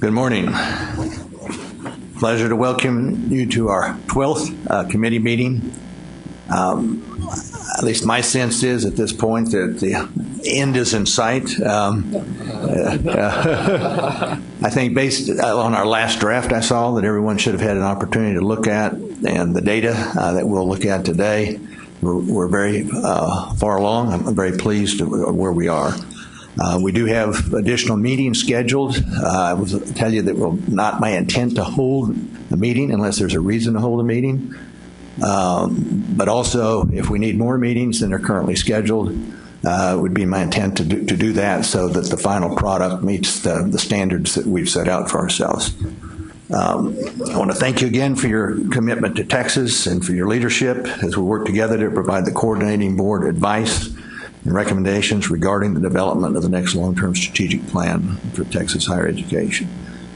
Good morning. Pleasure to welcome you to our 12th committee meeting. At least my sense is at this point that the end is in sight. I think based on our last draft I saw that everyone should have had an opportunity to look at, and the data that we'll look at today, we're very far along. I'm very pleased with where we are. We do have additional meetings scheduled. I will tell you that it will not my intent to hold a meeting unless there's a reason to hold a meeting. But also, if we need more meetings than are currently scheduled, it would be my intent to do that so that the final product meets the standards that we've set out for ourselves. I want to thank you again for your commitment to Texas and for your leadership as we work together to provide the coordinating board advice and recommendations regarding the development of the next long-term strategic plan for Texas higher education.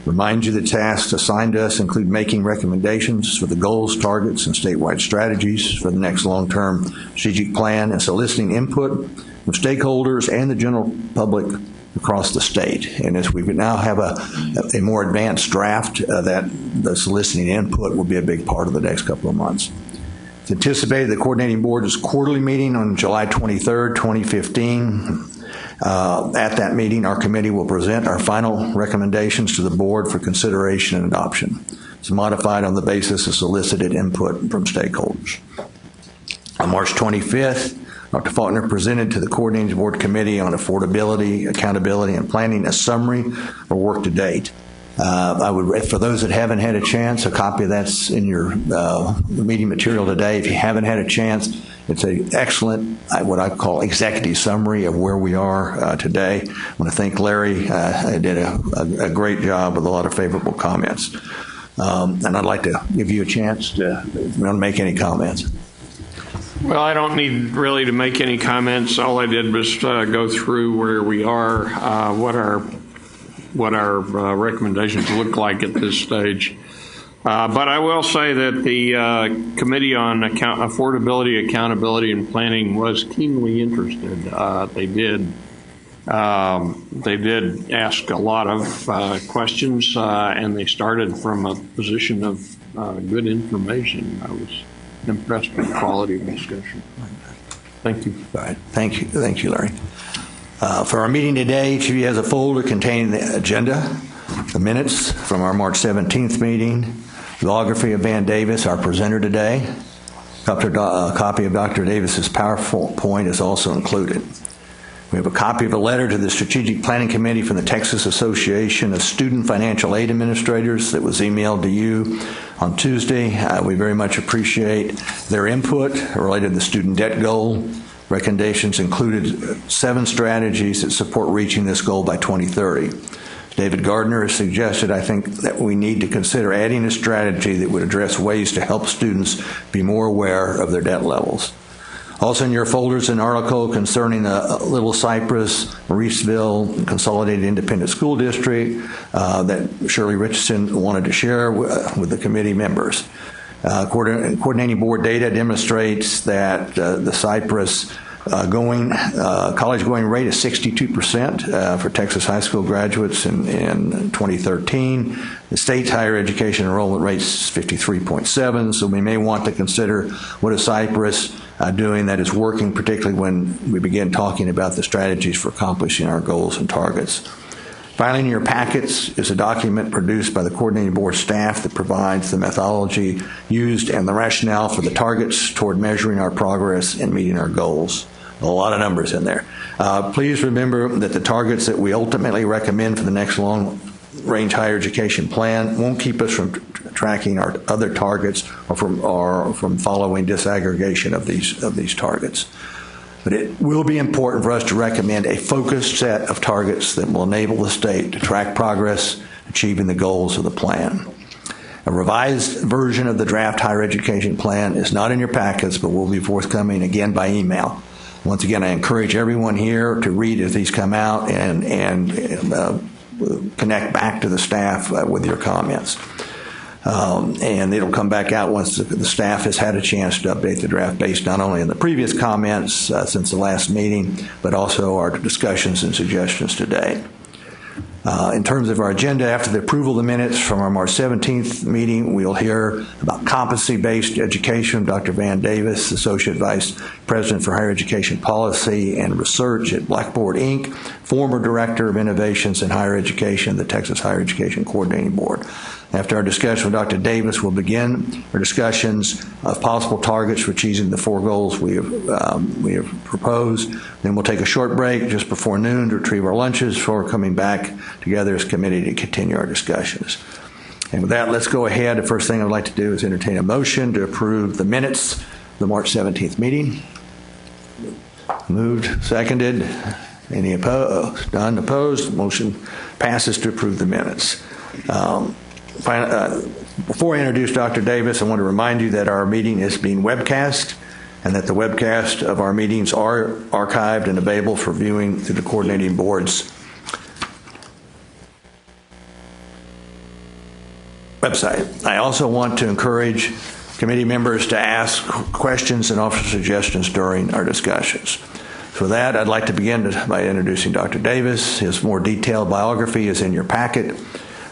Remind you that tasks assigned to us include making recommendations for the goals, targets, and statewide strategies for the next long-term strategic plan and soliciting input from stakeholders and the general public across the state. And as we now have a more advanced draft, that the soliciting input will be a big part of the next couple of months. It's anticipated the coordinating board's quarterly meeting on July 23rd, 2015. At that meeting, our committee will present our final recommendations to the board for consideration and adoption. It's modified on the basis of solicited input from stakeholders. On March 25th, Dr. Faulkner presented to the coordinating board committee on affordability, accountability, and planning a summary of work to date. I would, for those that haven't had a chance, a copy of that's in your meeting material today. If you haven't had a chance, it's an excellent, what I call executive summary of where we are today. I want to thank Larry. Did a great job with a lot of favorable comments. And I'd like to give you a chance to make any comments. Well, I don't need really to make any comments. All I did was go through where we are, what our recommendations look like at this stage. But I will say that the Committee on Affordability, Accountability, and Planning was keenly interested. They did ask a lot of questions, and they started from a position of good information. I was impressed with the quality of discussion. Thank you. All right. Thank you, Larry. For our meeting today, each of you has a folder containing the agenda, the minutes from our March 17th meeting, the biography of Van Davis, our presenter today. A copy of Dr. Davis's PowerPoint is also included. We have a copy of a letter to the Strategic Planning Committee from the Texas Association of Student Financial Aid Administrators that was emailed to you on Tuesday. We very much appreciate their input related to the student debt goal. Recommendations included 7 strategies that support reaching this goal by 2030. David Gardner has suggested, I think, that we need to consider adding a strategy that would address ways to help students be more aware of their debt levels. Also in your folders, an article concerning the Little Cypress, Mauriceville Consolidated Independent School District that Shirley Richardson wanted to share with the committee members. Coordinating board data demonstrates that the Cypress college-going rate is 62% for Texas high school graduates in 2013. The state's higher education enrollment rate is 53.7, so we may want to consider what is Cypress doing that is working, particularly when we begin talking about the strategies for accomplishing our goals and targets. Finally, in your packets is a document produced by the coordinating board staff that provides the methodology used and the rationale for the targets toward measuring our progress and meeting our goals. A lot of numbers in there. Please remember that the targets that we ultimately recommend for the next long-range higher education plan won't keep us from tracking our other targets or from following disaggregation of these targets. But it will be important for us to recommend a focused set of targets that will enable the state to track progress achieving the goals of the plan. A revised version of the draft higher education plan is not in your packets, but will be forthcoming again by email. Once again, I encourage everyone here to read as these come out and connect back to the staff with your comments. And it'll come back out once the staff has had a chance to update the draft based not only on the previous comments since the last meeting, but also our discussions and suggestions today. In terms of our agenda, after the approval of the minutes from our March 17th meeting, we'll hear about competency-based education. Dr. Van Davis, Associate Vice President for Higher Education Policy and Research at Blackboard, Inc., former Director of Innovations in Higher Education, the Texas Higher Education Coordinating Board. After our discussion with Dr. Davis, we'll begin our discussions of possible targets for achieving the 4 goals we have proposed. Then we'll take a short break just before noon to retrieve our lunches before coming back together as a committee to continue our discussions. And with that, let's go ahead. The first thing I'd like to do is entertain a motion to approve the minutes of the March 17th meeting. Moved, seconded. Any opposed? None opposed. Motion passes to approve the minutes. Before I introduce Dr. Davis, I want to remind you that our meeting is being webcast and that the webcast of our meetings are archived and available for viewing through the coordinating board's website. I also want to encourage committee members to ask questions and offer suggestions during our discussions. So with that, I'd like to begin by introducing Dr. Davis. His more detailed biography is in your packet.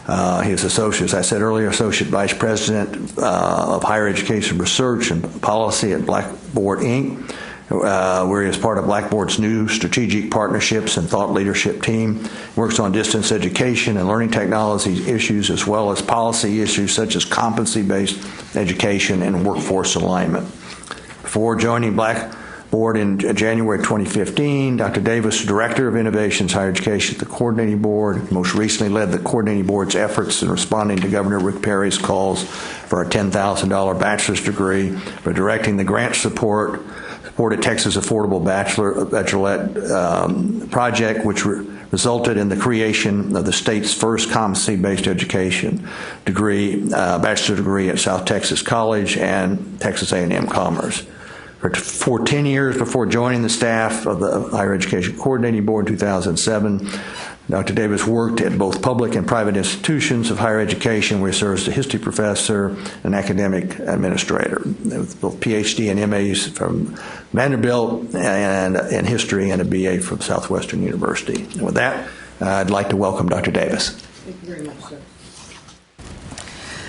He is associate, as I said earlier, Associate Vice President of Higher Education Research and Policy at Blackboard, Inc., where he is part of Blackboard's new strategic partnerships and thought leadership team. He works on distance education and learning technology issues as well as policy issues such as competency-based education and workforce alignment. Before joining Blackboard in January 2015, Dr. Davis, Director of Innovations Higher Education at the Coordinating Board, most recently led the Coordinating Board's efforts in responding to Governor Rick Perry's calls for a $10,000 bachelor's degree, for directing the grant supported Texas Affordable Bachelorette Project, which resulted in the creation of the state's first competency-based education degree, bachelor's degree at South Texas College and Texas A&M Commerce. For 10 years before joining the staff of the Higher Education Coordinating Board in 2007, Dr. Davis worked at both public and private institutions of higher education where he served as a history professor and academic administrator, with both PhD and MAs from Vanderbilt and in history and a BA from Southwestern University. And with that, I'd like to welcome Dr. Davis. Thank you very much, sir.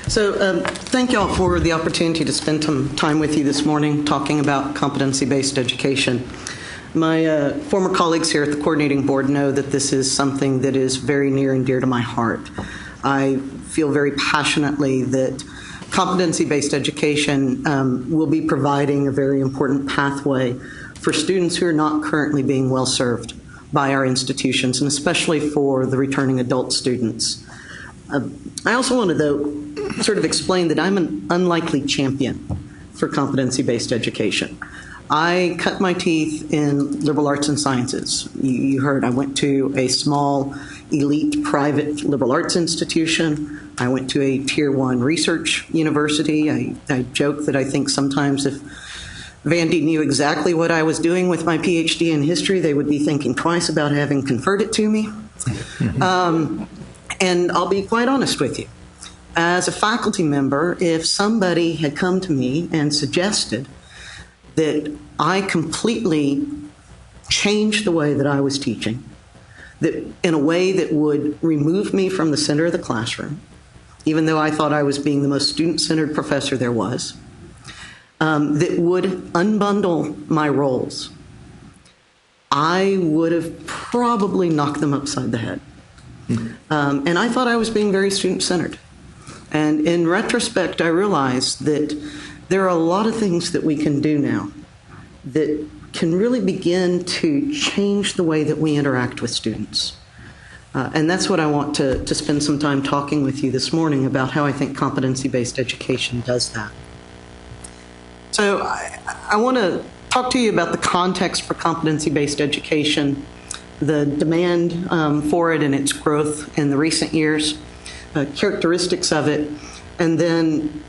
So thank you all for the opportunity to spend some time with you this morning talking about competency-based education. My former colleagues here at the Coordinating Board know that this is something that is very near and dear to my heart. I feel very passionately that competency-based education will be providing a very important pathway for students who are not currently being well served by our institutions, and especially for the returning adult students. I also wanted to sort of explain that I'm an unlikely champion for competency-based education. I cut my teeth in liberal arts and sciences. You heard I went to a small, elite, private liberal arts institution. I went to a Tier 1 research university. I joke that I think sometimes if Vandy knew exactly what I was doing with my PhD in history, they would be thinking twice about having conferred it to me. And I'll be quite honest with you. As a faculty member, if somebody had come to me and suggested that I completely change the way that I was teaching, that in a way that would remove me from the center of the classroom, even though I thought I was being the most student-centered professor there was, that would unbundle my roles, I would have probably knocked them upside the head. And I thought I was being very student-centered. And in retrospect, I realized that there are a lot of things that we can do now that can really begin to change the way that we interact with students. And that's what I want to spend some time talking with you this morning about how I think competency-based education does that. So I want to talk to you about the context for competency-based education, the demand for it and its growth in the recent years, characteristics of it, and then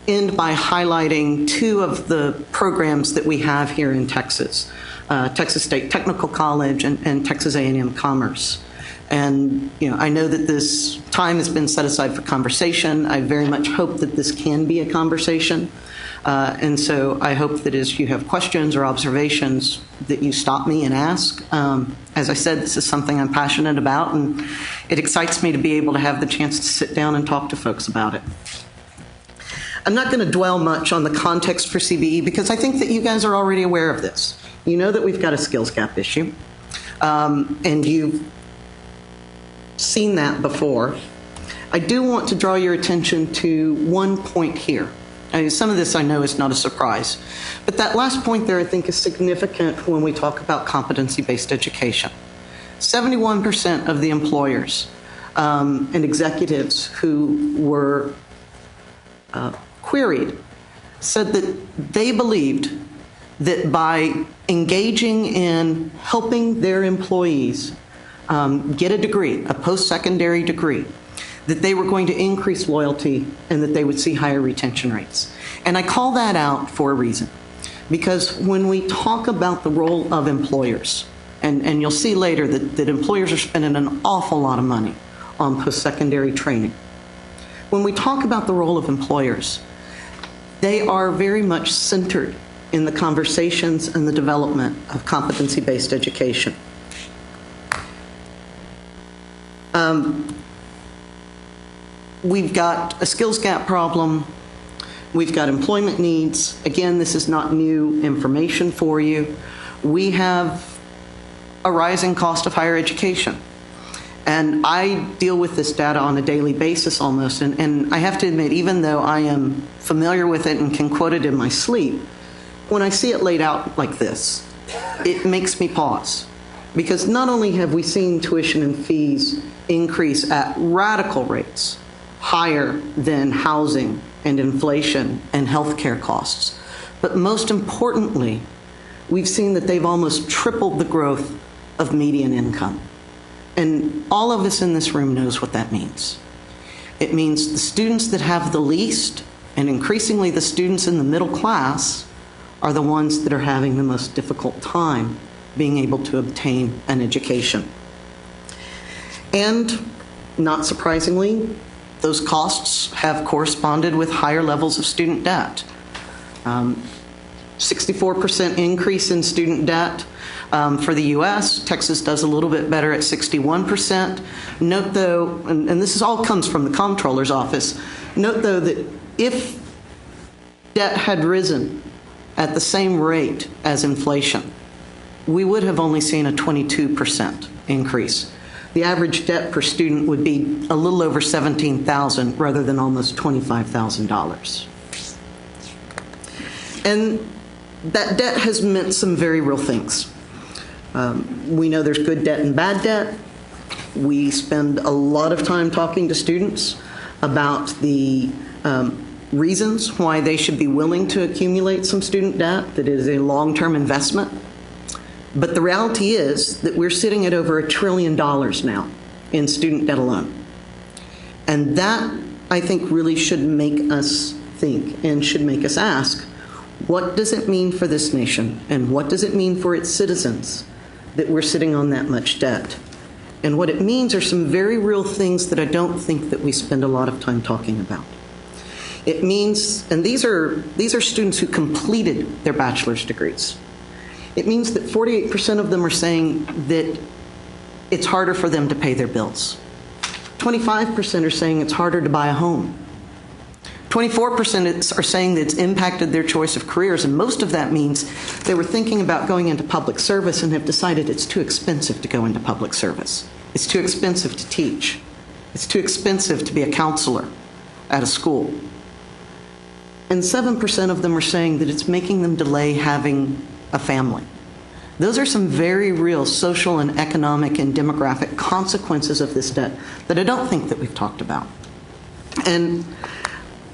end by highlighting two of the programs that we have here in Texas, Texas State Technical College and Texas A&M Commerce, And I know that this time has been set aside for conversation. I very much hope that this can be a conversation. And so I hope that as you have questions or observations, that you stop me and ask. As I said, this is something I'm passionate about, and it excites me to be able to have the chance to sit down and talk to folks about it. I'm not going to dwell much on the context for CBE because I think that you guys are already aware of this. You know that we've got a skills gap issue, and you've seen that before. I do want to draw your attention to one point here. Some of this I know is not a surprise, but that last point there I think is significant when we talk about competency-based education. 71% of the employers and executives who were queried said that they believed that by engaging in helping their employees get a degree, a post-secondary degree, that they were going to increase loyalty and that they would see higher retention rates. And I call that out for a reason. Because when we talk about the role of employers, and you'll see later that employers are spending an awful lot of money on post-secondary training. When we talk about the role of employers, they are very much centered in the conversations and the development of competency-based education. We've got a skills gap problem. We've got employment needs. Again, this is not new information for you. We have a rising cost of higher education. And I deal with this data on a daily basis almost. And I have to admit, even though I am familiar with it and can quote it in my sleep, when I see it laid out like this, it makes me pause. Because not only have we seen tuition and fees increase at radical rates, higher than housing and inflation and healthcare costs, but most importantly, we've seen that they've almost tripled the growth of median income. And all of us in this room knows what that means. It means the students that have the least, and increasingly the students in the middle class, are the ones that are having the most difficult time being able to obtain an education. And not surprisingly, those costs have corresponded with higher levels of student debt. 64% increase in student debt for the US. Texas does a little bit better at 61%. Note though, and this all comes from the comptroller's office, note though that if debt had risen at the same rate as inflation, we would have only seen a 22% increase. The average debt per student would be a little over $17,000 rather than almost $25,000. And that debt has meant some very real things. We know there's good debt and bad debt. We spend a lot of time talking to students about the reasons why they should be willing to accumulate some student debt, that it is a long-term investment. But the reality is that we're sitting at over $1 trillion now in student debt alone. And that, I think, really should make us think and should make us ask, what does it mean for this nation and what does it mean for its citizens that we're sitting on that much debt? And what it means are some very real things that I don't think that we spend a lot of time talking about. It means, and these are students who completed their bachelor's degrees. It means that 48% of them are saying that it's harder for them to pay their bills. 25% are saying it's harder to buy a home. 24% are saying that it's impacted their choice of careers, and most of that means they were thinking about going into public service and have decided it's too expensive to go into public service. It's too expensive to teach. It's too expensive to be a counselor at a school. And 7% of them are saying that it's making them delay having a family. Those are some very real social and economic and demographic consequences of this debt that I don't think that we've talked about. And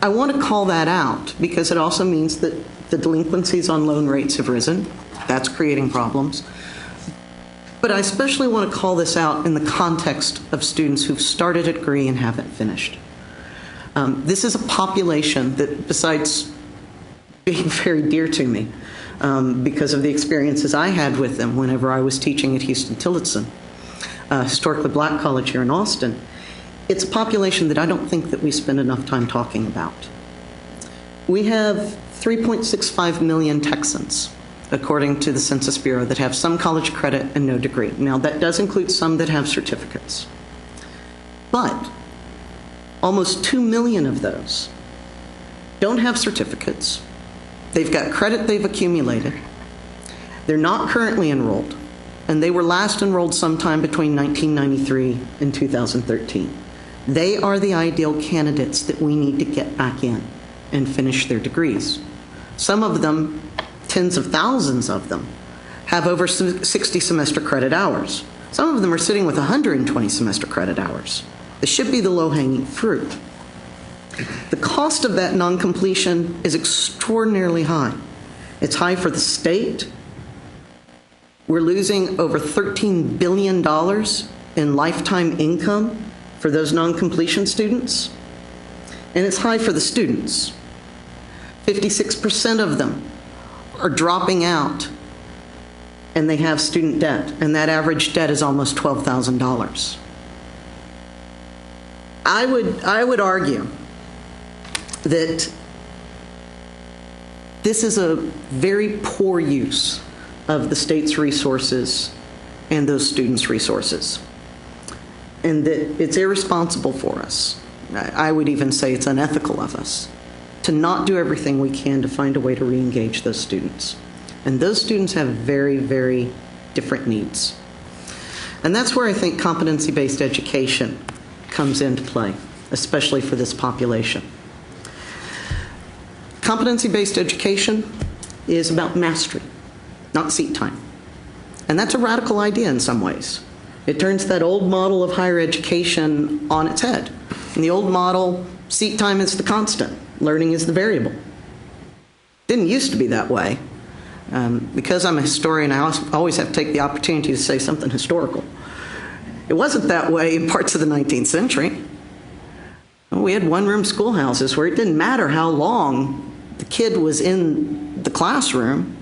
I want to call that out because it also means that the delinquencies on loan rates have risen. That's creating problems. But I especially want to call this out in the context of students who've started a degree and haven't finished. This is a population that, besides being very dear to me, because of the experiences I had with them whenever I was teaching at Houston-Tillotson, historically black college here in Austin, it's a population that I don't think that we spend enough time talking about. We have 3.65 million Texans, according to the Census Bureau, that have some college credit and no degree. Now, that does include some that have certificates. But almost 2 million of those don't have certificates. They've got credit they've accumulated. They're not currently enrolled, and they were last enrolled sometime between 1993 and 2013. They are the ideal candidates that we need to get back in and finish their degrees. Some of them, tens of thousands of them, have over 60 semester credit hours. Some of them are sitting with 120 semester credit hours. This should be the low-hanging fruit. The cost of that non-completion is extraordinarily high. It's high for the state. We're losing over $13 billion in lifetime income for those non-completion students. And it's high for the students. 56% of them are dropping out, and they have student debt, and that average debt is almost $12,000. I would argue that this is a very poor use of the state's resources and those students' resources, and that it's irresponsible for us. I would even say it's unethical of us to not do everything we can to find a way to re-engage those students. And those students have very, very different needs. And that's where I think competency-based education comes into play, especially for this population. Competency-based education is about mastery, not seat time. And that's a radical idea in some ways. It turns that old model of higher education on its head. In the old model, seat time is the constant, learning is the variable. Didn't used to be that way. Because I'm a historian, I always have to take the opportunity to say something historical. It wasn't that way in parts of the 19th century. We had one-room schoolhouses where it didn't matter how long the kid was in the classroom.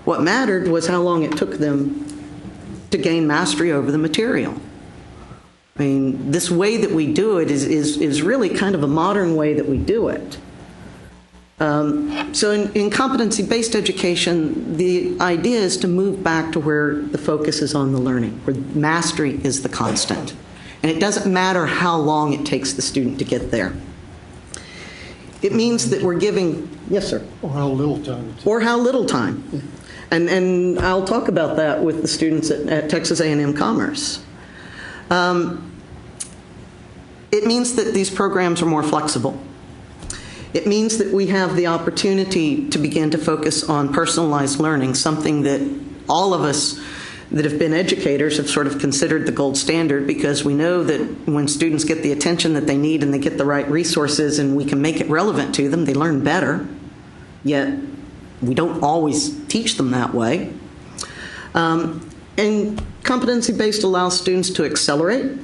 What mattered was how long it took them to gain mastery over the material. I mean, this way that we do it is really kind of a modern way that we do it. So in competency-based education, the idea is to move back to where the focus is on the learning, where mastery is the constant. And it doesn't matter how long it takes the student to get there. It means that we're giving, yes, sir? Or how little time. Or how little time. And I'll talk about that with the students at Texas A&M Commerce. It means that these programs are more flexible. It means that we have the opportunity to begin to focus on personalized learning, something that all of us that have been educators have sort of considered the gold standard, because we know that when students get the attention that they need and they get the right resources and we can make it relevant to them, they learn better. Yet we don't always teach them that way. And competency-based allows students to accelerate,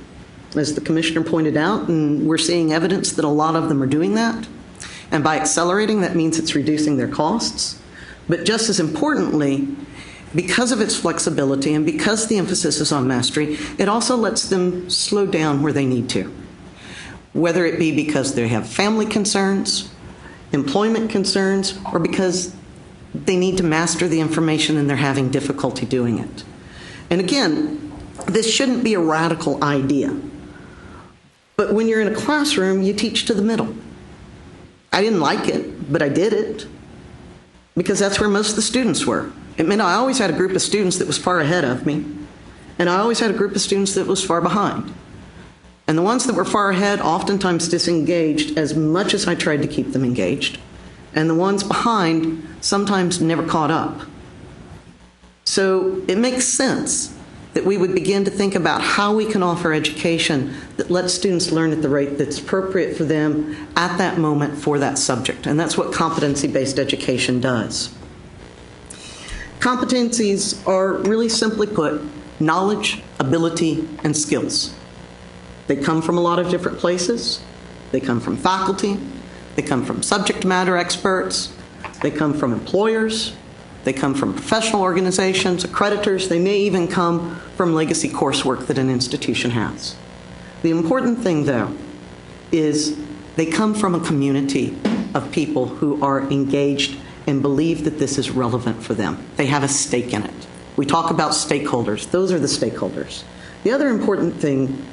as the commissioner pointed out, and we're seeing evidence that a lot of them are doing that. And by accelerating, that means it's reducing their costs. But just as importantly, because of its flexibility and because the emphasis is on mastery, it also lets them slow down where they need to. Whether it be because they have family concerns, employment concerns, or because they need to master the information and they're having difficulty doing it. And again, this shouldn't be a radical idea. But when you're in a classroom, you teach to the middle. I didn't like it, but I did it because that's where most of the students were. It meant I always had a group of students that was far ahead of me, and I always had a group of students that was far behind. And the ones that were far ahead oftentimes disengaged as much as I tried to keep them engaged, and the ones behind sometimes never caught up. So it makes sense that we would begin to think about how we can offer education that lets students learn at the rate that's appropriate for them at that moment for that subject. And that's what competency-based education does. Competencies are, really simply put, knowledge, ability, and skills. They come from a lot of different places. They come from faculty. They come from subject matter experts. They come from employers. They come from professional organizations, accreditors. They may even come from legacy coursework that an institution has. The important thing, though, is they come from a community of people who are engaged and believe that this is relevant for them. They have a stake in it. We talk about stakeholders. Those are the stakeholders. The other important thing,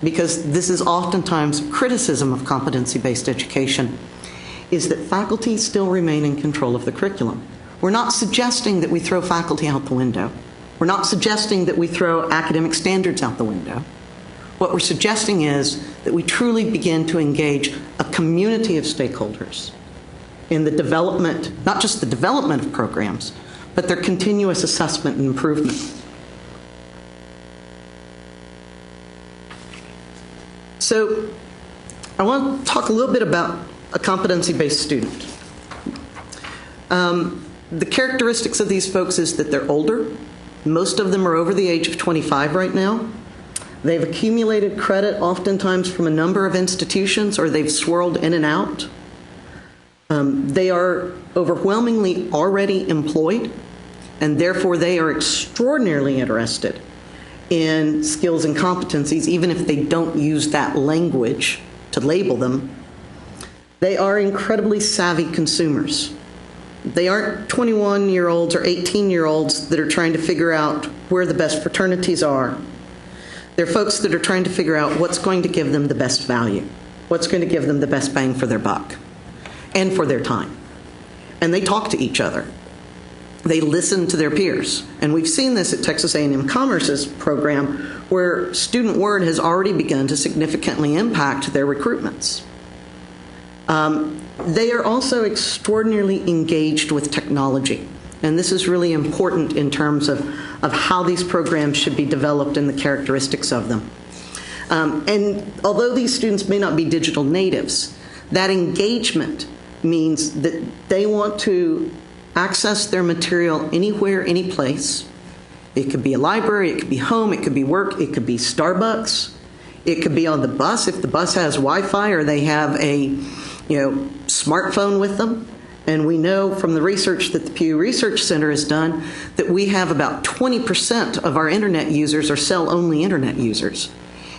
because this is oftentimes criticism of competency-based education, is that faculty still remain in control of the curriculum. We're not suggesting that we throw faculty out the window. We're not suggesting that we throw academic standards out the window. What we're suggesting is that we truly begin to engage a community of stakeholders in the development, not just the development of programs, but their continuous assessment and improvement. So I want to talk a little bit about a competency-based student. The characteristics of these folks is that they're older. Most of them are over the age of 25 right now. They've accumulated credit oftentimes from a number of institutions, or they've swirled in and out. They are overwhelmingly already employed, and therefore they are extraordinarily interested in skills and competencies, even if they don't use that language to label them. They are incredibly savvy consumers. They aren't 21-year-olds or 18-year-olds that are trying to figure out where the best fraternities are. They're folks that are trying to figure out what's going to give them the best value, what's going to give them the best bang for their buck and for their time. And they talk to each other. They listen to their peers. And we've seen this at Texas A&M Commerce's program, where student word has already begun to significantly impact their recruitments. They are also extraordinarily engaged with technology. And this is really important in terms of how these programs should be developed and the characteristics of them. And although these students may not be digital natives, that engagement means that they want to access their material anywhere, any place. It could be a library, it could be home, it could be work, it could be Starbucks, it could be on the bus if the bus has Wi-Fi or they have a smartphone with them. And we know from the research that the Pew Research Center has done that we have about 20% of our internet users are cell-only internet users.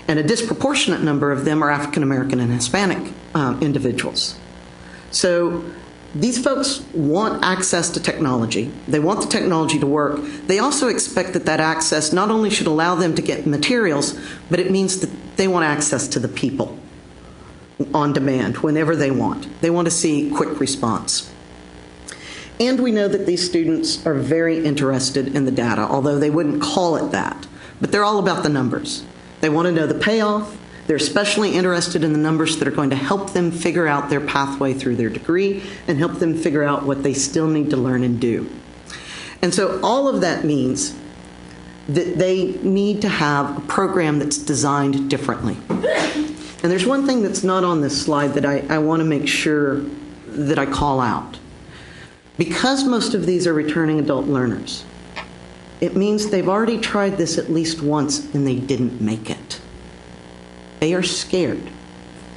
And a disproportionate number of them are African American and Hispanic individuals. So these folks want access to technology. They want the technology to work. They also expect that that access not only should allow them to get materials, but it means that they want access to the people on demand whenever they want. They want to see quick response. And we know that these students are very interested in the data, although they wouldn't call it that. But they're all about the numbers. They want to know the payoff. They're especially interested in the numbers that are going to help them figure out their pathway through their degree and help them figure out what they still need to learn and do. And so all of that means that they need to have a program that's designed differently. And there's one thing that's not on this slide that I want to make sure that I call out. Because most of these are returning adult learners, it means they've already tried this at least once and they didn't make it. They are scared.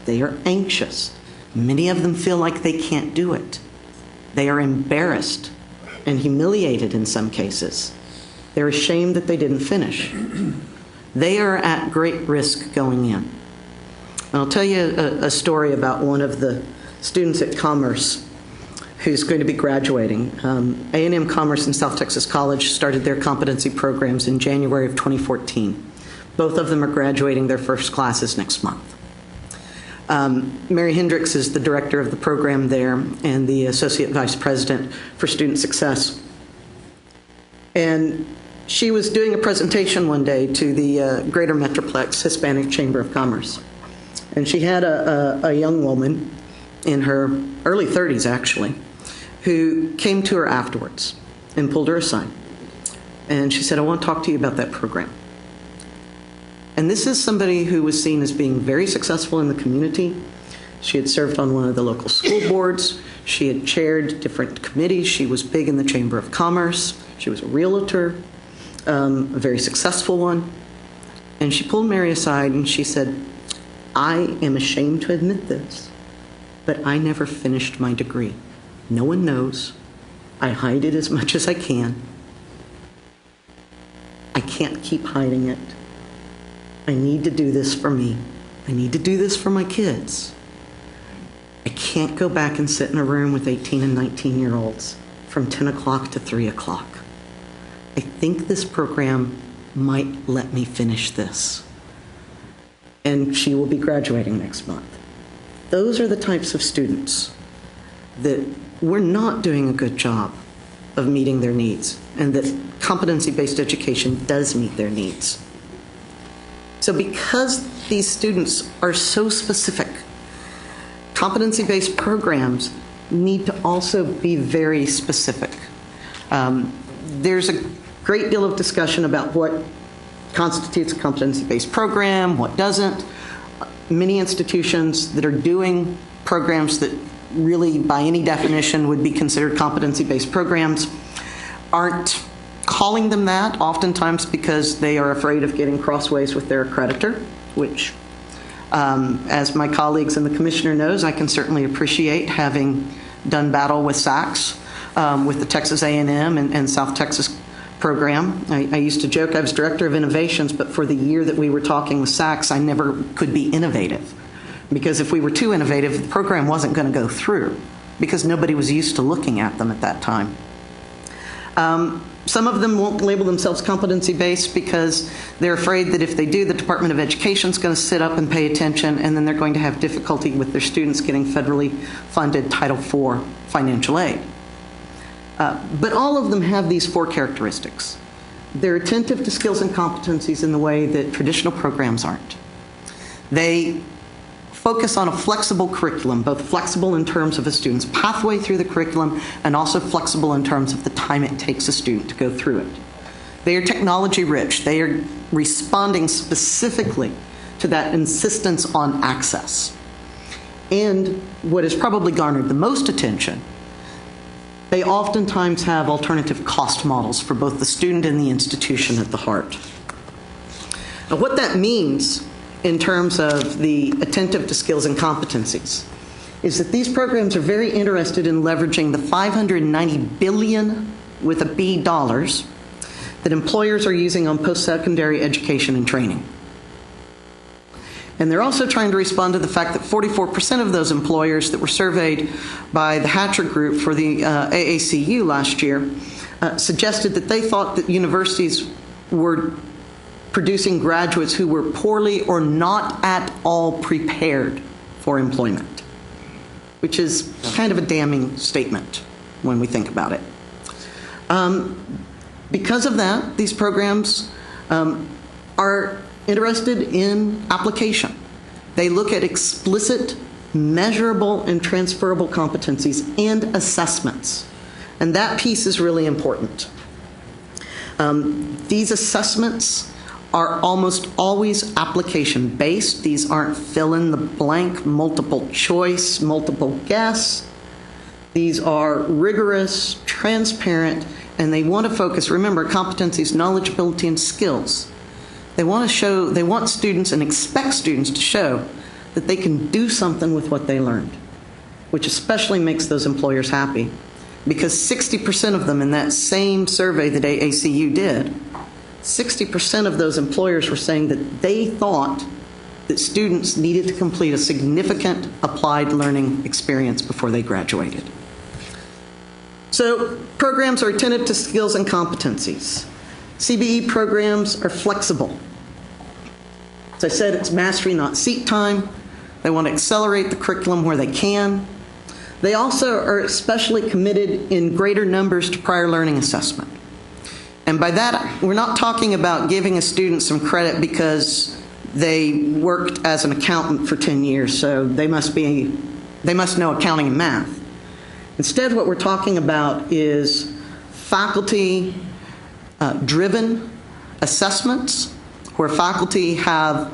They are anxious. Many of them feel like they can't do it. They are embarrassed and humiliated in some cases. They're ashamed that they didn't finish. They are at great risk going in. And I'll tell you a story about one of the students at Commerce who's going to be graduating. A&M Commerce and South Texas College started their competency programs in January of 2014. Both of them are graduating their first classes next month. Mary Hendricks is the director of the program there and the associate vice president for student success. And she was doing a presentation one day to the Greater Metroplex Hispanic Chamber of Commerce. And she had a young woman in her early 30s, actually, who came to her afterwards and pulled her aside. And she said, I want to talk to you about that program. And this is somebody who was seen as being very successful in the community. She had served on one of the local school boards. She had chaired different committees. She was big in the Chamber of Commerce. She was a realtor, a very successful one. And she pulled Mary aside and she said, I am ashamed to admit this, but I never finished my degree. No one knows. I hide it as much as I can. I can't keep hiding it. I need to do this for me. I need to do this for my kids. I can't go back and sit in a room with 18 and 19-year-olds from 10 o'clock to 3 o'clock. I think this program might let me finish this. And she will be graduating next month. Those are the types of students that we're not doing a good job of meeting their needs, and that competency-based education does meet their needs. So because these students are so specific, competency-based programs need to also be very specific. There's a great deal of discussion about what constitutes a competency-based program, what doesn't. Many institutions that are doing programs that really, by any definition, would be considered competency-based programs aren't calling them that, oftentimes because they are afraid of getting crossways with their accreditor, which, as my colleagues and the commissioner knows, I can certainly appreciate, having done battle with SACS, with the Texas A&M and South Texas program. I used to joke I was director of innovations, but for the year that we were talking with SACS, I never could be innovative. Because if we were too innovative, the program wasn't going to go through, because nobody was used to looking at them at that time. Some of them won't label themselves competency-based because they're afraid that if they do, the Department of Education is going to sit up and pay attention, and then they're going to have difficulty with their students getting federally funded Title IV financial aid. But all of them have these four characteristics. They're attentive to skills and competencies in the way that traditional programs aren't. They focus on a flexible curriculum, both flexible in terms of a student's pathway through the curriculum and also flexible in terms of the time it takes a student to go through it. They are technology rich. They are responding specifically to that insistence on access. And what has probably garnered the most attention, they oftentimes have alternative cost models for both the student and the institution at the heart. Now, what that means in terms of the attentive to skills and competencies is that these programs are very interested in leveraging the $590 billion with a B dollars that employers are using on post-secondary education and training. And they're also trying to respond to the fact that 44% of those employers that were surveyed by the Hatcher Group for the AACU last year suggested that they thought that universities were producing graduates who were poorly or not at all prepared for employment, which is kind of a damning statement when we think about it. Because of that, these programs are interested in application. They look at explicit, measurable, and transferable competencies and assessments. And that piece is really important. These assessments are almost always application-based. These aren't fill-in-the-blank, multiple choice, multiple guess. These are rigorous, transparent, and they want to focus, remember, competencies, knowledge, ability, and skills. They want students and expect students to show that they can do something with what they learned, which especially makes those employers happy, because 60% of them in that same survey that AACU did, 60% of those employers were saying that they thought that students needed to complete a significant applied learning experience before they graduated. So programs are attentive to skills and competencies. CBE programs are flexible. As I said, it's mastery, not seat time. They want to accelerate the curriculum where they can. They also are especially committed in greater numbers to prior learning assessment. And by that, we're not talking about giving a student some credit because they worked as an accountant for 10 years, so they must know accounting and math. Instead, what we're talking about is faculty driven assessments where faculty have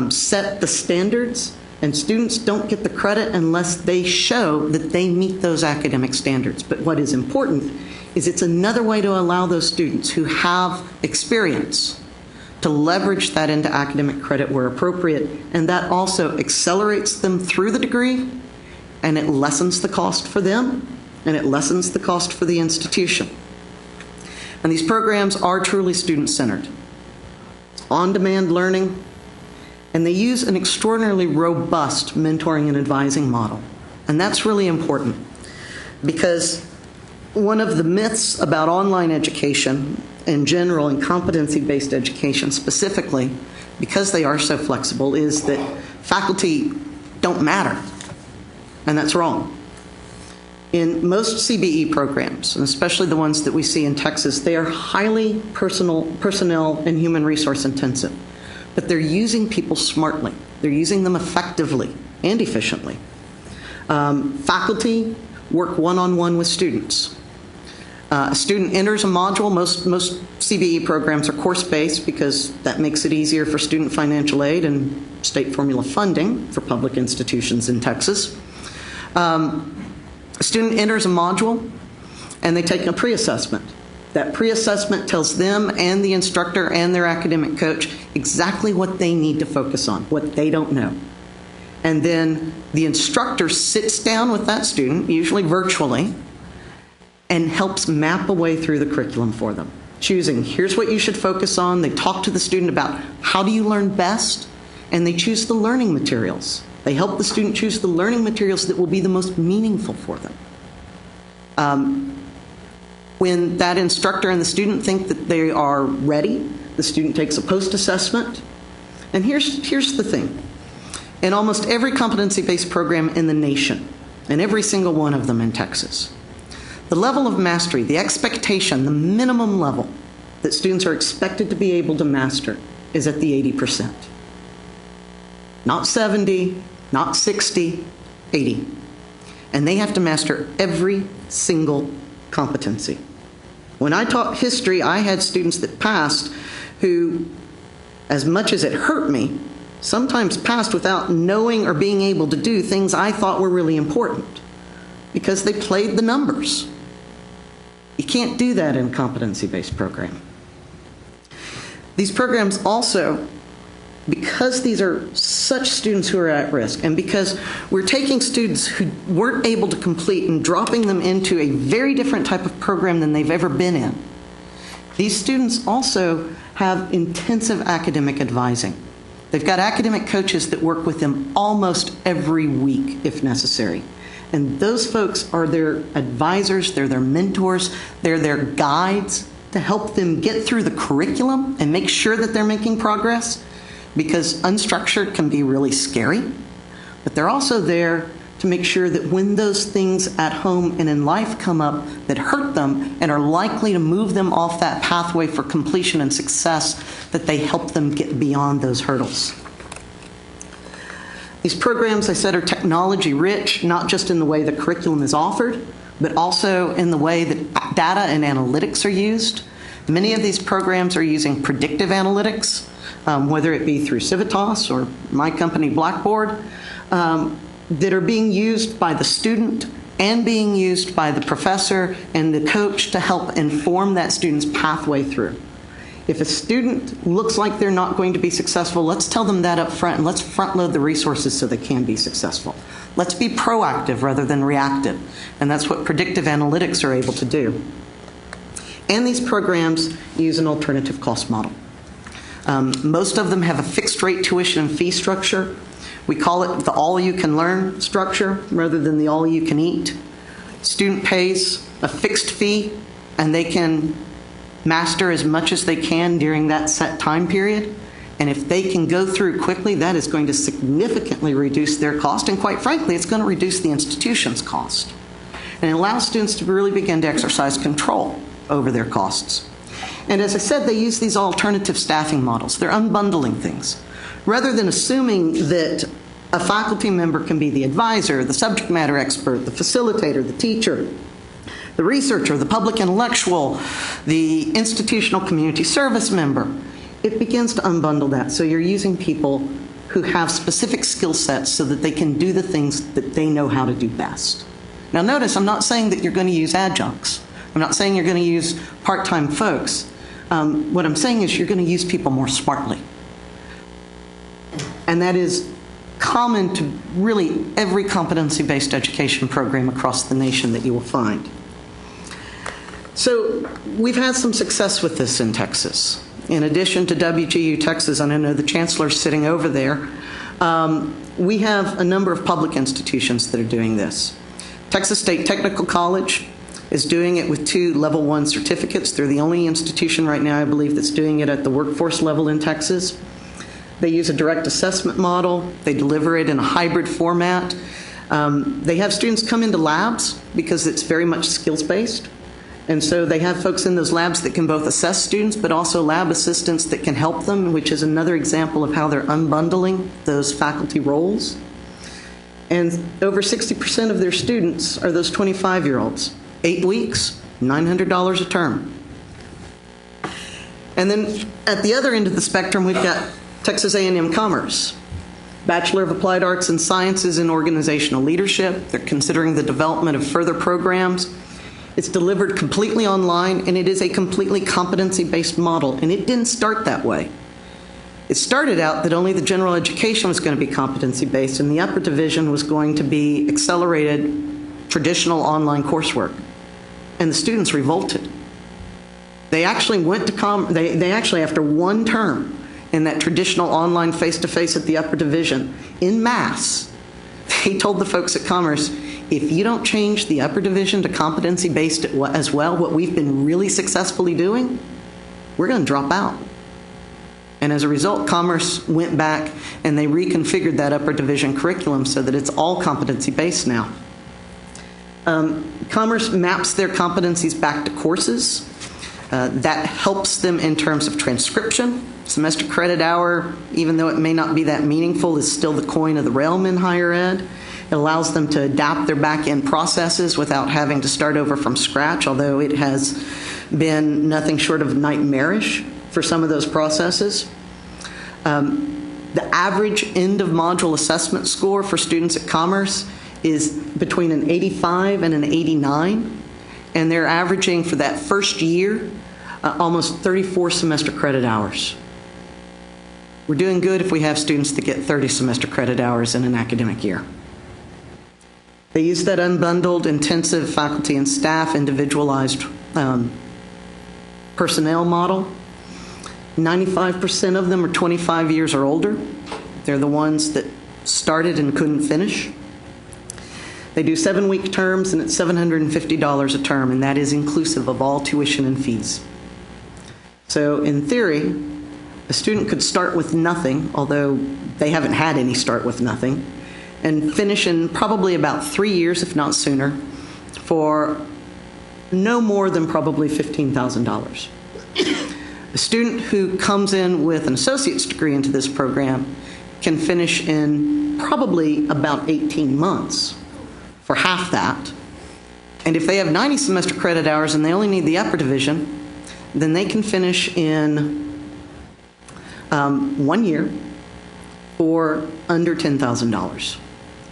set the standards, and students don't get the credit unless they show that they meet those academic standards. But what is important is it's another way to allow those students who have experience to leverage that into academic credit where appropriate, and that also accelerates them through the degree, and it lessens the cost for them, and it lessens the cost for the institution. And these programs are truly student-centered. On-demand learning, and they use an extraordinarily robust mentoring and advising model. And that's really important because one of the myths about online education in general and competency-based education specifically, because they are so flexible, is that faculty don't matter. And that's wrong. In most CBE programs, and especially the ones that we see in Texas, they are highly personnel and human resource intensive. But they're using people smartly. They're using them effectively and efficiently. Faculty work one-on-one with students. A student enters a module. Most CBE programs are course-based because that makes it easier for student financial aid and state formula funding for public institutions in Texas. A student enters a module and they take a pre-assessment. That pre-assessment tells them and the instructor and their academic coach exactly what they need to focus on, what they don't know. And then the instructor sits down with that student, usually virtually, and helps map a way through the curriculum for them, choosing here's what you should focus on. They talk to the student about how do you learn best, and they choose the learning materials. They help the student choose the learning materials that will be the most meaningful for them. When that instructor and the student think that they are ready, the student takes a post-assessment. And here's the thing. In almost every competency-based program in the nation, and every single one of them in Texas, the level of mastery, the expectation, the minimum level that students are expected to be able to master is at the 80%. Not 70, not 60, 80. And they have to master every single competency. When I taught history, I had students that passed who, as much as it hurt me, sometimes passed without knowing or being able to do things I thought were really important because they played the numbers. You can't do that in a competency-based program. These programs also, because these are such students who are at risk, and because we're taking students who weren't able to complete and dropping them into a very different type of program than they've ever been in, these students also have intensive academic advising. They've got academic coaches that work with them almost every week, if necessary. And those folks are their advisors, they're their mentors, they're their guides to help them get through the curriculum and make sure that they're making progress. Because unstructured can be really scary, but they're also there to make sure that when those things at home and in life come up that hurt them and are likely to move them off that pathway for completion and success, that they help them get beyond those hurdles. These programs, I said, are technology rich, not just in the way the curriculum is offered, but also in the way that data and analytics are used. Many of these programs are using predictive analytics, whether it be through Civitas or my company Blackboard, that are being used by the student and being used by the professor and the coach to help inform that student's pathway through. If a student looks like they're not going to be successful, let's tell them that up front and let's front load the resources so they can be successful. Let's be proactive rather than reactive, and that's what predictive analytics are able to do. And these programs use an alternative cost model. Most of them have a fixed rate tuition and fee structure. We call it the all-you-can-learn structure rather than the all-you-can-eat. Student pays a fixed fee, and they can master as much as they can during that set time period. And if they can go through quickly, that is going to significantly reduce their cost, and quite frankly, it's going to reduce the institution's cost. And it allows students to really begin to exercise control over their costs. And as I said, they use these alternative staffing models. They're unbundling things. Rather than assuming that a faculty member can be the advisor, the subject matter expert, the facilitator, the teacher, the researcher, the public intellectual, the institutional community service member, it begins to unbundle that. So you're using people who have specific skill sets so that they can do the things that they know how to do best. Now notice, I'm not saying that you're going to use adjuncts. I'm not saying you're going to use part-time folks. What I'm saying is you're going to use people more smartly. And that is common to really every competency-based education program across the nation that you will find. So we've had some success with this in Texas. In addition to WGU Texas, and I know the chancellor's sitting over there, we have a number of public institutions that are doing this. Texas State Technical College is doing it with 2 level 1 certificates. They're the only institution right now, I believe, that's doing it at the workforce level in Texas. They use a direct assessment model. They deliver it in a hybrid format. They have students come into labs because it's very much skills-based. And so they have folks in those labs that can both assess students, but also lab assistants that can help them, which is another example of how they're unbundling those faculty roles. And over 60% of their students are those 25-year-olds. 8 weeks, $900 a term. And then at the other end of the spectrum, we've got Texas A&M Commerce. Bachelor of Applied Arts and Sciences in Organizational Leadership. They're considering the development of further programs. It's delivered completely online, and it is a completely competency-based model, and it didn't start that way. It started out that only the general education was going to be competency-based, and the upper division was going to be accelerated traditional online coursework. And the students revolted. They actually went to they actually, after 1 term in that traditional online face-to-face at the upper division, in mass, they told the folks at Commerce, if you don't change the upper division to competency-based as well, what we've been really successfully doing, we're going to drop out. And as a result, Commerce went back and they reconfigured that upper division curriculum so that it's all competency-based now. Commerce maps their competencies back to courses. That helps them in terms of transcription. Semester credit hour, even though it may not be that meaningful, is still the coin of the realm in higher ed. It allows them to adapt their back-end processes without having to start over from scratch, although it has been nothing short of nightmarish for some of those processes. The average end-of-module assessment score for students at Commerce is between an 85 and an 89, and they're averaging for that first year almost 34 semester credit hours. We're doing good if we have students that get 30 semester credit hours in an academic year. They use that unbundled, intensive faculty and staff individualized personnel model. 95% of them are 25 years or older. They're the ones that started and couldn't finish. They do 7-week terms, and it's $750 a term, and that is inclusive of all tuition and fees. So in theory, a student could start with nothing, although they haven't had any start with nothing, and finish in probably about 3 years, if not sooner, for no more than probably $15,000. A student who comes in with an associate's degree into this program can finish in probably about 18 months for half that. And if they have 90 semester credit hours and they only need the upper division, then they can finish in 1 year for under $10,000,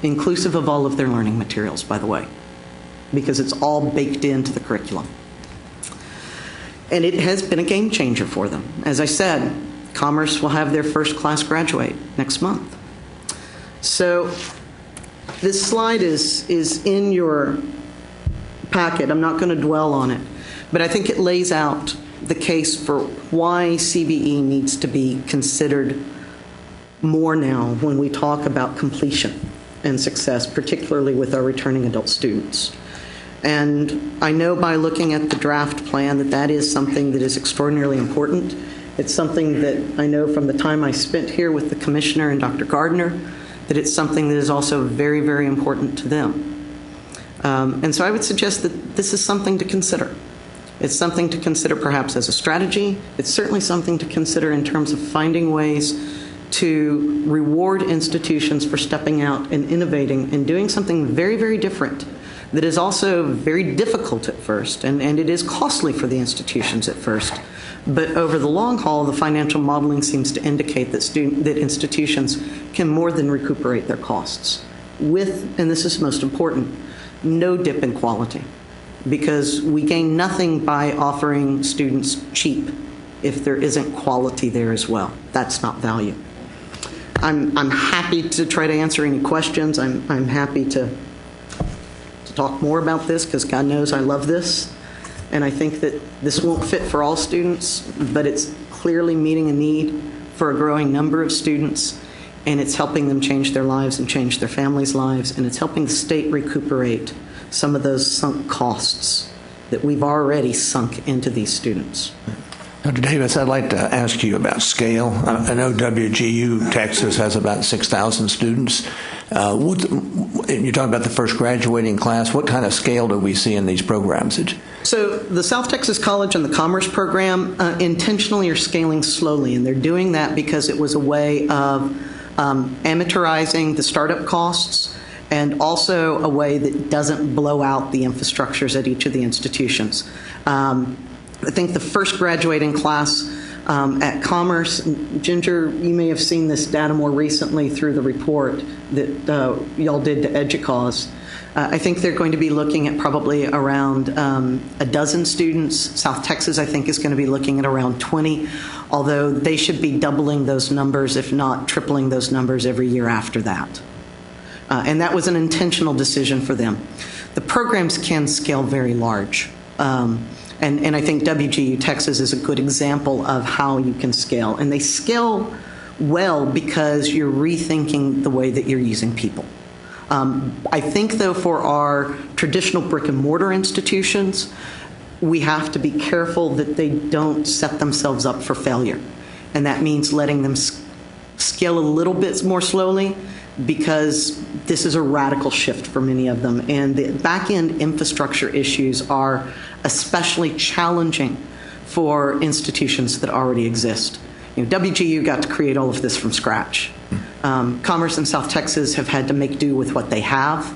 inclusive of all of their learning materials, by the way, because it's all baked into the curriculum. And it has been a game changer for them. As I said, Commerce will have their first class graduate next month. So this slide is in your packet. I'm not going to dwell on it, but I think it lays out the case for why CBE needs to be considered more now when we talk about completion and success, particularly with our returning adult students. And I know by looking at the draft plan that that is something that is extraordinarily important. It's something that I know from the time I spent here with the Commissioner and Dr. Gardner, that it's something that is also very, very important to them. And so I would suggest that this is something to consider. It's something to consider perhaps as a strategy. It's certainly something to consider in terms of finding ways to reward institutions for stepping out and innovating and doing something very, very different that is also very difficult at first, and it is costly for the institutions at first. But over the long haul, the financial modeling seems to indicate that institutions can more than recuperate their costs with, and this is most important, no dip in quality. Because we gain nothing by offering students cheap if there isn't quality there as well. That's not value. I'm happy to try to answer any questions. I'm happy to talk more about this because God knows I love this. And I think that this won't fit for all students, but it's clearly meeting a need for a growing number of students, and it's helping them change their lives and change their families' lives, and it's helping the state recuperate some of those sunk costs that we've already sunk into these students. Dr. Davis, I'd like to ask you about scale. I know WGU Texas has about 6,000 students. You're talking about the first graduating class. What kind of scale do we see in these programs? So the South Texas College and the Commerce program intentionally are scaling slowly, and they're doing that because it was a way of amateurizing the startup costs and also a way that doesn't blow out the infrastructures at each of the institutions. I think the first graduating class at Commerce, Ginger, you may have seen this data more recently through the report that y'all did to EDUCAUSE. I think they're going to be looking at probably around a dozen students. South Texas, I think, is going to be looking at around 20, although they should be doubling those numbers, if not tripling those numbers every year after that. And that was an intentional decision for them. The programs can scale very large. And I think WGU Texas is a good example of how you can scale. And they scale well because you're rethinking the way that you're using people. I think, though, for our traditional brick and mortar institutions, we have to be careful that they don't set themselves up for failure. And that means letting them scale a little bit more slowly, because this is a radical shift for many of them. And the back-end infrastructure issues are especially challenging for institutions that already exist. WGU got to create all of this from scratch. Commerce and South Texas have had to make do with what they have,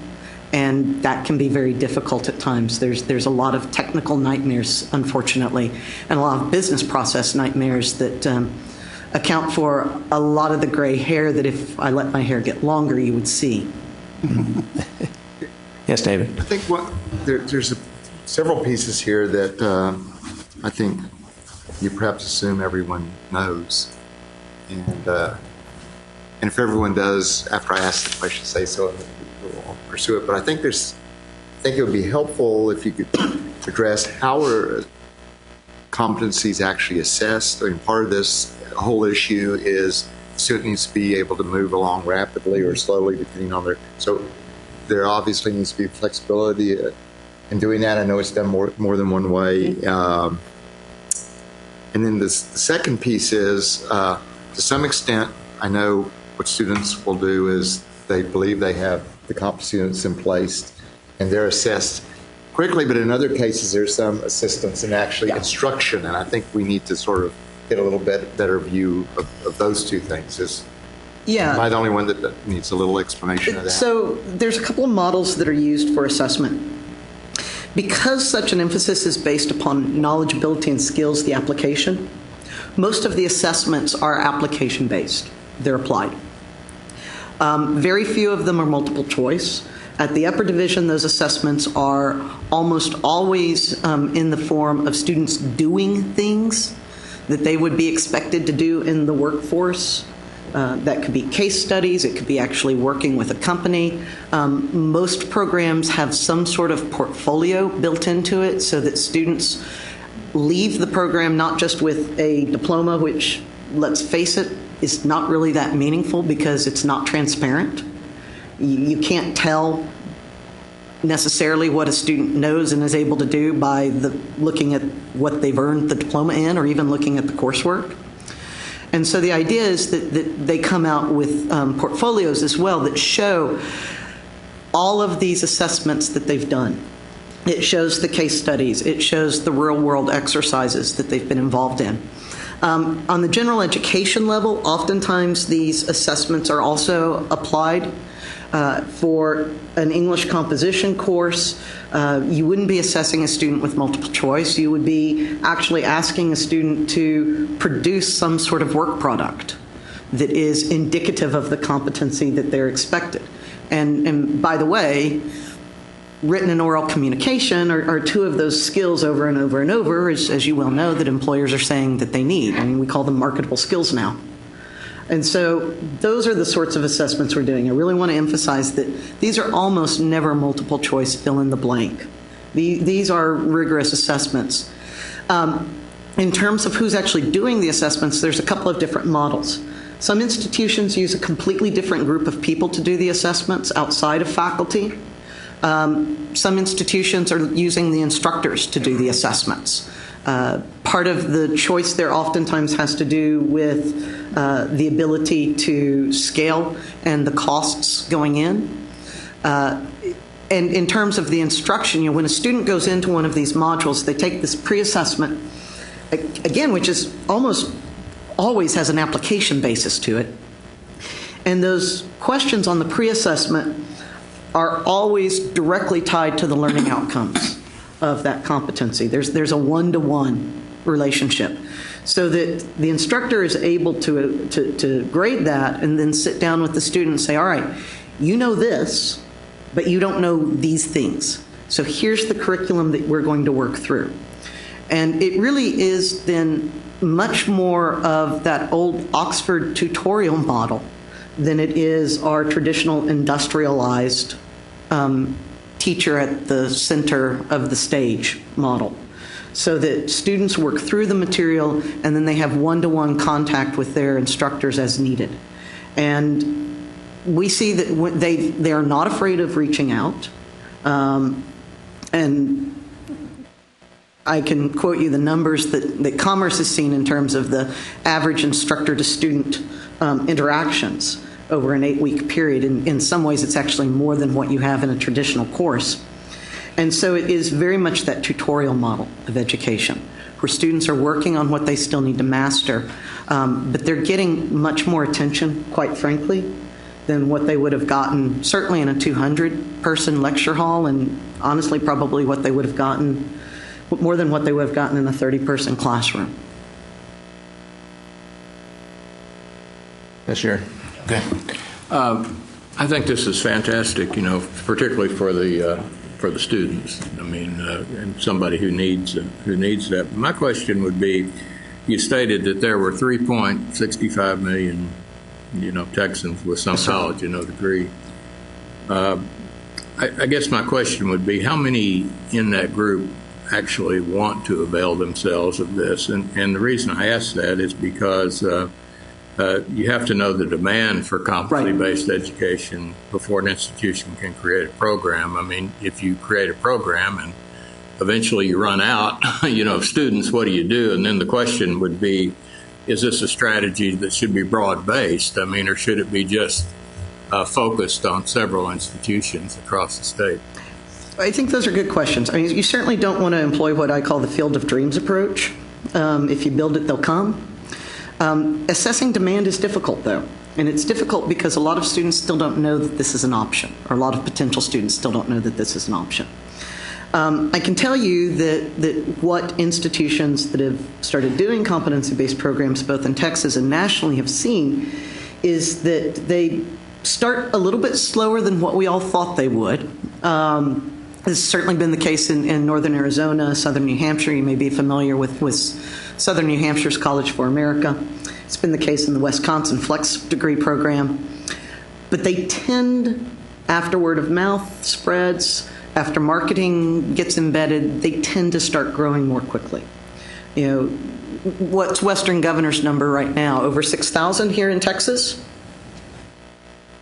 and that can be very difficult at times. There's a lot of technical nightmares, unfortunately, and a lot of business process nightmares that account for a lot of the gray hair that if I let my hair get longer, you would see. Yes, David. I think there's several pieces here that I think you perhaps assume everyone knows. And if everyone does, after I ask the question, say so, we'll pursue it. But I think it would be helpful if you could address how are competencies actually assessed. I mean, part of this whole issue is the student needs to be able to move along rapidly or slowly, depending on their. So there obviously needs to be flexibility in doing that. I know it's done more than one way. And then the second piece is, to some extent, I know what students will do is they believe they have the competencies in place and they're assessed quickly, but in other cases there's some assistance in actually instruction, and I think we need to sort of get a little bit better view of those two things. Am I the only one that needs a little explanation of that? So there's a couple of models that are used for assessment. Because such an emphasis is based upon knowledge, ability, and skills, the application, most of the assessments are application-based. They're applied. Very few of them are multiple choice. At the upper division, those assessments are almost always in the form of students doing things that they would be expected to do in the workforce. That could be case studies. It could be actually working with a company. Most programs have some sort of portfolio built into it so that students leave the program not just with a diploma, which, let's face it, is not really that meaningful because it's not transparent. You can't tell necessarily what a student knows and is able to do by looking at what they've earned the diploma in or even looking at the coursework. And so the idea is that they come out with portfolios as well that show all of these assessments that they've done. It shows the case studies. It shows the real-world exercises that they've been involved in. On the general education level, oftentimes these assessments are also applied for an English composition course. You wouldn't be assessing a student with multiple choice. You would be actually asking a student to produce some sort of work product that is indicative of the competency that they're expected. And by the way, written and oral communication are two of those skills over and over and over, as you well know, that employers are saying that they need. I mean, we call them marketable skills now. And so those are the sorts of assessments we're doing. I really want to emphasize that these are almost never multiple choice fill in the blank. These are rigorous assessments. In terms of who's actually doing the assessments, there's a couple of different models. Some institutions use a completely different group of people to do the assessments outside of faculty. Some institutions are using the instructors to do the assessments. Part of the choice there oftentimes has to do with the ability to scale and the costs going in. And in terms of the instruction, when a student goes into one of these modules, they take this pre-assessment, again, which is almost always has an application basis to it. And those questions on the pre-assessment are always directly tied to the learning outcomes of that competency. There's a one-to-one relationship, so that the instructor is able to grade that and then sit down with the student and say, all right, you know this, but you don't know these things. So here's the curriculum that we're going to work through. And it really is then much more of that old Oxford tutorial model than it is our traditional industrialized teacher at the center of the stage model. So that students work through the material and then they have one-to-one contact with their instructors as needed. And we see that they are not afraid of reaching out. And I can quote you the numbers that Commerce has seen in terms of the average instructor-to-student interactions over an 8-week period. In some ways, it's actually more than what you have in a traditional course. And so it is very much that tutorial model of education, where students are working on what they still need to master, but they're getting much more attention, quite frankly, than what they would have gotten, certainly in a 200-person lecture hall, and honestly, probably what they would have gotten, more than what they would have gotten in a 30-person classroom. Yes, Jared. Okay. I think this is fantastic, particularly for the students. I mean, and somebody who needs that. My question would be, you stated that there were 3.65 million, Texans with some college, degree. I guess my question would be, how many in that group actually want to avail themselves of this? And the reason I ask that is because you have to know the demand for competency-based education before an institution can create a program. I mean, if you create a program and eventually you run out, of students, what do you do? And then the question would be, is this a strategy that should be broad-based? I mean, or should it be just focused on several institutions across the state? I think those are good questions. I mean, you certainly don't want to employ what I call the field of dreams approach. If you build it, they'll come. Assessing demand is difficult, though. And it's difficult because a lot of students still don't know that this is an option, or a lot of potential students still don't know that this is an option. I can tell you that what institutions that have started doing competency-based programs, both in Texas and nationally, have seen is that they start a little bit slower than what we all thought they would. This has certainly been the case in northern Arizona, southern New Hampshire. You may be familiar with Southern New Hampshire's College for America. It's been the case in the Wisconsin Flex degree program. But they tend, after word of mouth spreads, after marketing gets embedded, they tend to start growing more quickly. What's Western Governor's number right now? Over 6,000 here in Texas?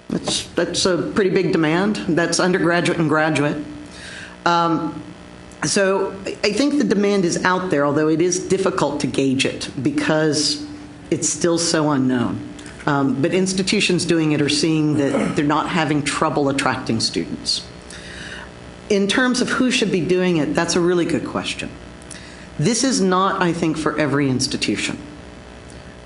That's a pretty big demand. That's undergraduate and graduate. So I think the demand is out there, although it is difficult to gauge it because it's still so unknown. But institutions doing it are seeing that they're not having trouble attracting students. In terms of who should be doing it, that's a really good question. This is not, I think, for every institution.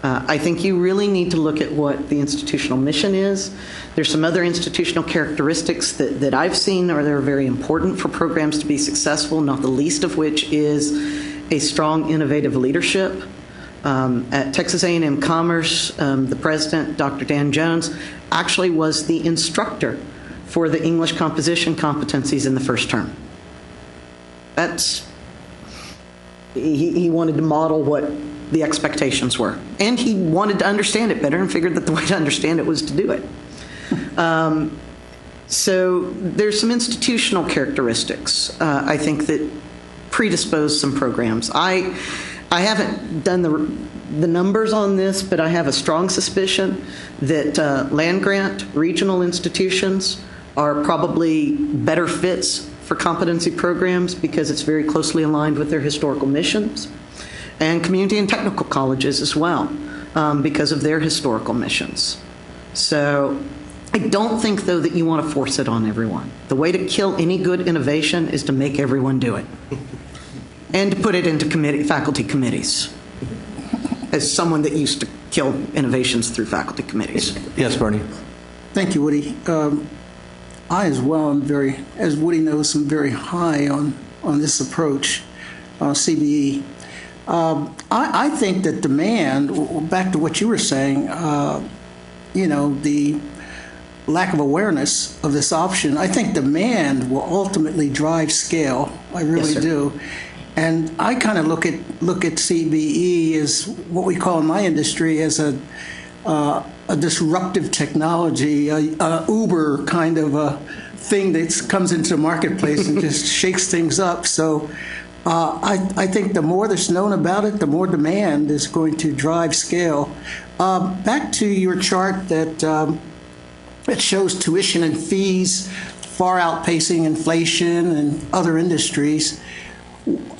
I think you really need to look at what the institutional mission is. There's some other institutional characteristics that I've seen that are very important for programs to be successful, not the least of which is a strong, innovative leadership. At Texas A&M Commerce, the president, Dr. Dan Jones, actually was the instructor for the English composition competencies in the first term. He wanted to model what the expectations were. And he wanted to understand it better and figured that the way to understand it was to do it. So there's some institutional characteristics, I think, that predispose some programs. I haven't done the numbers on this, but I have a strong suspicion that land-grant regional institutions are probably better fits for competency programs because it's very closely aligned with their historical missions, and community and technical colleges as well because of their historical missions. So I don't think, though, that you want to force it on everyone. The way to kill any good innovation is to make everyone do it and to put it into faculty committees. As someone that used to kill innovations through faculty committees. Yes, Bernie. Thank you, Woody. I as well am as Woody knows, I'm very high on this approach, CBE. I think that demand, back to what you were saying, the lack of awareness of this option, I think demand will ultimately drive scale. I really do. And I kind of look at CBE as what we call in my industry as a disruptive technology, a Uber kind of a thing that comes into the marketplace and just shakes things up. So I think the more that's known about it, the more demand is going to drive scale. Back to your chart that shows tuition and fees far outpacing inflation and other industries.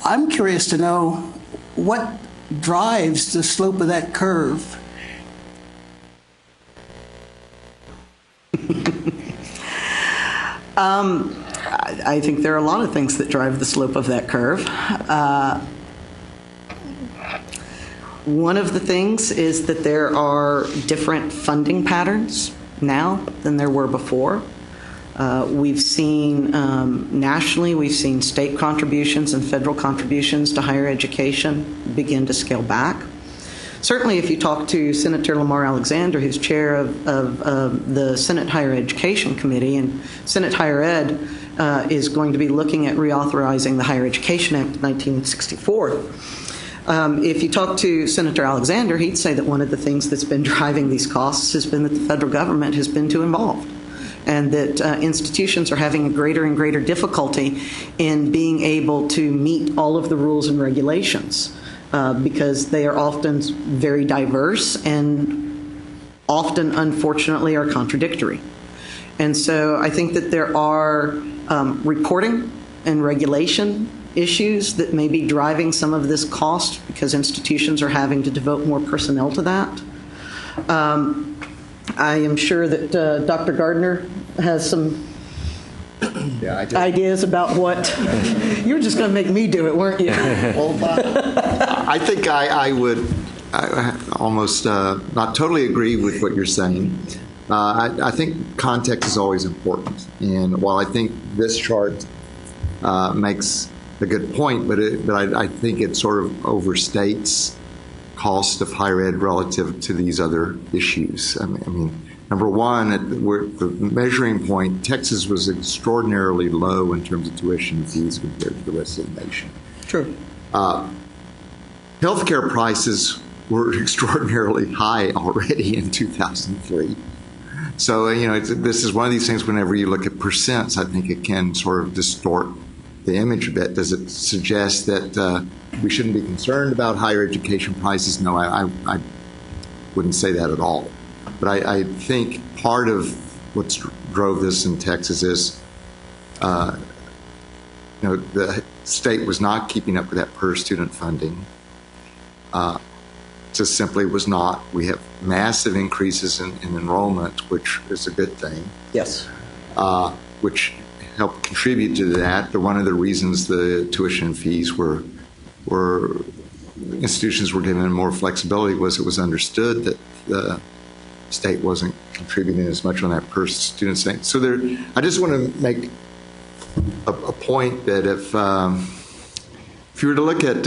I'm curious to know what drives the slope of that curve. I think there are a lot of things that drive the slope of that curve. One of the things is that there are different funding patterns now than there were before. We've seen nationally, we've seen state contributions and federal contributions to higher education begin to scale back. Certainly, if you talk to Senator Lamar Alexander, who's chair of the Senate Higher Education Committee, and Senate Higher Ed is going to be looking at reauthorizing the Higher Education Act of 1964. If you talk to Senator Alexander, he'd say that one of the things that's been driving these costs has been that the federal government has been too involved, and that institutions are having a greater and greater difficulty in being able to meet all of the rules and regulations because they are often very diverse and often, unfortunately, are contradictory. And so I think that there are reporting and regulation issues that may be driving some of this cost because institutions are having to devote more personnel to that. I am sure that Dr. Gardner has some ideas about what. You were just going to make me do it, weren't you? Well, I think I would almost not totally agree with what you're saying. I think context is always important. And while I think this chart makes a good point, but I think it sort of overstates cost of higher ed relative to these other issues. I mean, number one, the measuring point, Texas was extraordinarily low in terms of tuition fees compared to the rest of the nation. True. Healthcare prices were extraordinarily high already in 2003. So, this is one of these things, whenever you look at percents, I think it can sort of distort the image a bit. Does it suggest that we shouldn't be concerned about higher education prices? No, I wouldn't say that at all. But I think part of what drove this in Texas is, the state was not keeping up with that per student funding. Just simply was not. We have massive increases in enrollment, which is a good thing. Yes. Which helped contribute to that. One of the reasons the tuition fees were institutions were given more flexibility was it was understood that the state wasn't contributing as much on that per student thing. So I just want to make a point that if you were to look at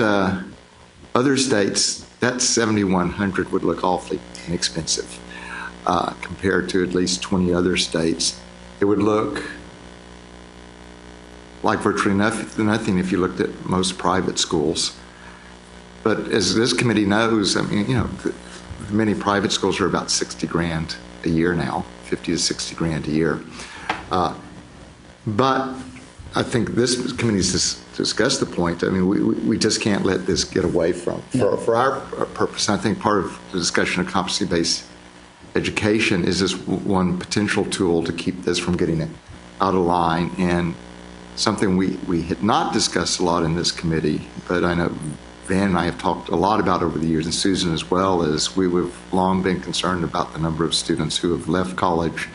other states, that 7,100 would look awfully inexpensive compared to at least 20 other states. It would look like virtually nothing if you looked at most private schools. But as this committee knows, I mean, many private schools are about 60 grand a year now, 50 to 60 grand a year. But I think this committee's discussed the point. I mean, we just can't let this get away from. For our purpose, I think part of the discussion of competency-based education is this one potential tool to keep this from getting out of line. And something we had not discussed a lot in this committee, but I know Van and I have talked a lot about over the years, and Susan as well, is we've long been concerned about the number of students who have left college,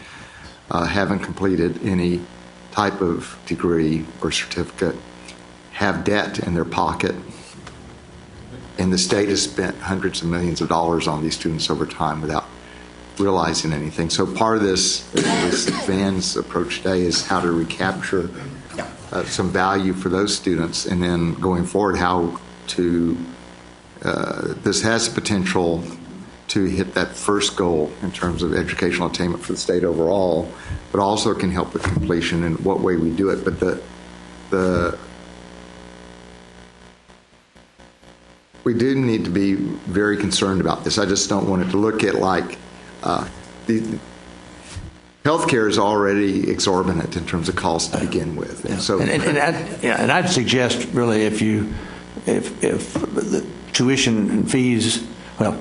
haven't completed any type of degree or certificate, have debt in their pocket, and the state has spent hundreds of millions of dollars on these students over time without realizing anything. So part of this Van's approach today is how to recapture some value for those students, and then going forward, how to this has the potential to hit that first goal in terms of educational attainment for the state overall, but also can help with completion and what way we do it. But we do need to be very concerned about this. I just don't want it to look at like the healthcare is already exorbitant in terms of cost to begin with, and so and I'd suggest really if the tuition and fees, well,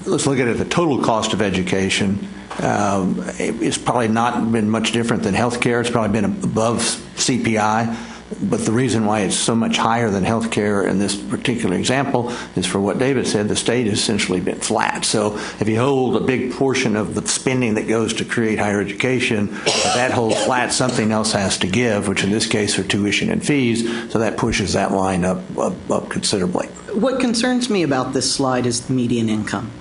let's look at it. The total cost of education it's probably not been much different than healthcare. It's probably been above CPI. But the reason why it's so much higher than healthcare in this particular example is for what David said, the state has essentially been flat. So if you hold a big portion of the spending that goes to create higher education, if that holds flat, something else has to give, which in this case are tuition and fees, so that pushes that line up considerably. What concerns me about this slide is the median income.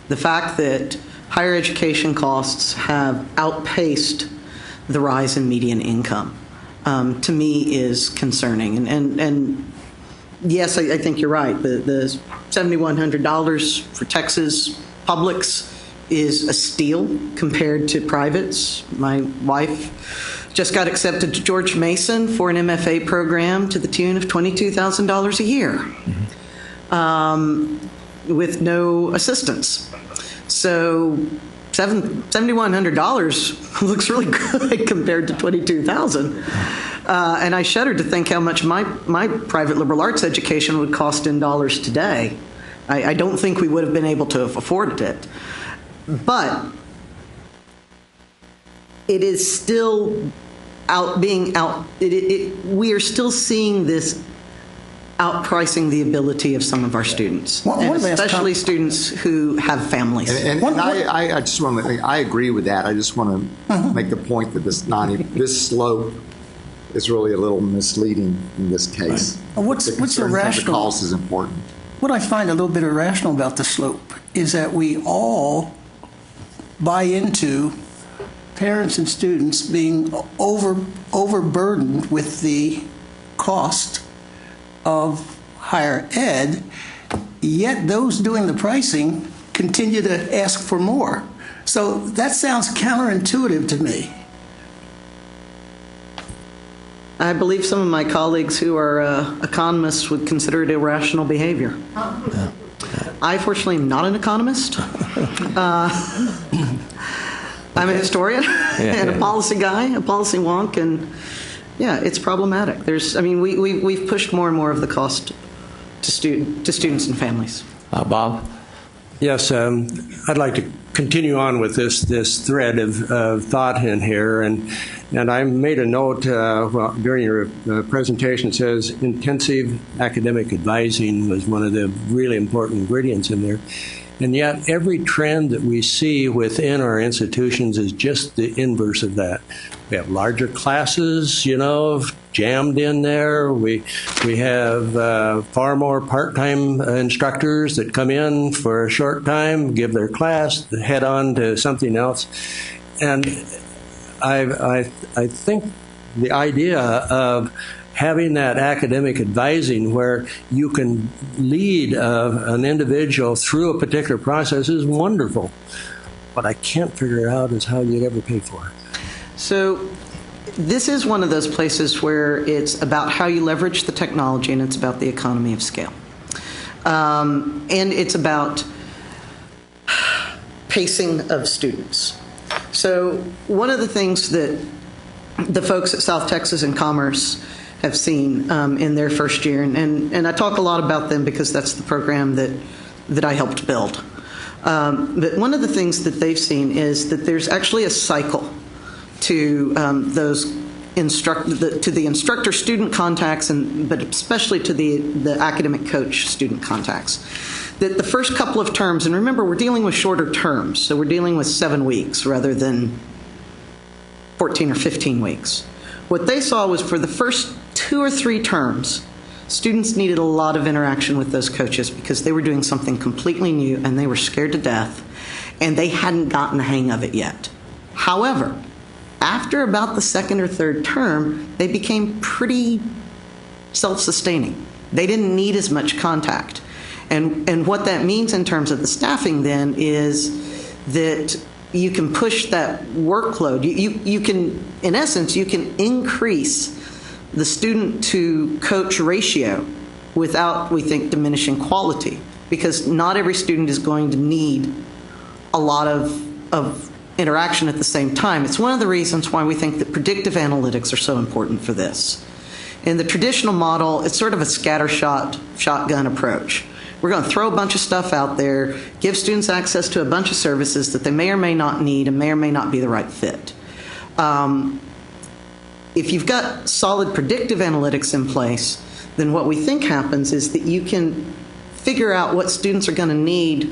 The fact that higher education costs have outpaced the rise in median income. To me is concerning. And yes, I think you're right. The $7,100 for Texas publics is a steal compared to privates. My wife just got accepted to George Mason for an MFA program to the tune of $22,000 a year with no assistance. So $7,100 looks really good compared to $22,000, and I shudder to think how much my private liberal arts education would cost in dollars today. I don't think we would have been able to have afforded it, but it is still we are still seeing this outpricing the ability of some of our students, and especially students who have families. And I just want to. I agree with that. I just want to make the point that this slope is really a little misleading in this case. What's irrational? The cost is important. What I find a little bit irrational about the slope is that we all buy into parents and students being overburdened with the cost of higher ed, yet those doing the pricing continue to ask for more. So that sounds counterintuitive to me. I believe some of my colleagues who are economists would consider it irrational behavior. I, fortunately, am not an economist. I'm a historian and a policy guy, a policy wonk, and yeah, it's problematic. We've pushed more and more of the cost to students and families. Bob? Yes, I'd like to continue on with this thread of thought in here, and I made a note during your presentation. It says intensive academic advising was one of the really important ingredients in there. And yet every trend that we see within our institutions is just the inverse of that. We have larger classes, jammed in there. We have far more part-time instructors that come in for a short time, give their class, head on to something else. And I think the idea of having that academic advising where you can lead an individual through a particular process is wonderful. What I can't figure out is how you'd ever pay for it. So this is one of those places where it's about how you leverage the technology and it's about the economy of scale. And it's about pacing of students. So one of the things that the folks at South Texas and Commerce have seen in their first year, and I talk a lot about them because that's the program that I helped build. But one of the things that they've seen is that there's actually a cycle to the instructor-student contacts, but especially to the academic coach-student contacts. That the first couple of terms, and remember, we're dealing with shorter terms, so we're dealing with 7 weeks rather than 14 or 15 weeks. What they saw was for the first 2 or 3 terms, students needed a lot of interaction with those coaches because they were doing something completely new and they were scared to death and they hadn't gotten the hang of it yet. However, after about the 2nd or 3rd term, they became pretty self-sustaining. They didn't need as much contact. And what that means in terms of the staffing then is that you can push that workload. You can, in essence, you can increase the student to coach ratio without, we think, diminishing quality, because not every student is going to need a lot of interaction at the same time. It's one of the reasons why we think that predictive analytics are so important for this. In the traditional model, it's sort of a scattershot, shotgun approach. We're going to throw a bunch of stuff out there, give students access to a bunch of services that they may or may not need and may or may not be the right fit. If you've got solid predictive analytics in place, then what we think happens is that you can figure out what students are going to need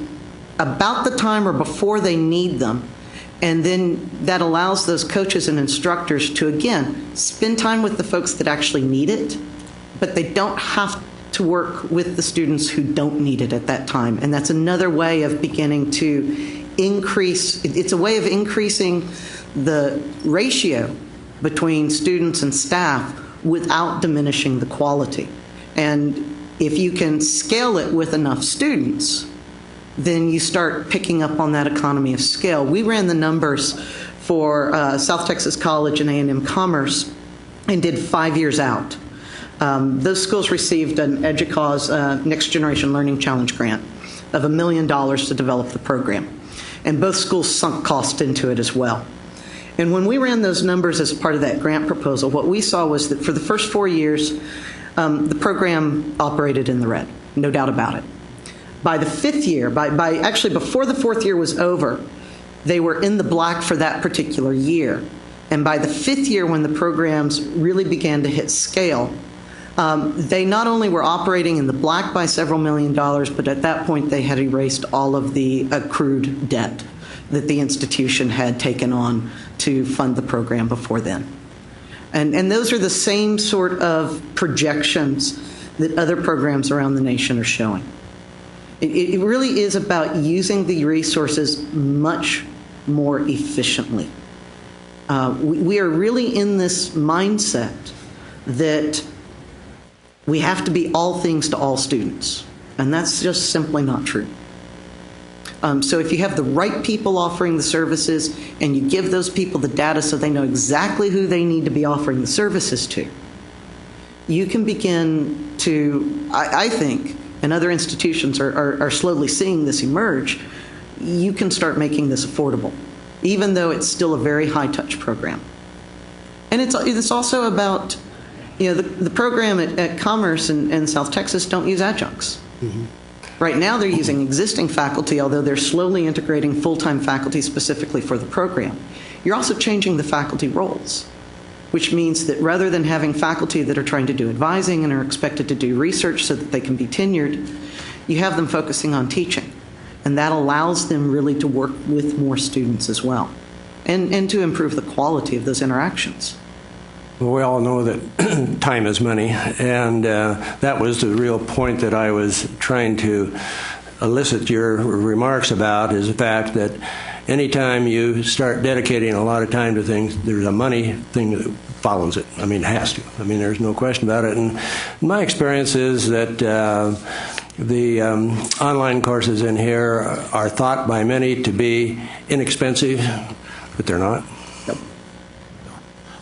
about the time or before they need them, and then that allows those coaches and instructors to, again, spend time with the folks that actually need it, but they don't have to work with the students who don't need it at that time. And that's another way of beginning to increase, it's a way of increasing the ratio between students and staff without diminishing the quality. And if you can scale it with enough students, then you start picking up on that economy of scale. We ran the numbers for South Texas College and A&M Commerce and did 5 years out. Those schools received an EDUCAUSE Next Generation Learning Challenge grant of $1 million to develop the program. And both schools sunk cost into it as well. And when we ran those numbers as part of that grant proposal, what we saw was that for the first 4 years, the program operated in the red, no doubt about it. By the 5th year, actually before the 4th year was over, they were in the black for that particular year. And by the 5th year, when the programs really began to hit scale, they not only were operating in the black by several $1 million, but at that point they had erased all of the accrued debt that the institution had taken on to fund the program before then. And those are the same sort of projections that other programs around the nation are showing. It really is about using the resources much more efficiently. We are really in this mindset that we have to be all things to all students, and that's just simply not true. So if you have the right people offering the services and you give those people the data so they know exactly who they need to be offering the services to, you can begin to, I think, and other institutions are slowly seeing this emerge, you can start making this affordable, even though it's still a very high-touch program. And it's also about, the program at Commerce and South Texas don't use adjuncts. Mm-hmm. Right now they're using existing faculty, although they're slowly integrating full-time faculty specifically for the program. You're also changing the faculty roles, which means that rather than having faculty that are trying to do advising and are expected to do research so that they can be tenured, you have them focusing on teaching. And that allows them really to work with more students as well, and to improve the quality of those interactions. Well, we all know that time is money, and that was the real point that I was trying to elicit your remarks about, is the fact that anytime you start dedicating a lot of time to things, there's a money thing that follows it. I mean, it has to. I mean, there's no question about it. And my experience is that the online courses in here are thought by many to be inexpensive, but they're not.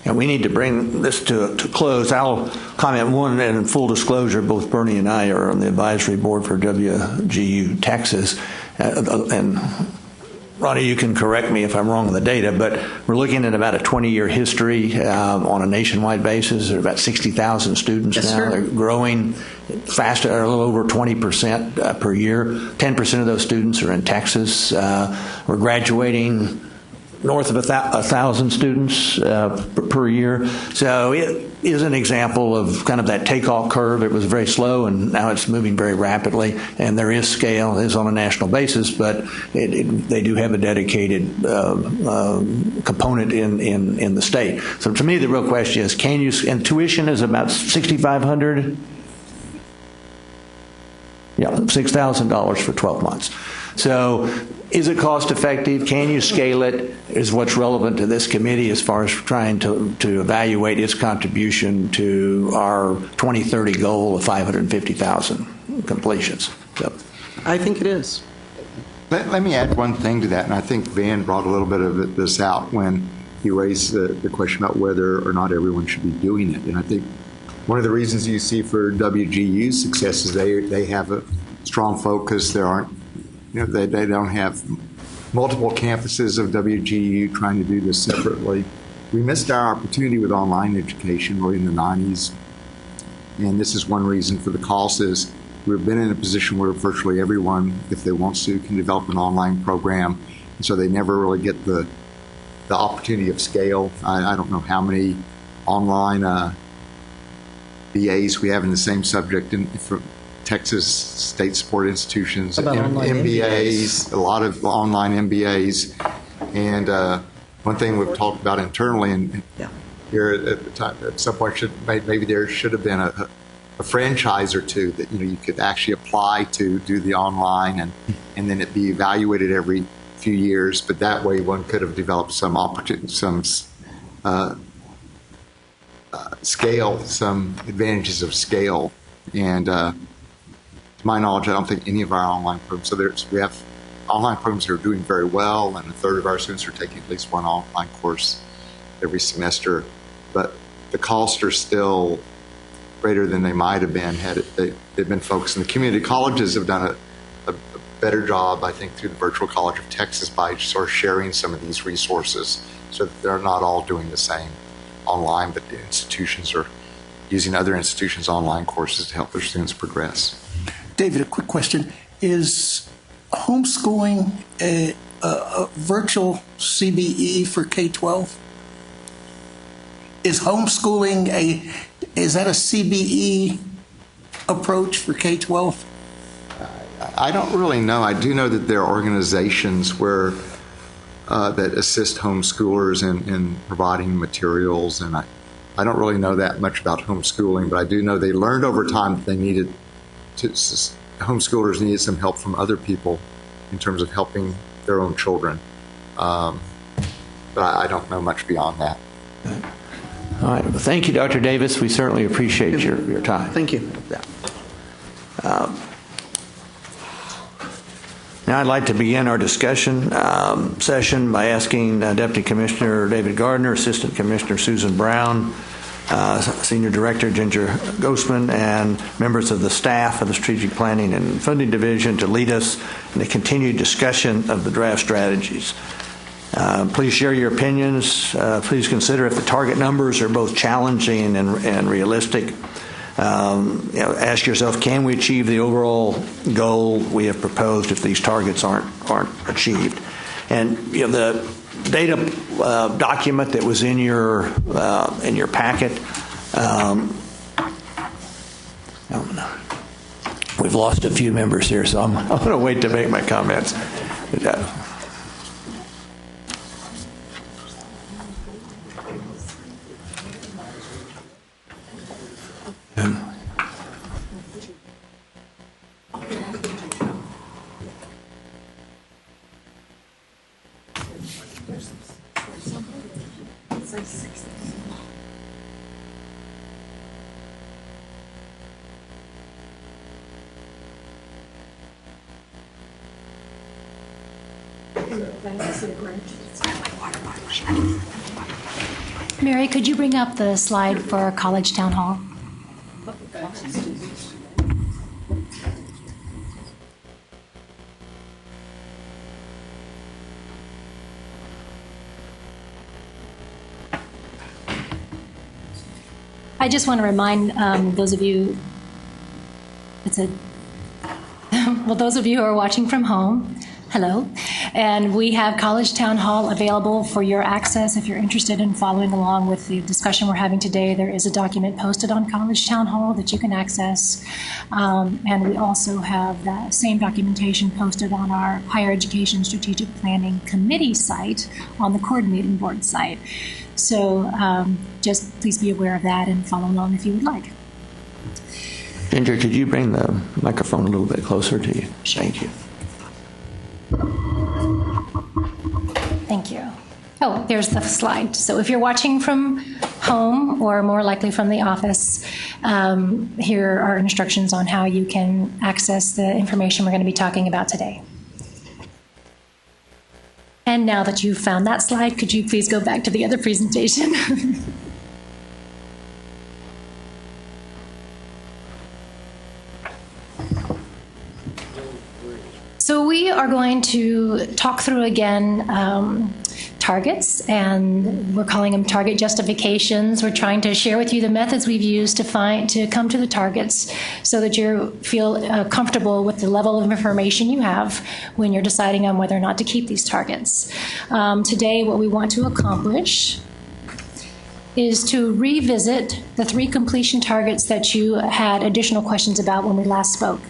And we need to bring this to close. I'll comment one, and in full disclosure, both Bernie and I are on the advisory board for WGU Texas. And Ronnie, you can correct me if I'm wrong on the data, but we're looking at about a 20-year history on a nationwide basis. There are about 60,000 students Yes, now. sir. They're growing faster, a little over 20% per year. 10% of those students are in Texas. We're graduating north of 1,000 students per year. So it is an example of kind of that takeoff curve. It was very slow, and now it's moving very rapidly. And there is scale. It is on a national basis, but they do have a dedicated component in the state. So to me, the real question is, can you? And tuition is about $6,500. Yeah, $6,000 for 12 months. So is it cost effective? Can you scale it? Is what's relevant to this committee as far as trying to evaluate its contribution to our 2030 goal of 550,000 completions. So. I think it is. Let me add one thing to that, and I think Van brought a little bit of this out when he raised the question about whether or not everyone should be doing it. And I think one of the reasons you see for WGU's success is they have a strong focus. There aren't, they don't have multiple campuses of WGU trying to do this separately. We missed our opportunity with online education really in the 90s, and this is one reason for the cost is we've been in a position where virtually everyone, if they want to, can develop an online program, and so they never really get the opportunity of scale. I don't know how many online BAs we have in the same subject from Texas state support institutions, MBAs, a lot of online MBAs. And one thing we've talked about internally, and here at the time, at some point, maybe there should have been a franchise or two that you could actually apply to do the online, and then it be evaluated every few years. But that way, one could have developed some opportunity, some scale, some advantages of scale. And to my knowledge, I don't think any of our online programs, we have online programs that are doing very well, and a third of our students are taking at least one online course every semester. But the costs are still greater than they might have been had they've been focused. And the community colleges have done a better job, I think, through the Virtual College of Texas by sort of sharing some of these resources so that they're not all doing the same online, but the institutions are using other institutions' online courses to help their students progress. David, a quick question. Is homeschooling a virtual CBE for K-12? Is homeschooling is that a CBE approach for K-12? I don't really know. I do know that there are organizations where that assist homeschoolers in providing materials, and I don't really know that much about homeschooling, but I do know they learned over time that they needed homeschoolers needed some help from other people in terms of helping their own children. But I don't know much beyond that. All right. Well, thank you, Dr. Davis. We certainly appreciate your time. Thank you. Now I'd like to begin our discussion session by asking Deputy Commissioner David Gardner, Assistant Commissioner Susan Brown, Senior Director Ginger Ghostman, and members of the staff of the Strategic Planning and Funding Division to lead us in the continued discussion of the draft strategies. Please share your opinions. Please consider if the target numbers are both challenging and realistic. Ask yourself, can we achieve the overall goal we have proposed if these targets aren't achieved? And the data document that was in your packet. We've lost a few members here, so I'm going to wait to make my comments. Mary, could you bring up the slide for College Town Hall? I just want to remind those of you, those of you who are watching from home, hello. And we have College Town Hall available for your access if you're interested in following along with the discussion we're having today. There is a document posted on College Town Hall that you can access. And we also have that same documentation posted on our Higher Education Strategic Planning Committee site on the Coordinating Board site. So just please be aware of that and follow along if you would like. Ginger, could you bring the microphone a little bit closer to you? Thank you. Thank you. Oh, there's the slide. So if you're watching from home or more likely from the office, here are instructions on how you can access the information we're going to be talking about today. And now that you've found that slide, could you please go back to the other presentation? So we are going to talk through again targets, and we're calling them target justifications. We're trying to share with you the methods we've used to come to the targets so that you feel comfortable with the level of information you have when you're deciding on whether or not to keep these targets. Today, what we want to accomplish is to revisit the 3 completion targets that you had additional questions about when we last spoke.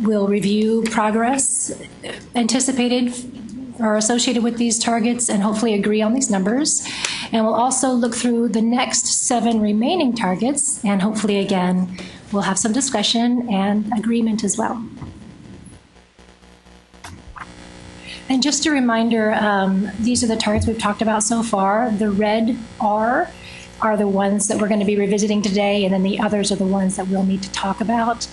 We'll review progress anticipated or associated with these targets and hopefully agree on these numbers. And we'll also look through the next 7 remaining targets, and hopefully, again, we'll have some discussion and agreement as well. And just a reminder, these are the targets we've talked about so far. The red are the ones that we're going to be revisiting today, and then the others are the ones that we'll need to talk about.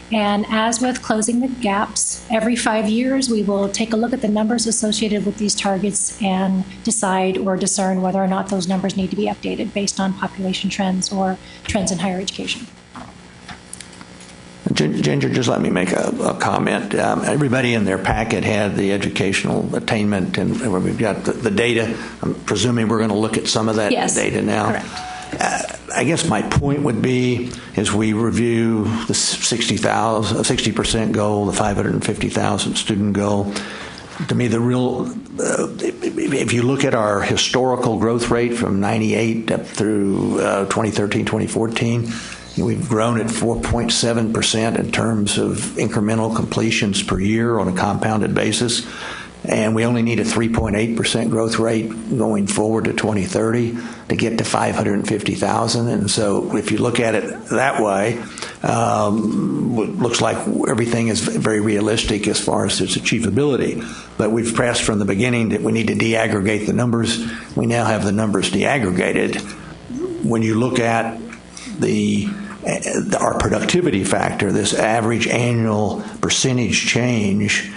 And as with closing the gaps, every 5 years we will take a look at the numbers associated with these targets and decide or discern whether or not those numbers need to be updated based on population trends or trends in higher education. Ginger, just let me make a comment. Everybody in their packet had the educational attainment, and we've got the data. I'm presuming we're going to look at some of that data now. Correct. I guess my point would be, as we review the 60% goal, the 550,000 student goal, to me, the real, if you look at our historical growth rate from 98 up through 2013, 2014, we've grown at 4.7% in terms of incremental completions per year on a compounded basis, and we only need a 3.8% growth rate going forward to 2030 to get to 550,000. And so if you look at it that way, it looks like everything is very realistic as far as its achievability. But we've pressed from the beginning that we need to deaggregate the numbers. We now have the numbers deaggregated. When you look at our productivity factor, this average annual percentage change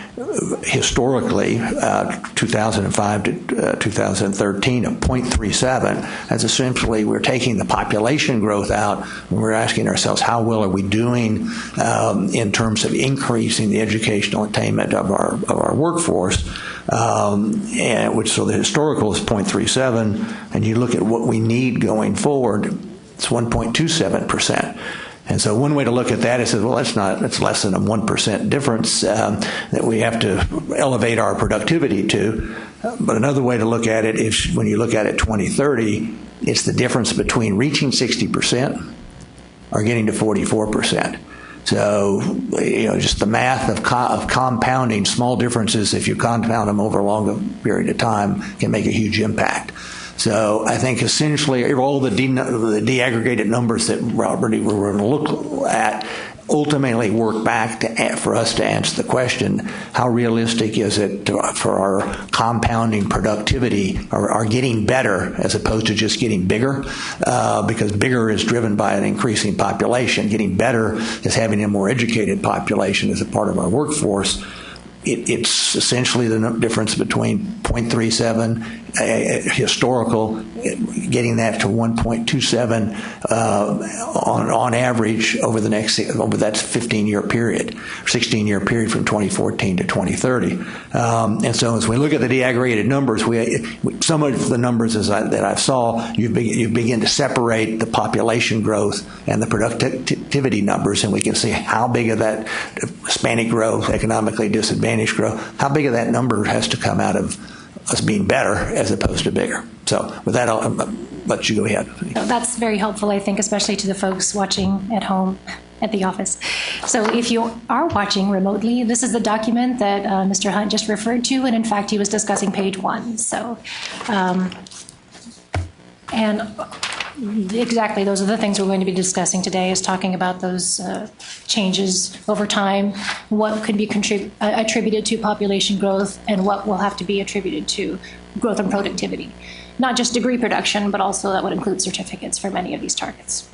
historically, 2005 to 2013 of 0.37, that's essentially we're taking the population growth out and we're asking ourselves how well are we doing in terms of increasing the educational attainment of our workforce, and which so the historical is 0.37, and you look at what we need going forward, it's 1.27%. And so one way to look at that is, well, that's less than a 1% difference that we have to elevate our productivity to. But another way to look at it is when you look at it 2030, it's the difference between reaching 60% or getting to 44%. So, just the math of compounding small differences, if you compound them over a longer period of time, can make a huge impact. So I think essentially all the deaggregated numbers that we're going to look at ultimately work back for us to answer the question, how realistic is it for our compounding productivity or getting better as opposed to just getting bigger? Because bigger is driven by an increasing population. Getting better is having a more educated population as a part of our workforce. it's essentially the difference between 0.37 historical, getting that to 1.27 on average over that 15-year period, 16-year period from 2014 to 2030. And so as we look at the deaggregated numbers, some of the numbers that I saw, you begin to separate the population growth and the productivity numbers, and we can see how big of that Hispanic growth, economically disadvantaged growth, how big of that number has to come out of us being better as opposed to bigger. So with that, I'll let you go ahead. That's very helpful, I think, especially to the folks watching at home at the office. So if you are watching remotely, this is the document that Mr. Hunt just referred to, and in fact, he was discussing page 1. So, and exactly, those are the things we're going to be discussing today, is talking about those changes over time, what could be attributed to population growth, and what will have to be attributed to growth and productivity. Not just degree production, but also that would include certificates for many of these targets.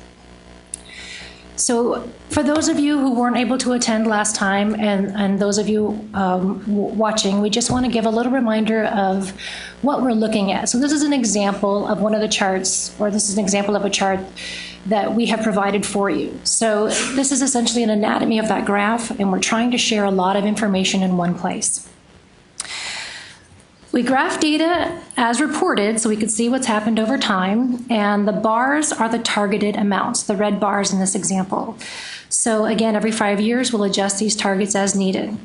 So for those of you who weren't able to attend last time, and those of you watching, we just want to give a little reminder of what we're looking at. So this is an example of one of the charts, or this is an example of a chart that we have provided for you. So this is essentially an anatomy of that graph, and we're trying to share a lot of information in one place. We graph data as reported so we could see what's happened over time, and the bars are the targeted amounts, the red bars in this example. So again, every 5 years, we'll adjust these targets as needed.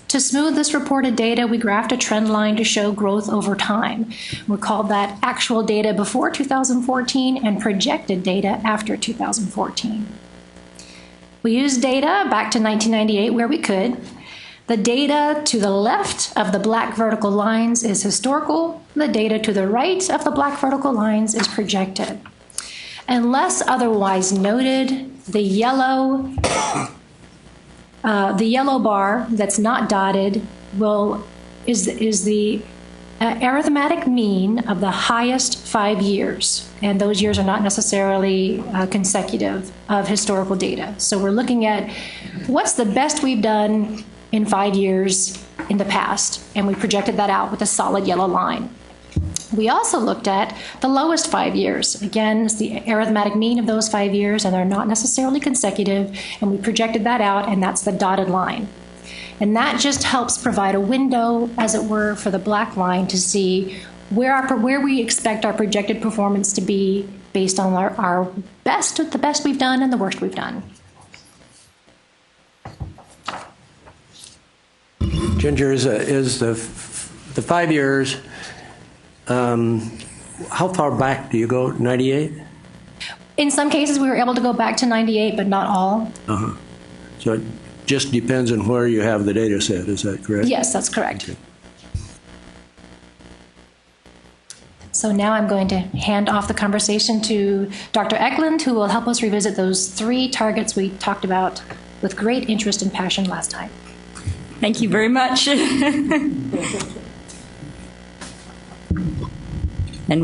To smooth this reported data, we graphed a trend line to show growth over time. We called that actual data before 2014 and projected data after 2014. We used data back to 1998 where we could. The data to the left of the black vertical lines is historical. The data to the right of the black vertical lines is projected. Unless otherwise noted, the yellow bar that's not dotted is the arithmetic mean of the highest 5 years, and those years are not necessarily consecutive of historical data. So we're looking at what's the best we've done in 5 years in the past, and we projected that out with a solid yellow line. We also looked at the lowest 5 years. Again, it's the arithmetic mean of those 5 years, and they're not necessarily consecutive, and we projected that out, and that's the dotted line. And that just helps provide a window, as it were, for the black line to see where we expect our projected performance to be based on our best, the best we've done, and the worst we've done. Ginger, is the 5 years, how far back do you go, 98? In some cases, we were able to go back to 98, but not all. Uh-huh. So it just depends on where you have the data set, is that correct? Yes, that's correct. Okay. So now I'm going to hand off the conversation to Dr. Eklund, who will help us revisit those 3 targets we talked about with great interest and passion last time. Thank you very much. And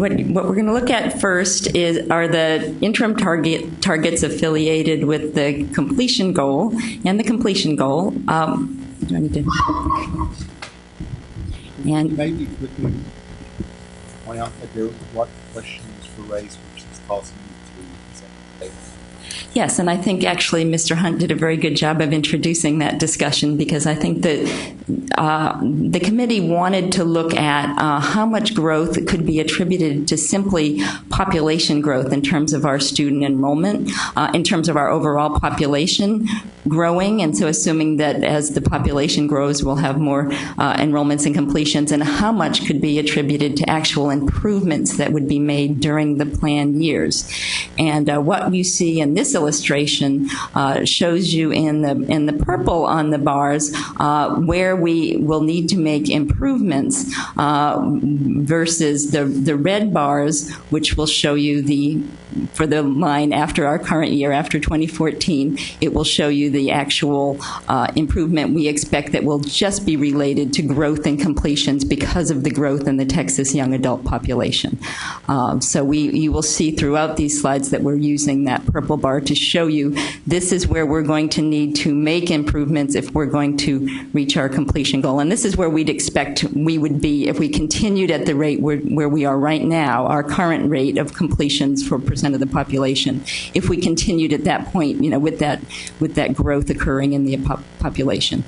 what we're going to look at first are the interim targets affiliated with the completion goal and the completion goal. Do I need to? And maybe quickly point out that what questions were raised, which is causing you to present the data. yes, and I think actually Mr. Hunt did a very good job of introducing that discussion, because I think that the committee wanted to look at how much growth could be attributed to simply population growth in terms of our student enrollment, in terms of our overall population growing, and so assuming that as the population grows, we'll have more enrollments and completions, and how much could be attributed to actual improvements that would be made during the planned years. And what you see in this illustration shows you in the purple on the bars where we will need to make improvements versus the red bars, which will show you the for the line after our current year, after 2014, it will show you the actual improvement we expect that will just be related to growth and completions because of the growth in the Texas young adult population. So you will see throughout these slides that we're using that purple bar to show you this is where we're going to need to make improvements if we're going to reach our completion goal. And this is where we'd expect we would be if we continued at the rate where we are right now, our current rate of completions for percent of the population. If we continued at that point, with that growth occurring in the population.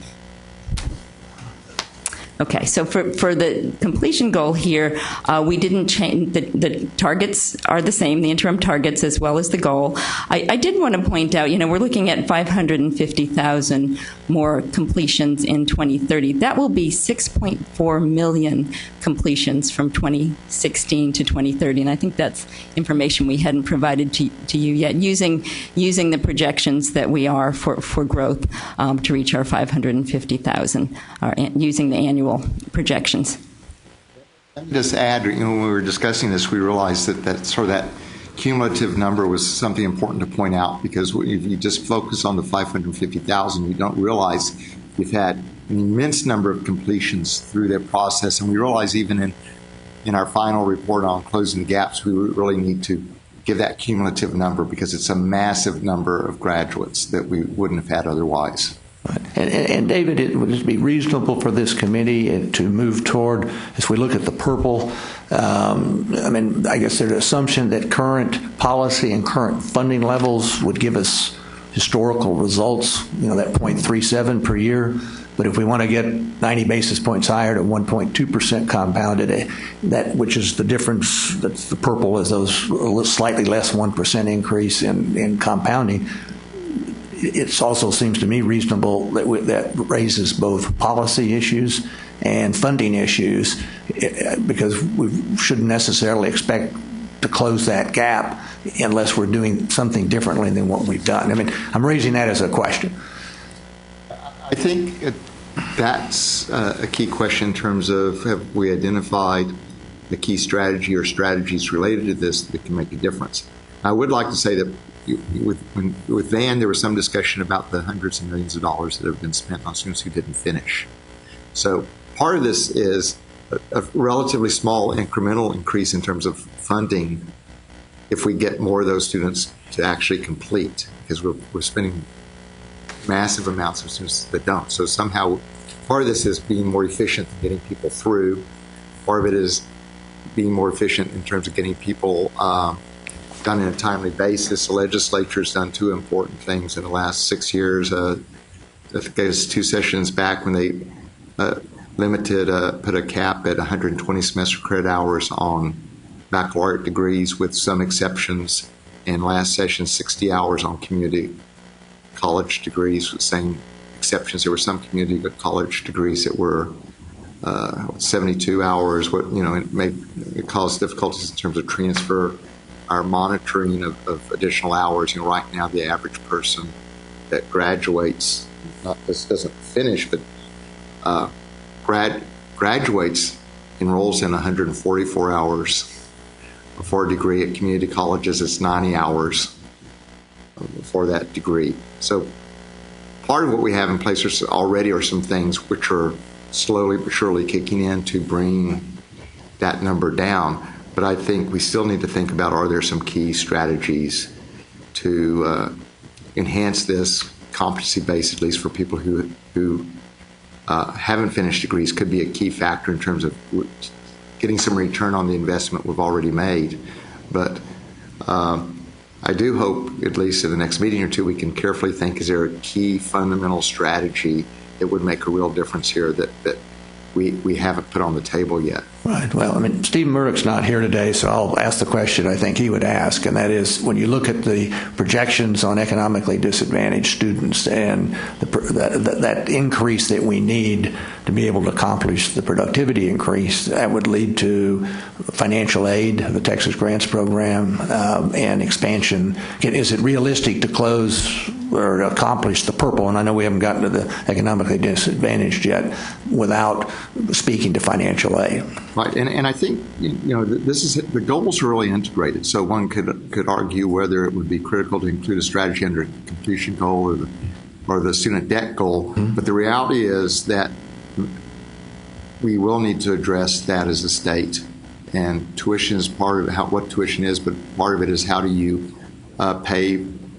Okay, so for the completion goal here, we didn't change, the targets are the same, the interim targets as well as the goal. I did want to point out, we're looking at 550,000 more completions in 2030. That will be 6.4 million completions from 2016 to 2030, and I think that's information we hadn't provided to you yet, using the projections that we are for growth to reach our 550,000, using the annual projections. Let me just add, when we were discussing this, we realized that cumulative number was something important to point out, because if you just focus on the 550,000, you don't realize we've had an immense number of completions through that process, and we realize even in our final report on closing the gaps, we really need to give that cumulative number because it's a massive number of graduates that we wouldn't have had otherwise. And David, it would just be reasonable for this committee to move toward, as we look at the purple, I guess there's an assumption that current policy and current funding levels would give us historical results, that 0.37 per year. But if we want to get 90 basis points higher to 1.2% compounded, that which is the difference, that's the purple, is those slightly less 1% increase in compounding. It also seems to me reasonable that raises both policy issues and funding issues, because we shouldn't necessarily expect to close that gap unless we're doing something differently than what we've done. I'm raising that as a question. I think that's a key question in terms of, have we identified the key strategy or strategies related to this that can make a difference? I would like to say that with Van, there was some discussion about the hundreds of millions of dollars that have been spent on students who didn't finish. So part of this is a relatively small incremental increase in terms of funding if we get more of those students to actually complete, because we're spending massive amounts of students that don't. So somehow part of this is being more efficient in getting people through. Part of it is being more efficient in terms of getting people done in a timely basis. The legislature has done two important things in the last 6 years. I think it was 2 sessions back when they put a cap at 120 semester credit hours on baccalaureate degrees with some exceptions, and last session 60 hours on community college degrees with same exceptions. There were some community college degrees that were 72 hours. It caused difficulties in terms of transfer. Our monitoring of additional hours. Right now the average person that graduates, doesn't finish, but graduates, enrolls in 144 hours. For a degree at community colleges, it's 90 hours for that degree. So part of what we have in place already are some things which are slowly but surely kicking in to bring that number down. But I think we still need to think about, are there some key strategies to enhance this competency base, at least for people who haven't finished degrees, could be a key factor in terms of getting some return on the investment we've already made. But I do hope, at least in the next meeting or two, we can carefully think, is there a key fundamental strategy that would make a real difference here that we haven't put on the table yet? Right. Well, Steve Murdoch's not here today, so I'll ask the question I think he would ask, and that is, when you look at the projections on economically disadvantaged students and that increase that we need to be able to accomplish the productivity increase, that would lead to financial aid, the Texas Grants Program, and expansion. Is it realistic to close or accomplish the purple, and I know we haven't gotten to the economically disadvantaged yet, without speaking to financial aid. Right, and I think this is the goals are really integrated. So one could argue whether it would be critical to include a strategy under a completion goal or the student debt goal. But the reality is that we will need to address that as a state. And tuition is part of what tuition is, but part of it is how do you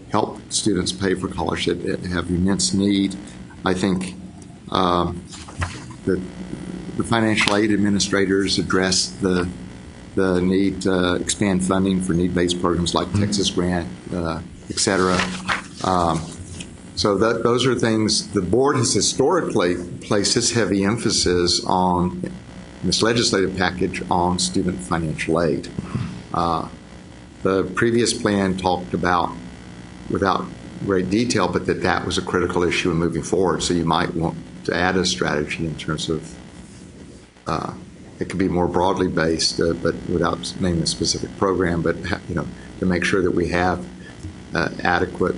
help students pay for college that have immense need. I think the financial aid administrators address the need to expand funding for need-based programs like Texas Grant, et cetera. So those are things the board has historically placed its heavy emphasis on in this legislative package on student financial aid. The previous plan talked about, without great detail, but that was a critical issue in moving forward. So you might want to add a strategy in terms of it could be more broadly based, but without naming a specific program, but to make sure that we have adequate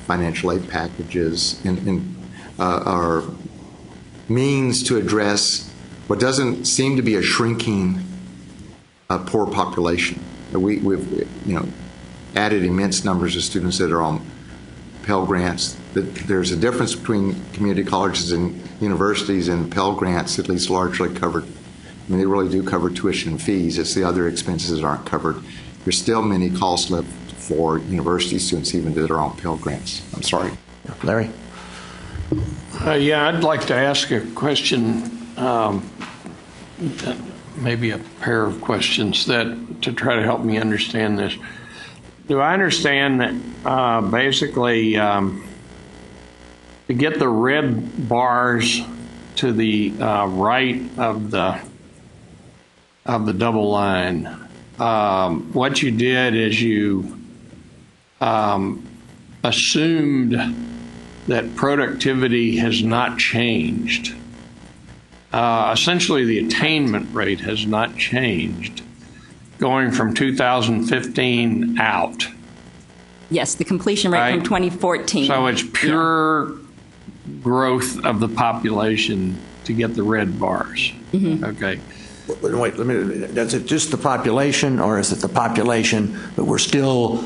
financial aid packages and our means to address what doesn't seem to be a shrinking poor population. We've added immense numbers of students that are on Pell Grants. There's a difference between community colleges and universities, and Pell Grants at least largely covered. I mean, they really do cover tuition and fees. It's the other expenses that aren't covered. There's still many costs left for university students even that are on Pell Grants. I'm sorry. Larry? Yeah, I'd like to ask a question, maybe a pair of questions to try to help me understand this. Do I understand that basically to get the red bars to the right of the double line, what you did is you assumed that productivity has not changed. Essentially, the attainment rate has not changed going from 2015 out. Yes, the completion rate from 2014. So it's pure growth of the population to get the red bars. Mm-hmm. Okay. Wait, is it just the population, or is it the population, but we're still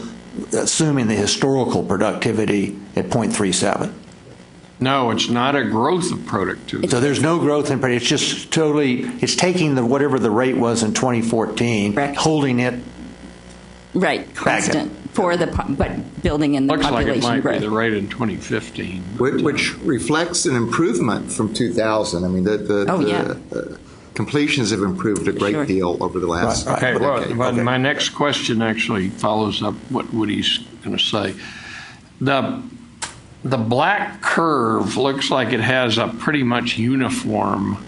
assuming the historical productivity at 0.37? No, it's not a growth of productivity. So there's no growth in productivity. It's just totally, it's taking whatever the rate was in 2014, Correct. Holding it constant but building in the Looks population like it might growth. be the rate in 2015. Which reflects an improvement from 2000. I mean, the completions have improved a great deal over the last Okay, decade. well, my next question actually follows up what Woody's going to say. The black curve looks like it has a pretty much uniform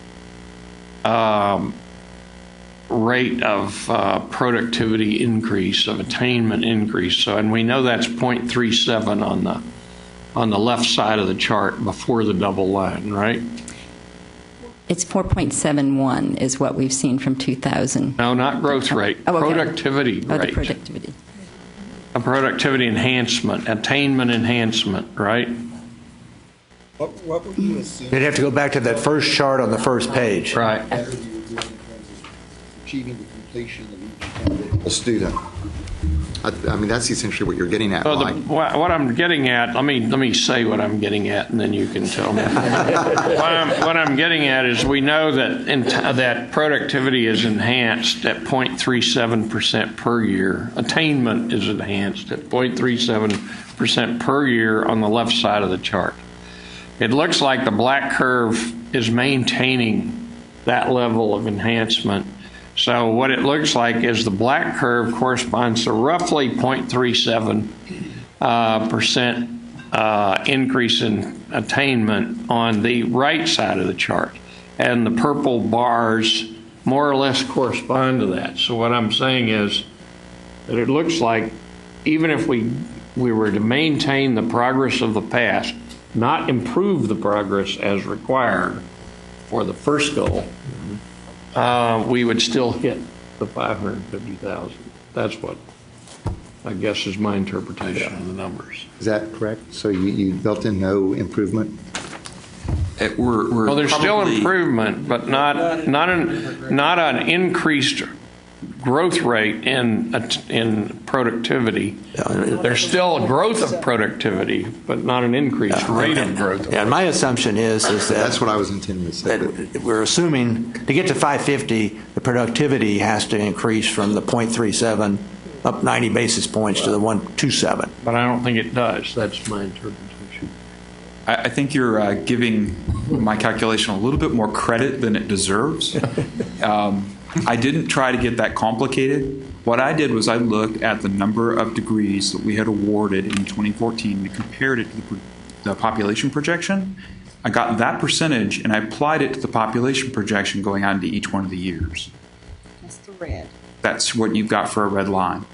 rate of productivity increase, of attainment increase. So, and we know that's 0.37 on the left side of the chart before the double line, right? It's 4.71 is what we've seen from 2000. No, not growth rate. Oh, okay. Productivity rate. The productivity. A productivity enhancement, attainment enhancement, right? What would you assume? You'd have to go back to that first chart on the first page. Right. Better you were doing in terms of achieving the completion of each individual student. I mean, that's essentially what you're getting at, So right? what I'm getting at, let me say what I'm getting at, and then you can tell me. What I'm getting at is we know that that productivity is enhanced at 0.37% per year. Attainment is enhanced at 0.37% per year on the left side of the chart. It looks like the black curve is maintaining that level of enhancement. So what it looks like is the black curve corresponds to roughly 0.37% increase in attainment on the right side of the chart. And the purple bars more or less correspond to that. So what I'm saying is that it looks like even if we were to maintain the progress of the past, not improve the progress as required for the first goal, we would still hit the 550,000. That's what I guess is my interpretation of the numbers. Is that correct? So you built in no improvement? Well, there's still improvement, but not an increased growth rate in productivity. There's still a growth of productivity, but not an increased rate of growth. Yeah, my assumption is that That's what I was intending to say. that we're assuming to get to 550, the productivity has to increase from the 0.37 up 90 basis points to the 127. But I don't think it does. That's my interpretation. I think you're giving my calculation a little bit more credit than it deserves. I didn't try to get that complicated. What I did was I looked at the number of degrees that we had awarded in 2014 and compared it to the population projection. I got that percentage and I applied it to the population projection going on to each one of the years. That's the red. That's what you've got for a red line.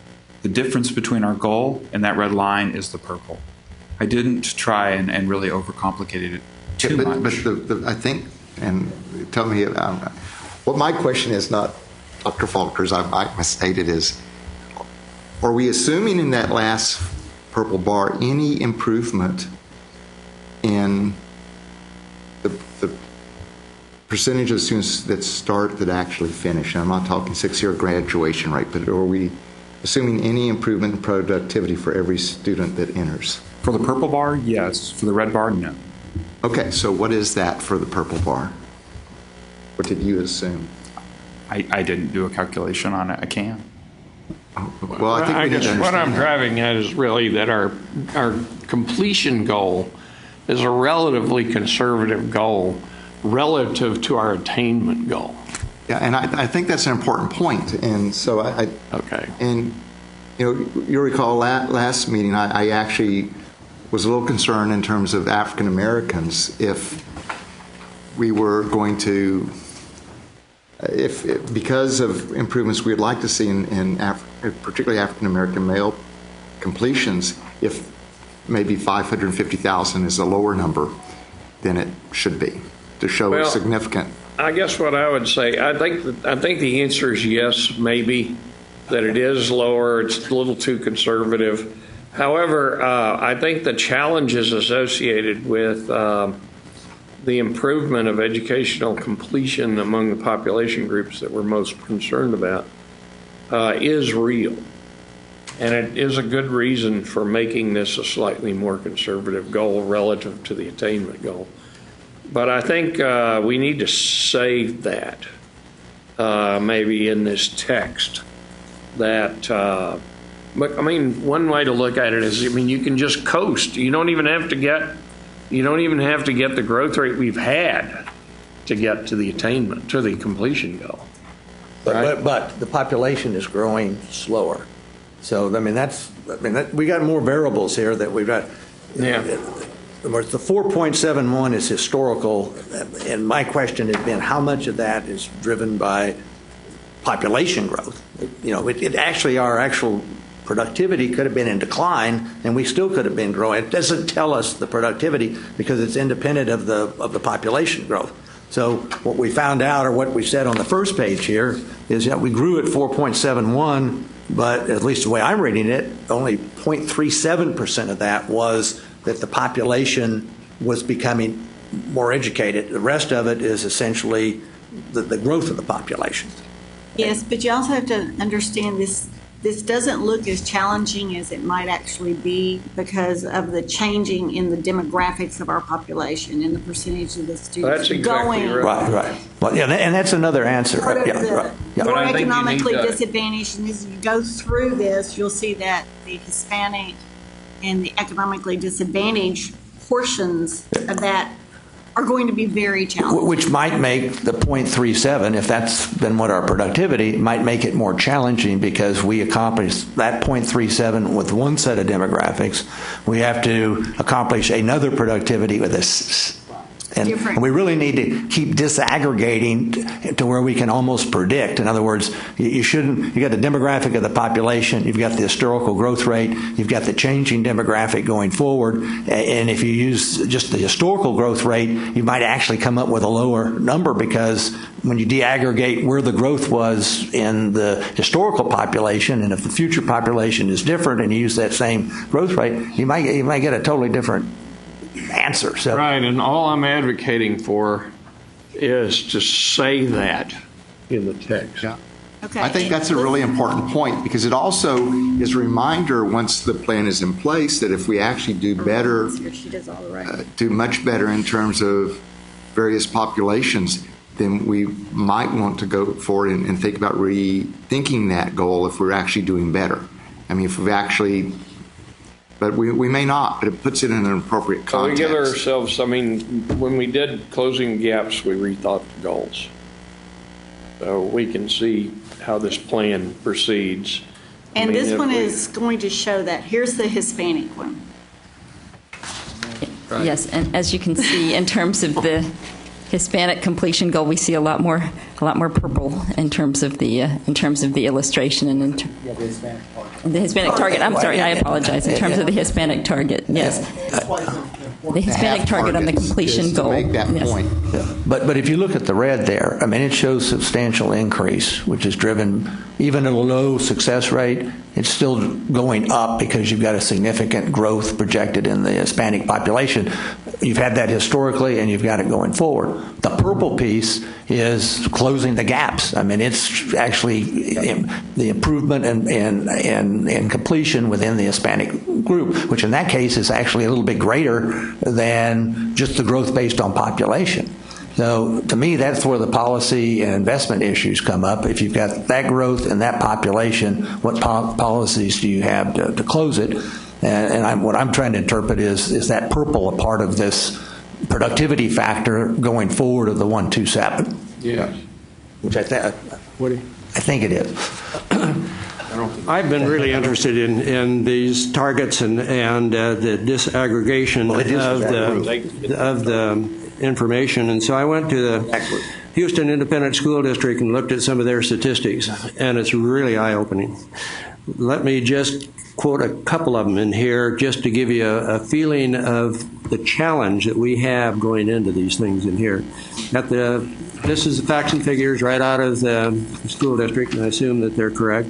The difference between our goal and that red line is the purple. I didn't try and really overcomplicate it too much. But I think, and tell me, what my question is not Dr. Faulkner's, I misstated, is, are we assuming in that last purple bar any improvement in the percentage of students that start that actually finish? And I'm not talking 6-year graduation rate, but are we assuming any improvement in productivity for every student that enters? For the purple bar, yes. For the red bar, no. Okay, so what is that for the purple bar? What did you assume? I didn't do a calculation on it. I can. Well, I think we need to guess what I'm understand that. driving at is really that our completion goal is a relatively conservative goal relative to our attainment goal. Yeah, and I think that's an important point. And so Okay. And you recall last meeting, I actually was a little concerned in terms of African Americans if we were going to, because of improvements we'd like to see in particularly African American male completions, if maybe 550,000 is a lower number than it should be to show significant. I guess what I would say, I think the answer is yes, maybe, that it is lower, it's a little too conservative. However, I think the challenges associated with the improvement of educational completion among the population groups that we're most concerned about is real. And it is a good reason for making this a slightly more conservative goal relative to the attainment goal. But I think we need to save that maybe in this text. That, but I mean, one way to look at it is, I mean, you can just coast. You don't even have to get the growth rate we've had to get to the attainment, to the completion goal. Right? But the population is growing slower. So, I mean, we got more variables here that we've got. Yeah. The 4.71 is historical, and my question has been how much of that is driven by population growth. It actually, our actual productivity could have been in decline, and we still could have been growing. It doesn't tell us the productivity because it's independent of the population growth. So what we found out, or what we said on the first page here, is that we grew at 4.71, but at least the way I'm reading it, only 0.37% of that was that the population was becoming more educated. The rest of it is essentially the growth of the population. Yes, but you also have to understand this doesn't look as challenging as it might actually be because of the changing in the demographics of our population and the percentage of the students That's exactly going. Right. Well, yeah, and that's another answer. Part of Yeah, the right. Yeah. more But I think you economically need to- disadvantaged, and as you go through this, you'll see that the Hispanic and the economically disadvantaged portions of that are going to be very challenging. Which might make the 0.37, if that's been what our productivity, might make it more challenging because we accomplish that 0.37 with one set of demographics. We have to accomplish another productivity with And different. we really need to keep disaggregating to where we can almost predict. In other words, you got the demographic of the population, you've got the historical growth rate, you've got the changing demographic going forward, and if you use just the historical growth rate, you might actually come up with a lower number, because when you deaggregate where the growth was in the historical population, and if the future population is different and you use that same growth rate, you might get a totally different answer. So, Right, and all I'm advocating for is to say that in the text. Yeah. Okay. I think that's a really important point, because it also is a reminder, once the plan is in place, that if we actually do better, She does all the right. do much better in terms of various populations, then we might want to go forward and think about rethinking that goal if we're actually doing better. I mean, if we've actually, but we may not, but it puts it in an appropriate So we context. give ourselves, I mean, when we did closing gaps, we rethought the goals. So we can see how this plan proceeds. I And mean, this if one we- is going to show that. Here's the Hispanic one. Yes, and as you can see, in terms of the Hispanic completion goal, we see a lot more purple in terms of the illustration and the Hispanic target. I'm sorry, I apologize. In terms of the Hispanic target, yes, the Hispanic target on the completion to goal. make that Yes. point. but if you look at the red there, I mean, it shows substantial increase, which is driven, even at a low success rate, it's still going up because you've got a significant growth projected in the Hispanic population. You've had that historically, and you've got it going forward. The purple piece is closing the gaps. I mean, it's actually the improvement and completion within the Hispanic group, which in that case is actually a little bit greater than just the growth based on population. So to me, that's where the policy and investment issues come up. If you've got that growth and that population, what policies do you have to close it? And what I'm trying to interpret is that purple a part of this productivity factor going forward of the 127? Yes. Which I think it is. I've been really interested in these targets and the disaggregation of the information, and so I went to the Houston Independent School District and looked at some of their statistics, and it's really eye-opening. Let me just quote a couple of them in here just to give you a feeling of the challenge that we have going into these things in here. This is the facts and figures right out of the school district, and I assume that they're correct,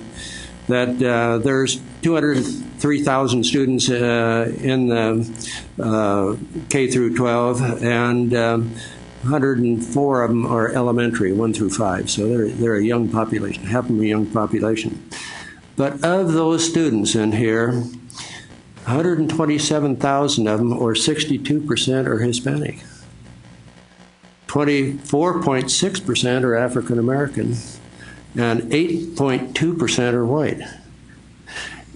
that there's 203,000 students in the K through 12, and 104 of them are elementary, 1 through 5. So they're a young population, half of them a young population. But of those students in here, 127,000 of them, or 62%, are Hispanic. 24.6% are African American, and 8.2% are white.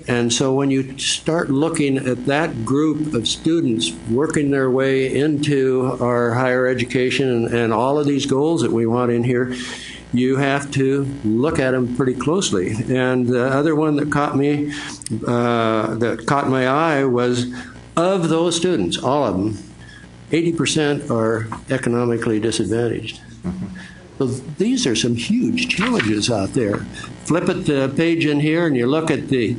And so when you start looking at that group of students working their way into our higher education and all of these goals that we want in here, you have to look at them pretty closely. And the other one that caught my eye was, of those students, all of them, 80% are economically disadvantaged. So these are some huge challenges out there. Flip it the page in here and you look at the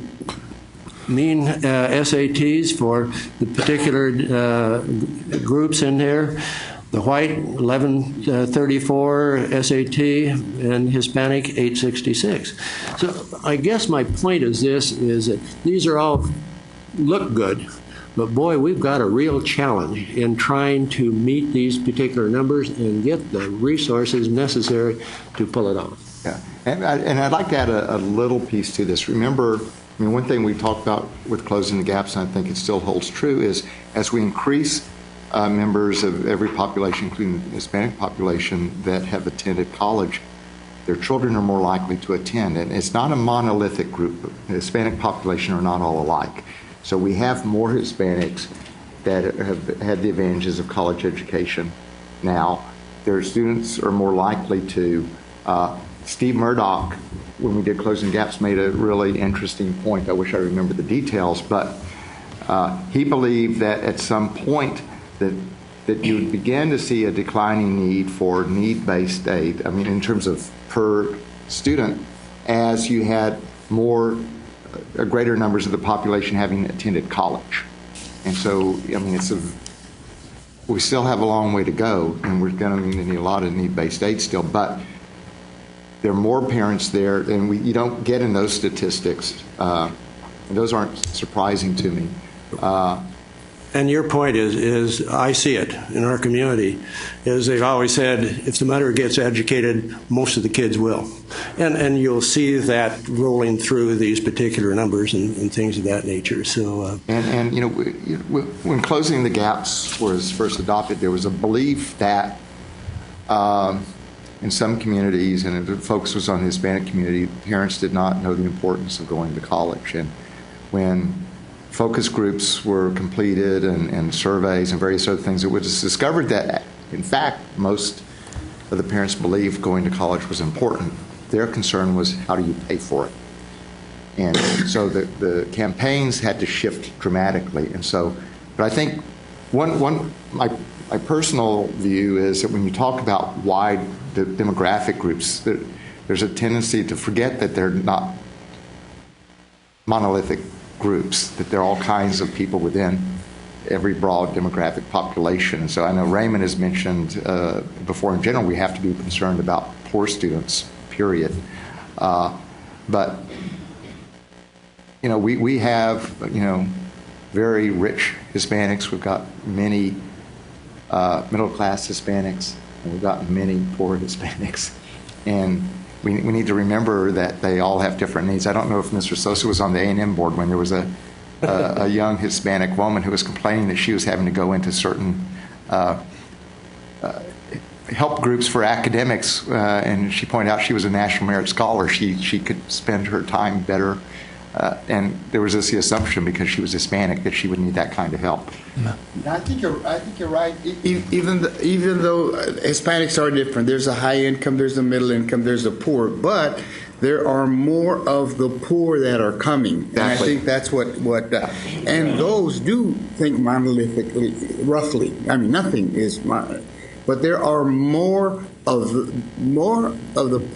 mean SATs for the particular groups in there. The white, 1134 SAT, and Hispanic, 866. So I guess my point is this, is that these are all look good, but boy, we've got a real challenge in trying to meet these particular numbers and get the resources necessary to pull it off. Yeah, and I'd like to add a little piece to this. Remember, I mean, one thing we talked about with closing the gaps, and I think it still holds true, is as we increase members of every population, including the Hispanic population, that have attended college, their children are more likely to attend. And it's not a monolithic group. The Hispanic population are not all alike. So we have more Hispanics that have had the advantages of college education now. Their students are more likely to. Steve Murdoch, when we did Closing Gaps, made a really interesting point. I wish I remembered the details, but he believed that at some point that that you would begin to see a declining need for need-based aid, I mean, in terms of per student, as you had greater numbers of the population having attended college. And so, I mean, we still have a long way to go, and we're going to need a lot of need-based aid still, but there are more parents there, and you don't get in those statistics, and those aren't surprising to me. And your point is, I see it in our community, is they've always said, if the mother gets educated, most of the kids will. And you'll see that rolling through these particular numbers and things of that nature. So, and you know, when Closing the Gaps was first adopted, there was a belief that in some communities, and the focus was on the Hispanic community, parents did not know the importance of going to college. And when focus groups were completed and surveys and various other things, it was discovered that, in fact, most of the parents believed going to college was important. Their concern was, how do you pay for it? And so the campaigns had to shift dramatically. And so, but I think my personal view is that when you talk about wide demographic groups, there's a tendency to forget that they're not monolithic groups, that there are all kinds of people within every broad demographic population. So I know Raymond has mentioned before, in general, we have to be concerned about poor students, period. But, you know, we have, you know, very rich Hispanics. We've got many middle-class Hispanics, and we've got many poor Hispanics. And we need to remember that they all have different needs. I don't know if Mr. Sosa was on the A&M board when there was a young Hispanic woman who was complaining that she was having to go into certain help groups for academics, and she pointed out she was a National Merit Scholar. She could spend her time better, and there was the assumption because she was Hispanic that she would need that kind of help. I think you're right. Even though Hispanics are different, there's a high income, there's a middle income, there's a poor, but there are more of the poor that are coming. Exactly. And I think that's what and those do think monolithically, roughly. I mean, nothing is but there are more of the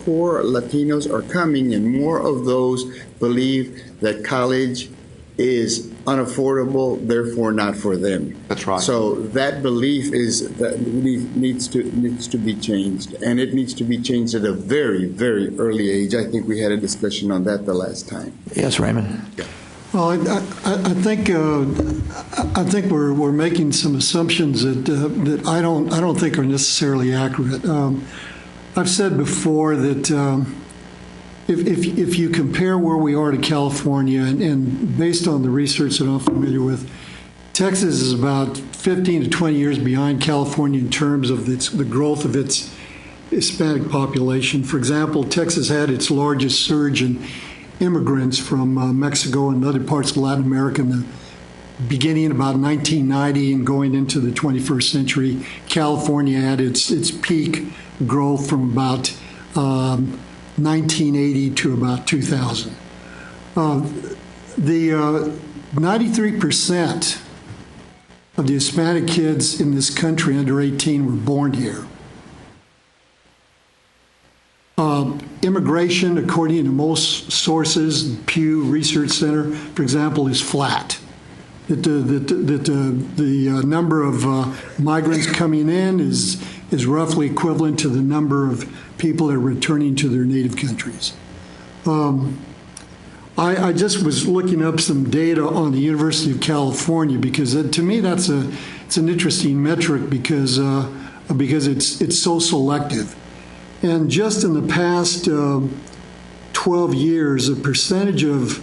poor Latinos are coming, and more of those believe that college is unaffordable, therefore not for them. That's right. So that belief needs to be changed, and it needs to be changed at a very, very early age. I think we had a discussion on that the last time. Yes, Raymond. Yeah. Well, I think we're making some assumptions that I don't think are necessarily accurate. I've said before that if you compare where we are to California, and based on the research that I'm familiar with, Texas is about 15 to 20 years behind California in terms of the growth of its Hispanic population. For example, Texas had its largest surge in immigrants from Mexico and other parts of Latin America in the beginning in about 1990 and going into the 21st century. California had its peak growth from about 1980 to about 2000. The 93% of the Hispanic kids in this country under 18 were born here. Immigration, according to most sources, Pew Research Center, for example, is flat. That the number of migrants coming in is roughly equivalent to the number of people that are returning to their native countries. I just was looking up some data on the University of California because to me it's an interesting metric because it's so selective. And just in the past 12 years, the percentage of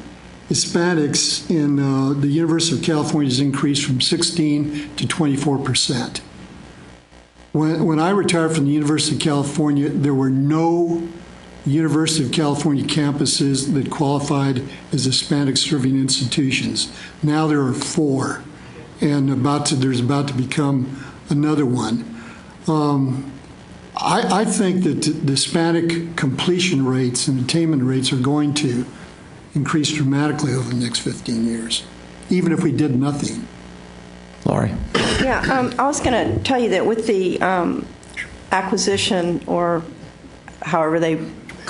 Hispanics in the University of California has increased from 16 to 24%. When I retired from the University of California, there were no University of California campuses that qualified as Hispanic serving institutions. Now there are 4, and there's about to become another one. I think that the Hispanic completion rates and attainment rates are going to increase dramatically over the next 15 years, even if we did nothing. Laurie? Yeah, I was going to tell you that with the acquisition, or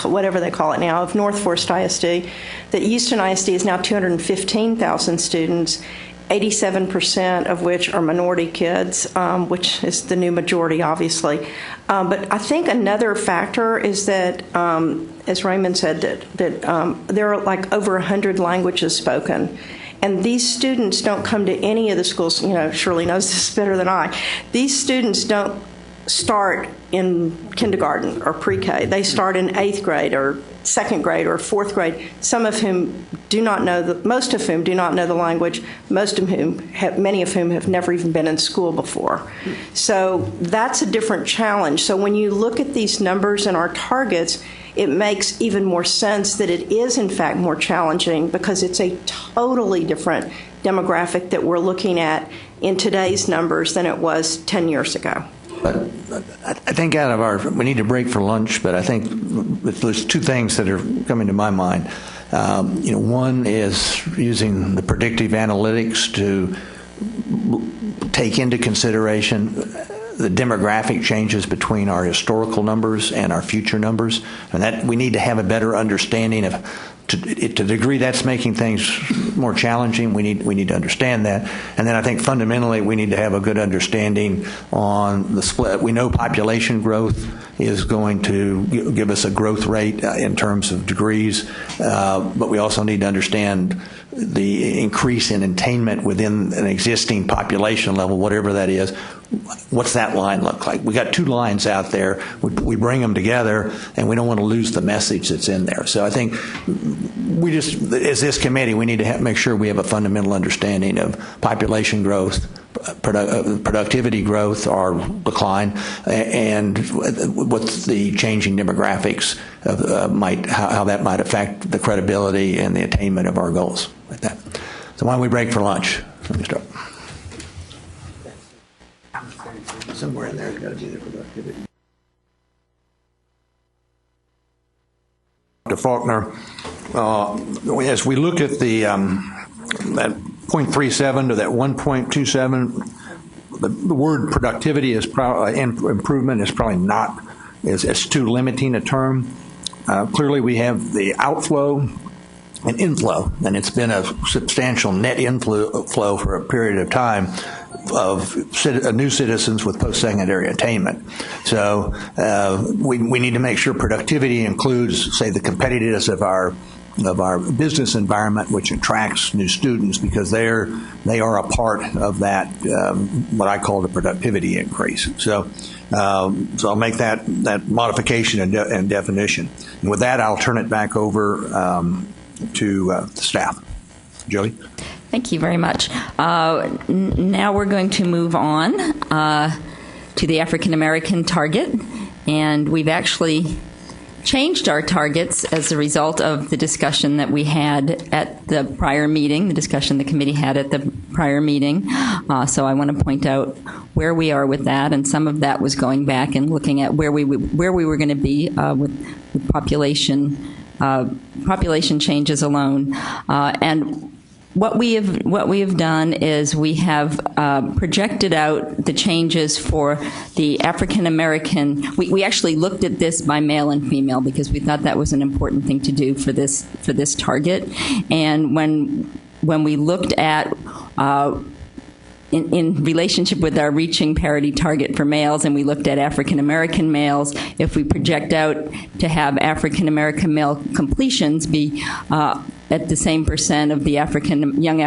whatever they call it now, of North Forest ISD, that Houston ISD is now 215,000 students, 87% of which are minority kids, which is the new majority, obviously. But I think another factor is that, as Raymond said, that there are like over 100 languages spoken. And these students don't come to any of the schools, Shirley knows this better than I. These students don't start in kindergarten or pre-K. They start in 8th grade or 2nd grade or 4th grade, some of whom do not know, most of whom do not know the language, many of whom have never even been in school before. So that's a different challenge. So when you look at these numbers and our targets, it makes even more sense that it is, in fact, more challenging because it's a totally different demographic that we're looking at in today's numbers than it was 10 years ago. But I think we need to break for lunch, but I think there's two things that are coming to my mind. One is using the predictive analytics to take into consideration the demographic changes between our historical numbers and our future numbers, and that we need to have a better understanding of. To the degree that's making things more challenging, we need to understand that. And then I think fundamentally we need to have a good understanding on the split. We know population growth is going to give us a growth rate in terms of degrees, but we also need to understand the increase in attainment within an existing population level, whatever that is. What's that line look like? We got two lines out there. We bring them together, and we don't want to lose the message that's in there. So I think as this committee, we need to make sure we have a fundamental understanding of population growth, productivity growth or decline, and what's the changing demographics of how that might affect the credibility and the attainment of our goals. Like that. So why don't we break for lunch? Let me start. Somewhere in there has got to be the productivity. Dr. Faulkner, as we look at the that 0.37 to that 1.27, the word productivity is improvement is probably not is too limiting a term. Clearly, we have the outflow and inflow, and it's been a substantial net inflow for a period of time of new citizens with post-secondary attainment. So we need to make sure productivity includes, say, the competitiveness of our business environment, which attracts new students, because they are a part of that what I call the productivity increase. So I'll make that modification and definition. And with that, I'll turn it back over to the staff. Julie? Thank you very much. Now we're going to move on to the African American target, and we've actually changed our targets as a result of the discussion that we had at the prior meeting, the discussion the committee had at the prior meeting. So I want to point out where we are with that, and some of that was going back and looking at where we were going to be with population changes alone, and what we have done is we have projected out the changes for the African American. We actually looked at this by male and female because we thought that was an important thing to do for this target. And when we looked at in relationship with our reaching parity target for males, and we looked at African American males, if we project out to have African American male completions be at the same percent of the young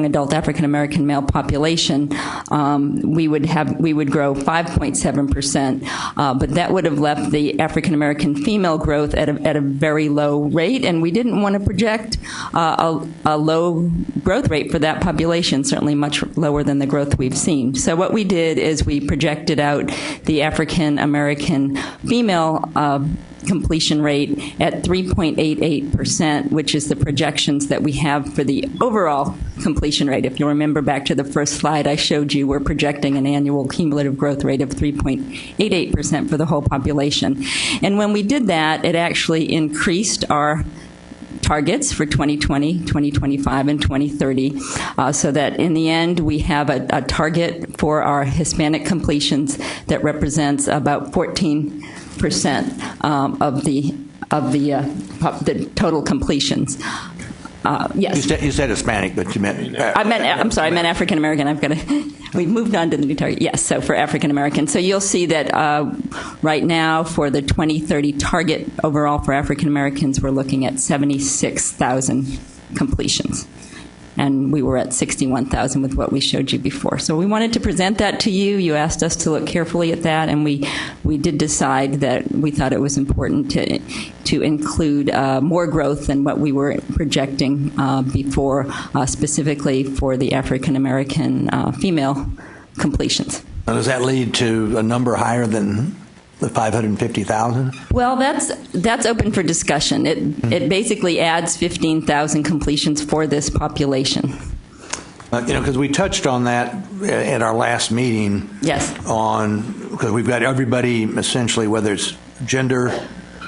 adult African American male population, we would grow 5.7%, but that would have left the African American female growth at a very low rate, and we didn't want to project a low growth rate for that population, certainly much lower than the growth we've seen. So what we did is we projected out the African American female completion rate at 3.88%, which is the projections that we have for the overall completion rate. If you remember back to the first slide I showed you, we're projecting an annual cumulative growth rate of 3.88% for the whole population. And when we did that, it actually increased our targets for 2020, 2025, and 2030, so that in the end we have a target for our Hispanic completions that represents about 14% of the total completions. Yes. You said Hispanic, but you meant... I meant African American. We moved on to the new target. Yes, so for African American. So you'll see that right now for the 2030 target overall for African Americans, we're looking at 76,000 completions. And we were at 61,000 with what we showed you before. So we wanted to present that to you. You asked us to look carefully at that, and we did decide that we thought it was important to include more growth than what we were projecting before, specifically for the African American female completions. Now, does that lead to a number higher than the 550,000? Well, that's open for discussion. It basically adds 15,000 completions for this population. Because we touched on that at our last meeting. Yes. Because we've got everybody essentially, whether it's gender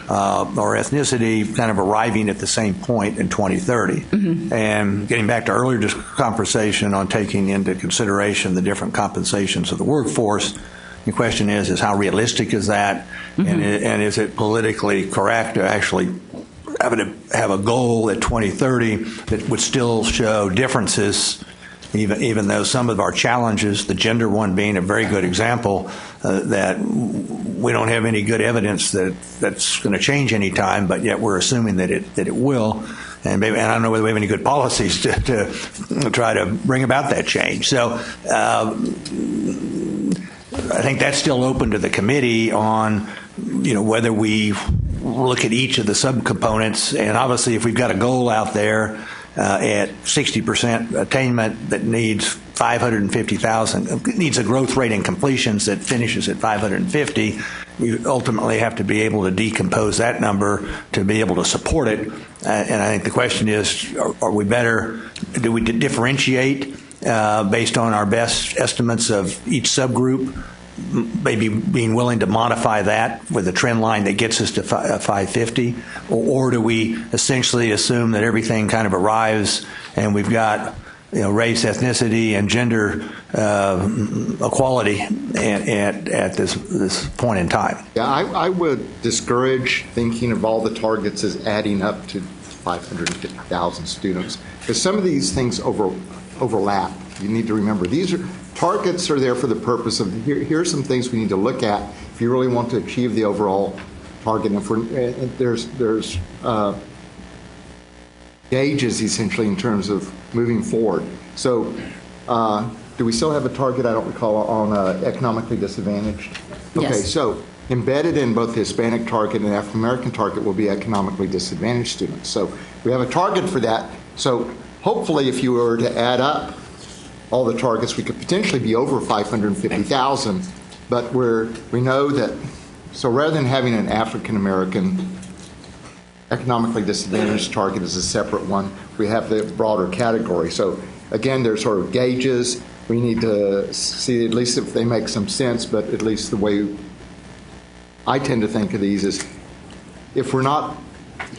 or ethnicity, kind of arriving at the same point in 2030. Mm-hmm. And getting back to earlier conversation on taking into consideration the different compensations of the workforce, the question is how realistic is that, mm-hmm. and is it politically correct to actually have a goal at 2030 that would still show differences, even though some of our challenges, the gender one being a very good example, that we don't have any good evidence that's going to change any time, but yet we're assuming that it will. And I don't know whether we have any good policies to try to bring about that change. So I think that's still open to the committee on, whether we look at each of the subcomponents. And obviously, if we've got a goal out there at 60% attainment that needs 550,000, needs a growth rate in completions that finishes at 550, you ultimately have to be able to decompose that number to be able to support it. And I think the question is, do we differentiate based on our best estimates of each subgroup, maybe being willing to modify that with a trend line that gets us to 550, or do we essentially assume that everything kind of arrives and we've got race, ethnicity, and gender equality at this point in time? Yeah, I would discourage thinking of all the targets as adding up to 550,000 students, because some of these things overlap. You need to remember targets are there for the purpose of here's some things we need to look at if you really want to achieve the overall target. And there's gauges essentially in terms of moving forward. So do we still have a target? I don't recall on economically disadvantaged. Okay, yes. So embedded in both the Hispanic target and African American target will be economically disadvantaged students. So we have a target for that. So hopefully, if you were to add up all the targets, we could potentially be over 550,000. But we know that, so rather than having an African American economically disadvantaged target as a separate one, we have the broader category. So again, there's sort of gauges. We need to see at least if they make some sense, but at least the way I tend to think of these is if we're not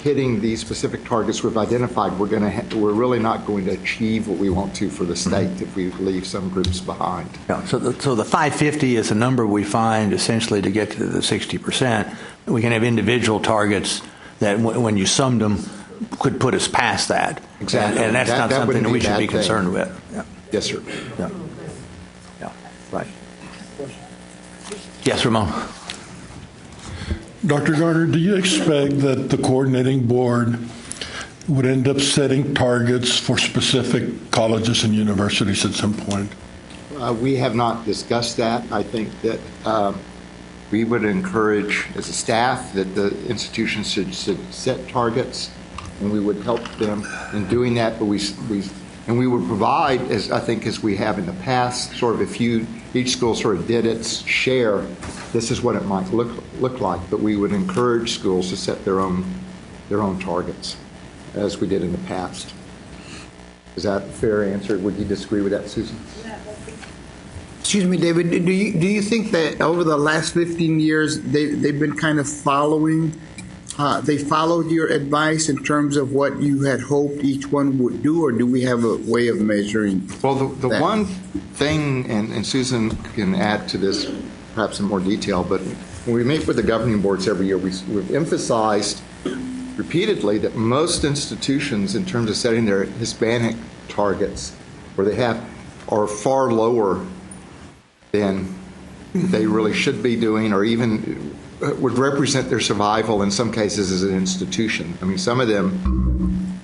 hitting these specific targets we've identified, we're really not going to achieve what we want to for the state if we leave some groups behind. Yeah, so the 550 is a number we find essentially to get to the 60%. We can have individual targets that when you summed them could put us past that. Exactly. And that's not something that we should be concerned with. Yeah. Yes, sir. Yeah. Yeah. Right. Yes, Ramon. Dr. Garner, do you expect that the coordinating board would end up setting targets for specific colleges and universities at some point? We have not discussed that. I think that we would encourage, as a staff, that the institutions should set targets, and we would help them in doing that. But we would provide, as we have in the past, sort of each school sort of did its share. This is what it might look like. But we would encourage schools to set their own targets, as we did in the past. Is that a fair answer? Would you disagree with that, Susan? Excuse me, David, do you think that over the last 15 years they've been kind of following they followed your advice in terms of what you had hoped each one would do, or do we have a way of measuring? Well, the one thing, and Susan can add to this perhaps in more detail, but when we meet with the governing boards every year, we've emphasized repeatedly that most institutions, in terms of setting their Hispanic targets, where they are far lower than they really should be doing, or even would represent their survival in some cases as an institution. I mean, some of them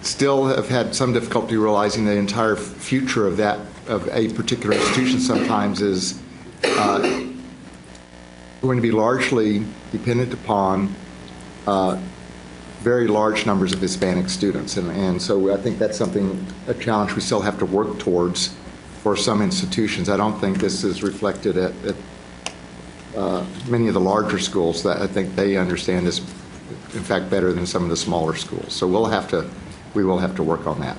still have had some difficulty realizing the entire future of a particular institution sometimes is going to be largely dependent upon very large numbers of Hispanic students. And so I think that's a challenge we still have to work towards for some institutions. I don't think this is reflected at many of the larger schools. That I think they understand this, in fact, better than some of the smaller schools. So we will have to work on that.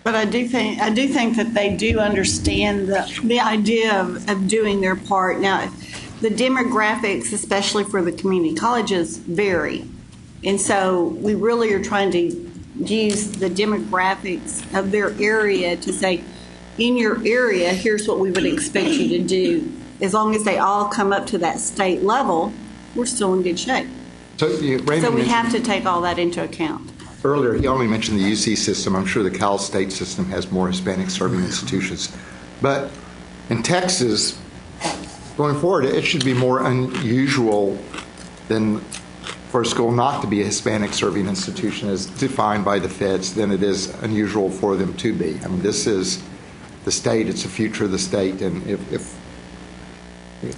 But I do think that they do understand the idea of doing their part. Now, the demographics, especially for the community colleges, vary. And so we really are trying to use the demographics of their area to say, in your area, here's what we would expect you to do. As long as they all come up to that state level, we're still in good shape. So we have to take all that into account. Earlier, he only mentioned the UC system. I'm sure the Cal State system has more Hispanic-serving institutions. But in Texas, going forward, it should be more unusual than for a school not to be a Hispanic-serving institution as defined by the feds than it is unusual for them to be. I mean, this is the state. It's the future of the state. And if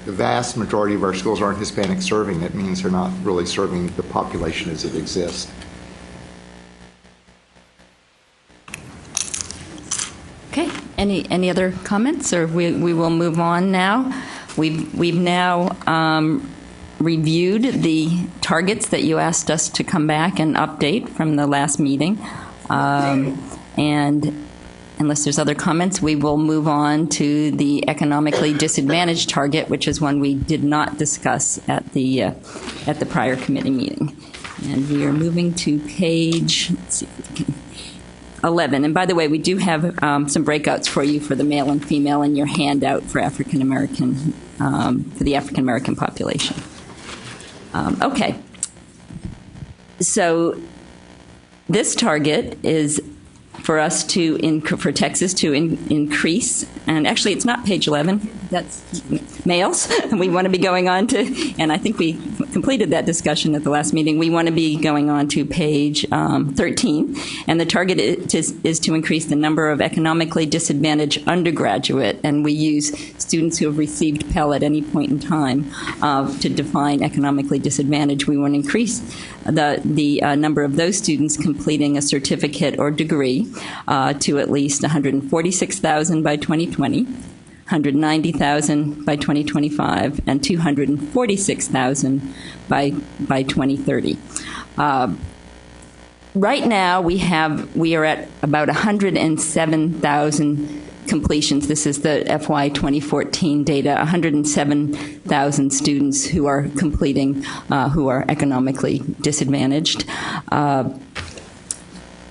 the vast majority of our schools aren't Hispanic-serving, it means they're not really serving the population as it exists. Okay. Any other comments, or we will move on now? We've now reviewed the targets that you asked us to come back and update from the last meeting, and unless there's other comments, we will move on to the economically disadvantaged target, which is one we did not discuss at the prior committee meeting. And we are moving to page, let's see if we can, 11. And by the way, we do have some breakouts for you for the male and female in your handout for African American, for the African American population. Okay. So this target is for us for Texas to increase, and actually it's not page 11, that's males. We want to be going on to, and I think we completed that discussion at the last meeting, we want to be going on to page 13, and the target is to increase the number of economically disadvantaged undergraduate, and we use students who have received Pell at any point in time to define economically disadvantaged. We want to increase the number of those students completing a certificate or degree to at least 146,000 by 2020, 190,000 by 2025, and 246,000 by 2030. Right now, we are at about 107,000 completions. This is the FY 2014 data. 107,000 students who are completing, who are economically disadvantaged.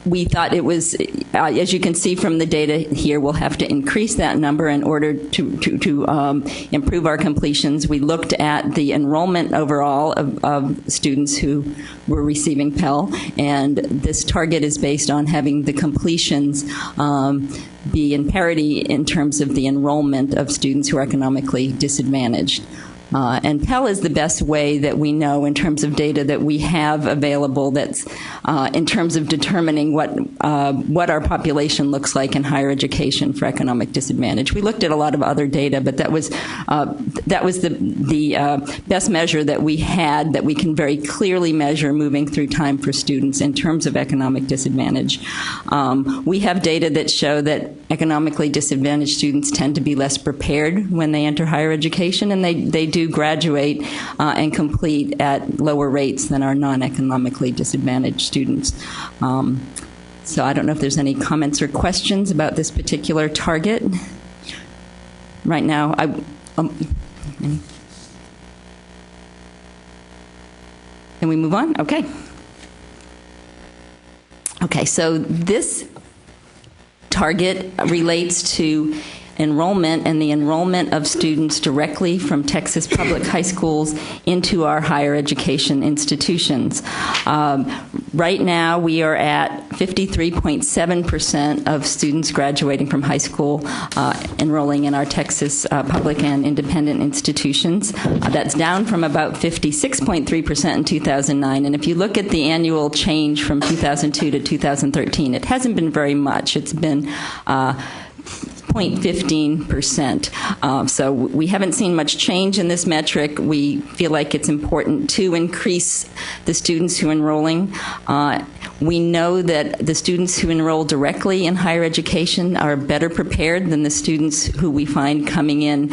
We thought it was, as you can see from the data here, we'll have to increase that number in order to improve our completions. We looked at the enrollment overall of students who were receiving Pell, and this target is based on having the completions be in parity in terms of the enrollment of students who are economically disadvantaged. And Pell is the best way that we know in terms of data that we have available that's in terms of determining what our population looks like in higher education for economic disadvantage. We looked at a lot of other data, but that was the best measure that we had that we can very clearly measure moving through time for students in terms of economic disadvantage. We have data that show that economically disadvantaged students tend to be less prepared when they enter higher education, and they do graduate and complete at lower rates than our non-economically disadvantaged students. So I don't know if there's any comments or questions about this particular target. Right now, Can we move on? Okay. Okay, so this target relates to enrollment and the enrollment of students directly from Texas public high schools into our higher education institutions. Right now, we are at 53.7% of students graduating from high school enrolling in our Texas public and independent institutions. That's down from about 56.3% in 2009. And if you look at the annual change from 2002 to 2013, it hasn't been very much. It's been 0.15%. So we haven't seen much change in this metric. We feel like it's important to increase the students who are enrolling. We know that the students who enroll directly in higher education are better prepared than the students who we find coming in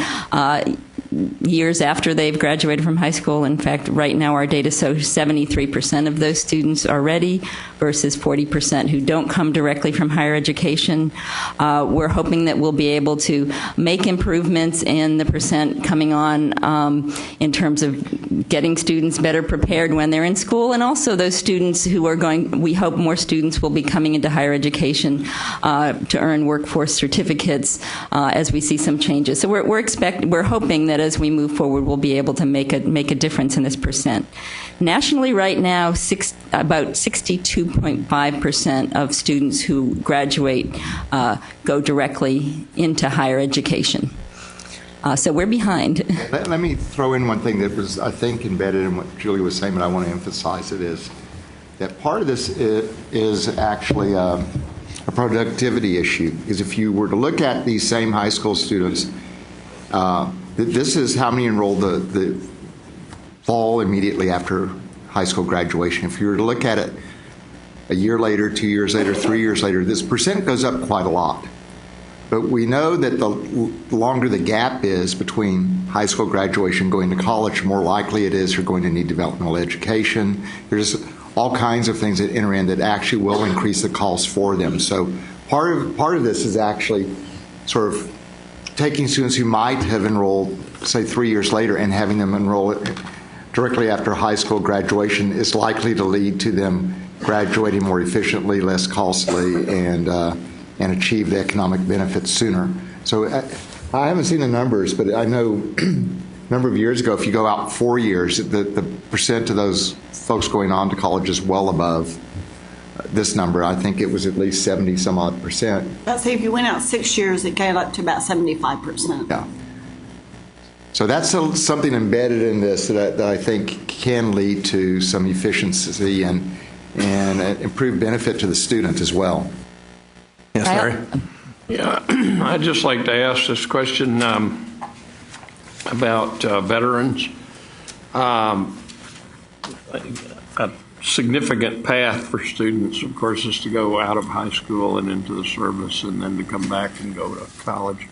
years after they've graduated from high school. In fact, right now our data shows 73% of those students are ready versus 40% who don't come directly from higher education. We're hoping that we'll be able to make improvements in the percent coming on in terms of getting students better prepared when they're in school, and also those students who are going, we hope more students will be coming into higher education to earn workforce certificates as we see some changes. So we're hoping that as we move forward, we'll be able to make a difference in this percent. Nationally, right now, about 62.5% of students who graduate go directly into higher education. So we're behind. Let me throw in one thing that was, I think, embedded in what Julie was saying, but I want to emphasize it, is that part of this is actually a productivity issue. Because if you were to look at these same high school students, this is how many enrolled the fall immediately after high school graduation. If you were to look at it a year later, 2 years later, 3 years later, this percent goes up quite a lot. But we know that the longer the gap is between high school graduation and going to college, the more likely it is you're going to need developmental education. There's all kinds of things that enter in that actually will increase the cost for them. So part of this is actually sort of taking students who might have enrolled, say, 3 years later and having them enroll directly after high school graduation is likely to lead to them graduating more efficiently, less costly, and achieve the economic benefits sooner. So I haven't seen the numbers, but I know a number of years ago, if you go out 4 years, the percent of those folks going on to college is well above this number. I think it was at least 70 some odd percent. Let's say if you went out 6 years, it got up to about 75%. Yeah. So that's something embedded in this that I think can lead to some efficiency and improved benefit to the student as well. Yes, Larry? Yeah, I'd just like to ask this question about veterans. A significant path for students, of course, is to go out of high school and into the service and then to come back and go to college.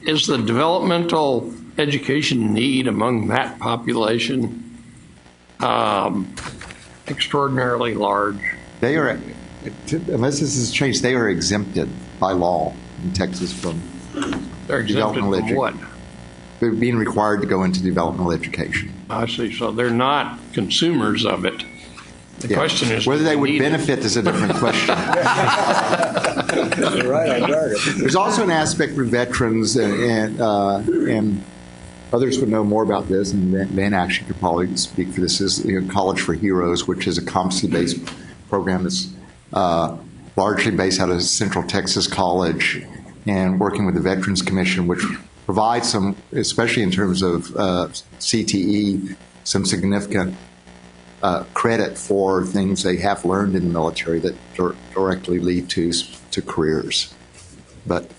Is the developmental education need among that population extraordinarily large? They are, unless this has changed, they are exempted by law in Texas from They're exempted from what? They're being required to go into developmental education. I see. So they're not consumers of it. The question is whether they would benefit is a different question. Right on target. There's also an aspect for veterans, and others would know more about this, and Van actually could probably speak for this, is College for Heroes, which is a competency-based program that's largely based out of Central Texas College and working with the Veterans Commission, which provides some, especially in terms of CTE, some significant credit for things they have learned in the military that directly lead to careers. But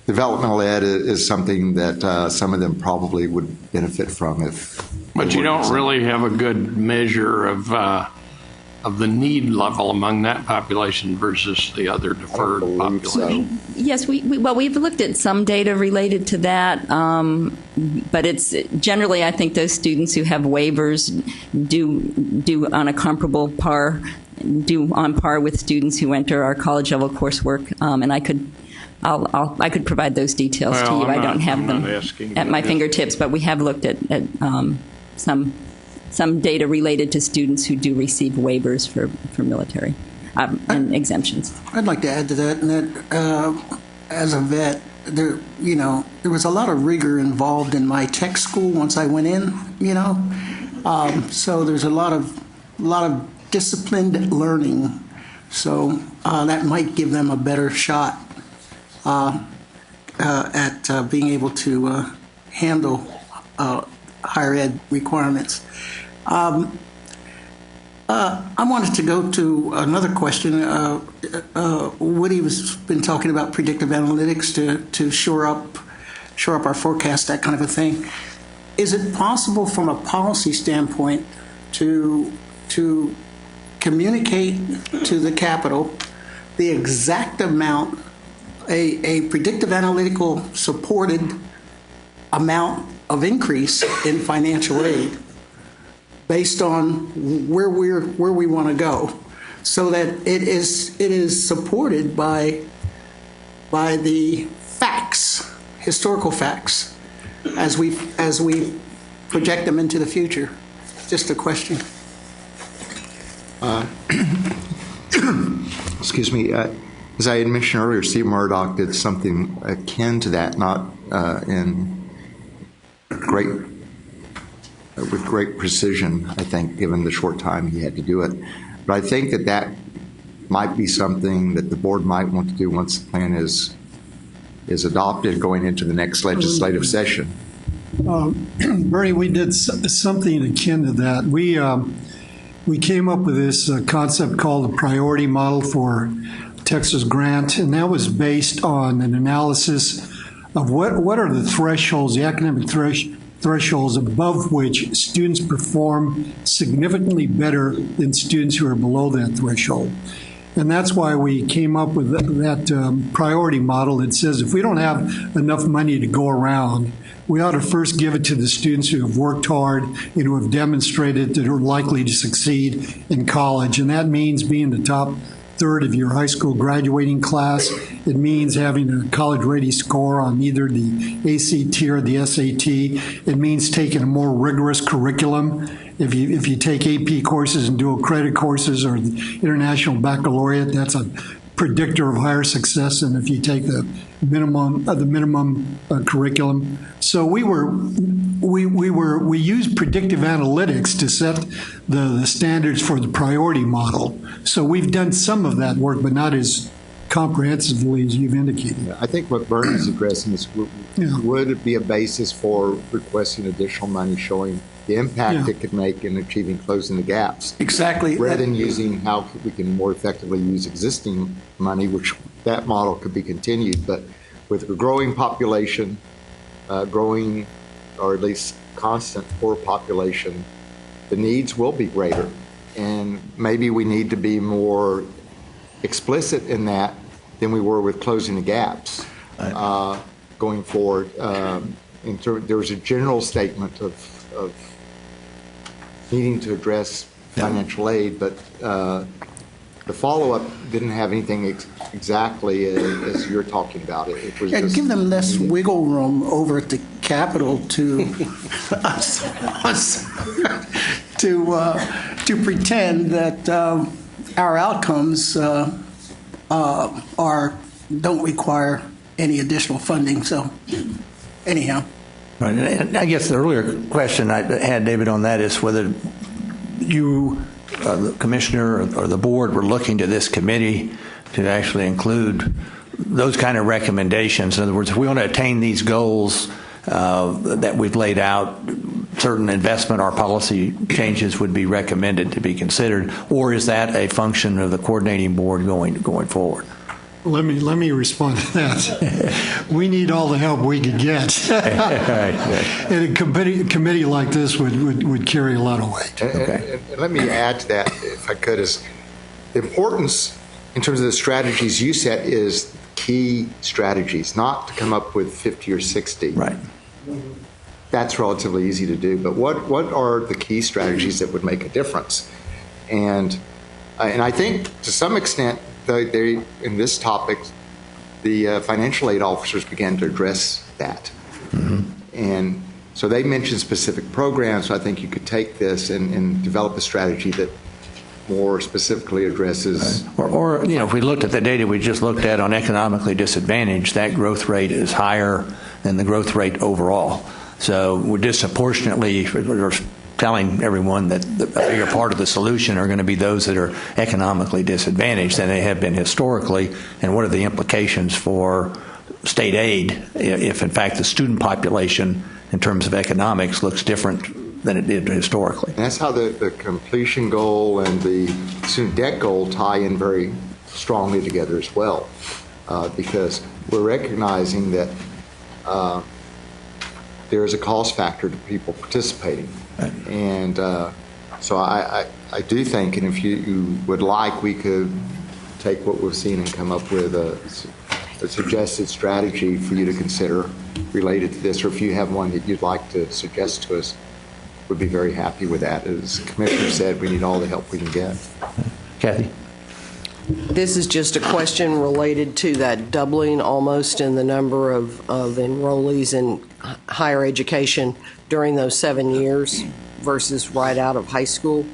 developmental ed is something that some of them probably would benefit from if. But you don't really have a good measure of the need level among that population versus the other deferred population. So. Yes, we've looked at some data related to that, but it's generally, I think those students who have waivers do on a comparable par, do on par with students who enter our college level coursework, and I could provide those details to you. I don't have them at my fingertips, but we have looked at some some data related to students who do receive waivers for military and exemptions. I'd like to add to that, and that as a vet, there was a lot of rigor involved in my tech school once I went in. So there's a lot of disciplined learning. So that might give them a better shot at being able to handle higher ed requirements. I wanted to go to another question. Woody has been talking about predictive analytics to shore up our forecast, that kind of a thing. Is it possible from a policy standpoint to communicate to the Capitol the exact amount, a predictive analytical supported amount of increase in financial aid based on where we want to go, so that it is supported by the facts, historical facts, as we project them into the future? Just a question. Excuse me. As I had mentioned earlier, Steve Murdoch did something akin to that, not with great precision, I think, given the short time he had to do it. But I think that might be something that the board might want to do once the plan is adopted going into the next legislative session. Bernie, we did something akin to that. We came up with this concept called the priority model for Texas grant, and that was based on an analysis of what are the thresholds, the academic thresholds above which students perform significantly better than students who are below that threshold. And that's why we came up with that priority model that says if we don't have enough money to go around, we ought to first give it to the students who have worked hard and who have demonstrated that are likely to succeed in college. And that means being the top third of your high school graduating class. It means having a college-ready score on either the ACT or the SAT. It means taking a more rigorous curriculum. If you take AP courses and dual credit courses or the International Baccalaureate, that's a predictor of higher success than if you take the minimum curriculum. So we used predictive analytics to set the standards for the priority model. So we've done some of that work, but not as comprehensively as you've indicated. I think what Bernie's addressing is would it be a basis for requesting additional money showing the impact it could make in achieving closing the gaps. Exactly. Rather than using how we can more effectively use existing money, which that model could be continued. But with a growing population, growing or at least constant poor population, the needs will be greater. And maybe we need to be more explicit in that than we were with closing the gaps going forward. There was a general statement of needing to address financial aid, but the follow-up didn't have anything exactly as you're talking about. It was just give them less wiggle room over at the Capitol to to pretend that our outcomes don't require any additional funding. So anyhow. Right. And I guess the earlier question I had, David, on that is whether you, the commissioner or the board, were looking to this committee to actually include those kind of recommendations. In other words, if we want to attain these goals that we've laid out, certain investment or policy changes would be recommended to be considered, or is that a function of the coordinating board going forward? Let me respond to that. We need all the help we could get. And a committee like this would carry a lot of weight. And let me add to that, if I could, is the importance in terms of the strategies you set is key strategies, not to come up with 50 or 60. Right. That's relatively easy to do. But what are the key strategies that would make a difference? And I think to some extent, in this topic, the financial aid officers began to address that. Mm-hmm. And So they mentioned specific programs, so I think you could take this and develop a strategy that more specifically addresses. Or, if we looked at the data we just looked at on economically disadvantaged, that growth rate is higher than the growth rate overall. So we're disproportionately we're telling everyone that a bigger part of the solution are going to be those that are economically disadvantaged than they have been historically, and what are the implications for state aid if in fact the student population in terms of economics looks different than it did historically. And that's how the completion goal and the student debt goal tie in very strongly together as well, because we're recognizing that there is a cost factor to people participating. And so I do think, and if you would like, we could take what we've seen and come up with a suggested strategy for you to consider related to this, or if you have one that you'd like to suggest to us, we'd be very happy with that. As the Commissioner said, we need all the help we can get. Kathy? This is just a question related to that doubling almost in the number of enrollees in higher education during those 7 years versus right out of high school.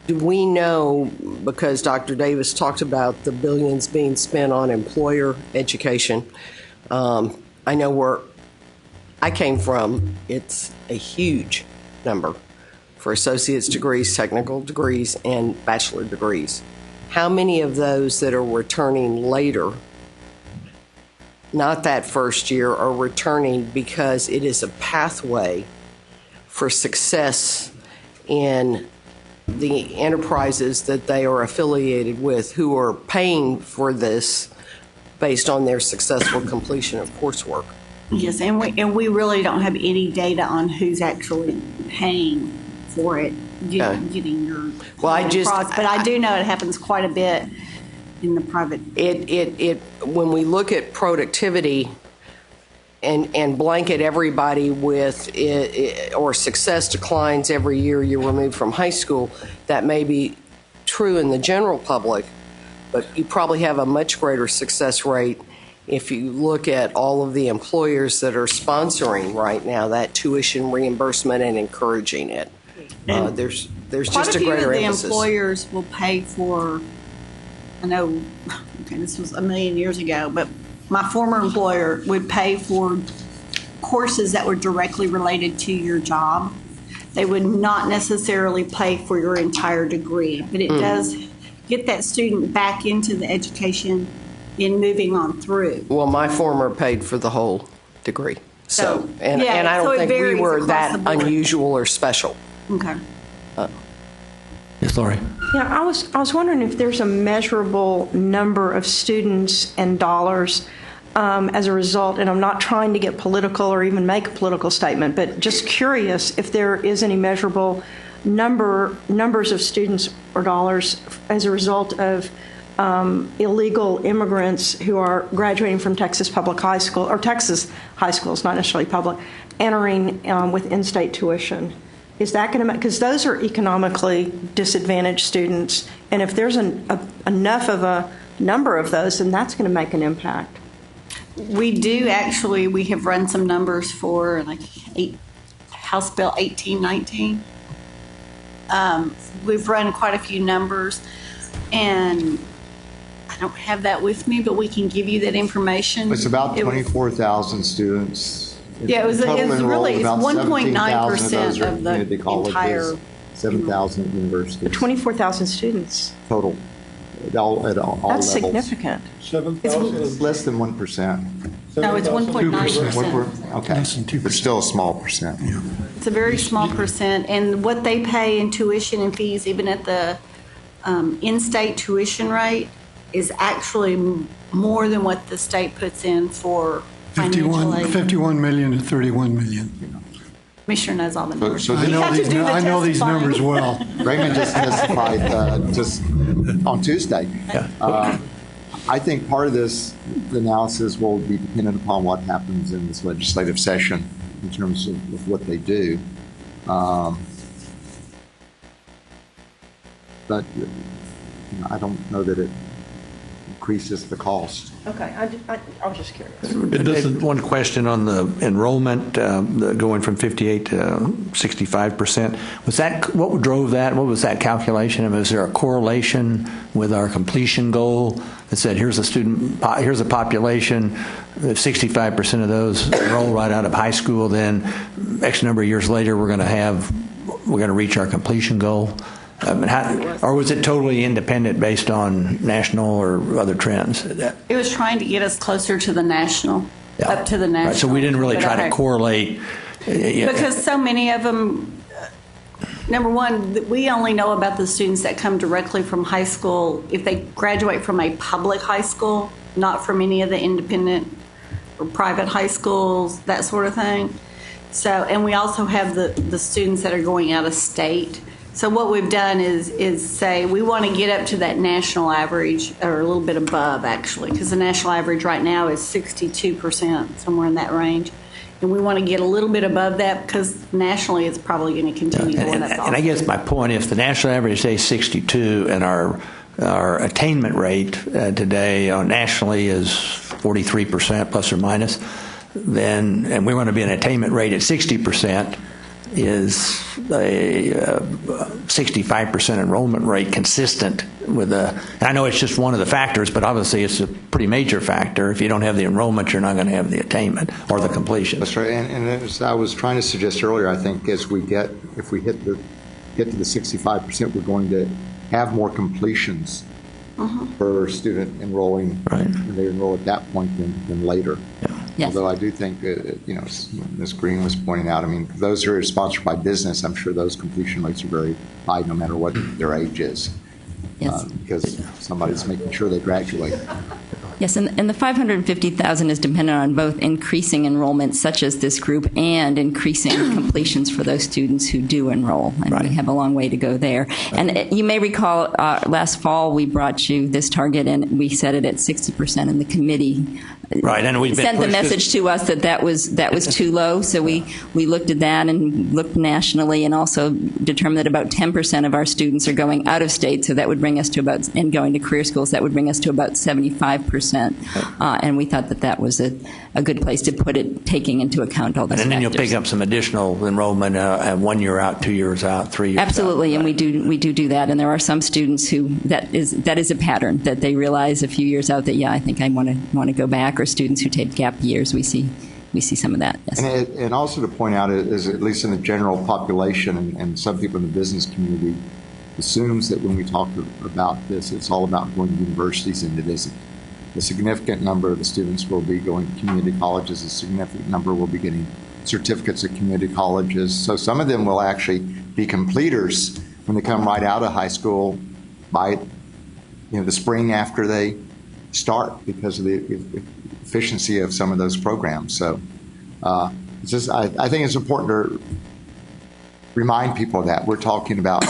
Do we know, because Dr. Davis talked about the billions being spent on employer education, I know where I came from, it's a huge number for associate's degrees, technical degrees, and bachelor degrees. How many of those that are returning later, not that first year, are returning because it is a pathway for success in the enterprises that they are affiliated with, who are paying for this based on their successful completion of coursework? Yes, and we really don't have any data on who's actually paying for it, getting your across. But I do know it happens quite a bit in the private. When we look at productivity and blanket everybody with or success declines every year you're removed from high school, that may be true in the general public, but you probably have a much greater success rate if you look at all of the employers that are sponsoring right now that tuition reimbursement and encouraging it. There's just a greater emphasis. Quite a few of the employers will pay for, I know, okay, this was a million years ago, but my former employer would pay for courses that were directly related to your job. They would not necessarily pay for your entire degree, but it does get that student back into the education in moving on through. Well, my former paid for the whole degree. So I don't think we were that unusual or special. Okay. Yes, Lori. Yeah, I was wondering if there's a measurable number of students and dollars as a result, and I'm not trying to get political or even make a political statement, but just curious if there is any measurable numbers of students or dollars as a result of illegal immigrants who are graduating from Texas public high school, or Texas high schools, not necessarily public, entering with in-state tuition. Is that going to make, because those are economically disadvantaged students, and if there's enough of a number of those, then that's going to make an impact. We do actually, we have run some numbers for like House Bill 1819. We've run quite a few numbers, and I don't have that with me, but we can give you that information. It's about 24,000 students. Yeah, it was really, it's 1.9% of the community colleges, entire 7,000 at universities. 24,000 students. Total. At all That's levels. significant. 7,000? It's less than 1%. No, it's 1.9%. Okay. Less than 2%. But still a small percent. Yeah. It's a very small percent, and what they pay in tuition and fees, even at the in-state tuition rate, is actually more than what the state puts in for financial aid. 51 million to 31 million. Commissioner knows all the numbers. So I know these numbers well. Raymond just testified just on Tuesday. Yeah. I think part of this analysis will be dependent upon what happens in this legislative session in terms of what they do. But I don't know that increases the cost. Okay, I was just curious. One question on the enrollment, going from 58 to 65%. Was that what drove that? What was that calculation? I mean, is there a correlation with our completion goal that said here's a population, if 65% of those enroll right out of high school, then X number of years later we're going to reach our completion goal? Or was it totally independent based on national or other trends? It was trying to get us closer to the national, up to the national. Right, so we didn't really try to correlate. Because so many of them, number one, we only know about the students that come directly from high school if they graduate from a public high school, not from any of the independent or private high schools, that sort of thing. So, and we also have the students that are going out of state. So what we've done is say we want to get up to that national average, or a little bit above actually, because the national average right now is 62%, somewhere in that range. And we want to get a little bit above that because nationally it's probably going to continue going up. And I guess my point, if the national average is 62 and our attainment rate today nationally is 43% plus or minus, then, and we want to be an attainment rate at 60%, is a 65% enrollment rate consistent with and I know it's just one of the factors, but obviously it's a pretty major factor. If you don't have the enrollment, you're not going to have the attainment or the completion. That's right. And as I was trying to suggest earlier, I think if we get to the 65%, we're going to have more completions per student enrolling when they enroll at that point than later. Yeah. Yes. Although I do think, Ms. Green was pointing out, I mean, those who are sponsored by business, I'm sure those completion rates are very high no matter what their age is. Yes. Because somebody's making sure they graduate. Yes, and the 550,000 is dependent on both increasing enrollment, such as this group, and increasing completions for those students who do enroll. And we have a long way to go there. And you may recall last fall we brought you this target, and we set it at 60%, and the committee and we've sent the message to us that was too low. So we looked at that and looked nationally, and also determined that about 10% of our students are going out of state. So that would bring us to about, and going to career schools, that would bring us to about 75%. And we thought that was a good place to put it, taking into account all those And then factors. you'll pick up some additional enrollment 1 year out, 2 years out, 3 years Absolutely, out. and we do that. And there are some students who that is a pattern that they realize a few years out that I think I want to go back. Or students who take gap years, we see some of that. Yes. And also to point out is, at least in the general population, and some people in the business community assumes that when we talk about this, it's all about going to universities, and it isn't. A significant number of the students will be going to community colleges. A significant number will be getting certificates at community colleges. So some of them will actually be completers when they come right out of high school by the spring after they start, because of the efficiency of some of those programs. So it's just, I think it's important to remind people of that. We're talking about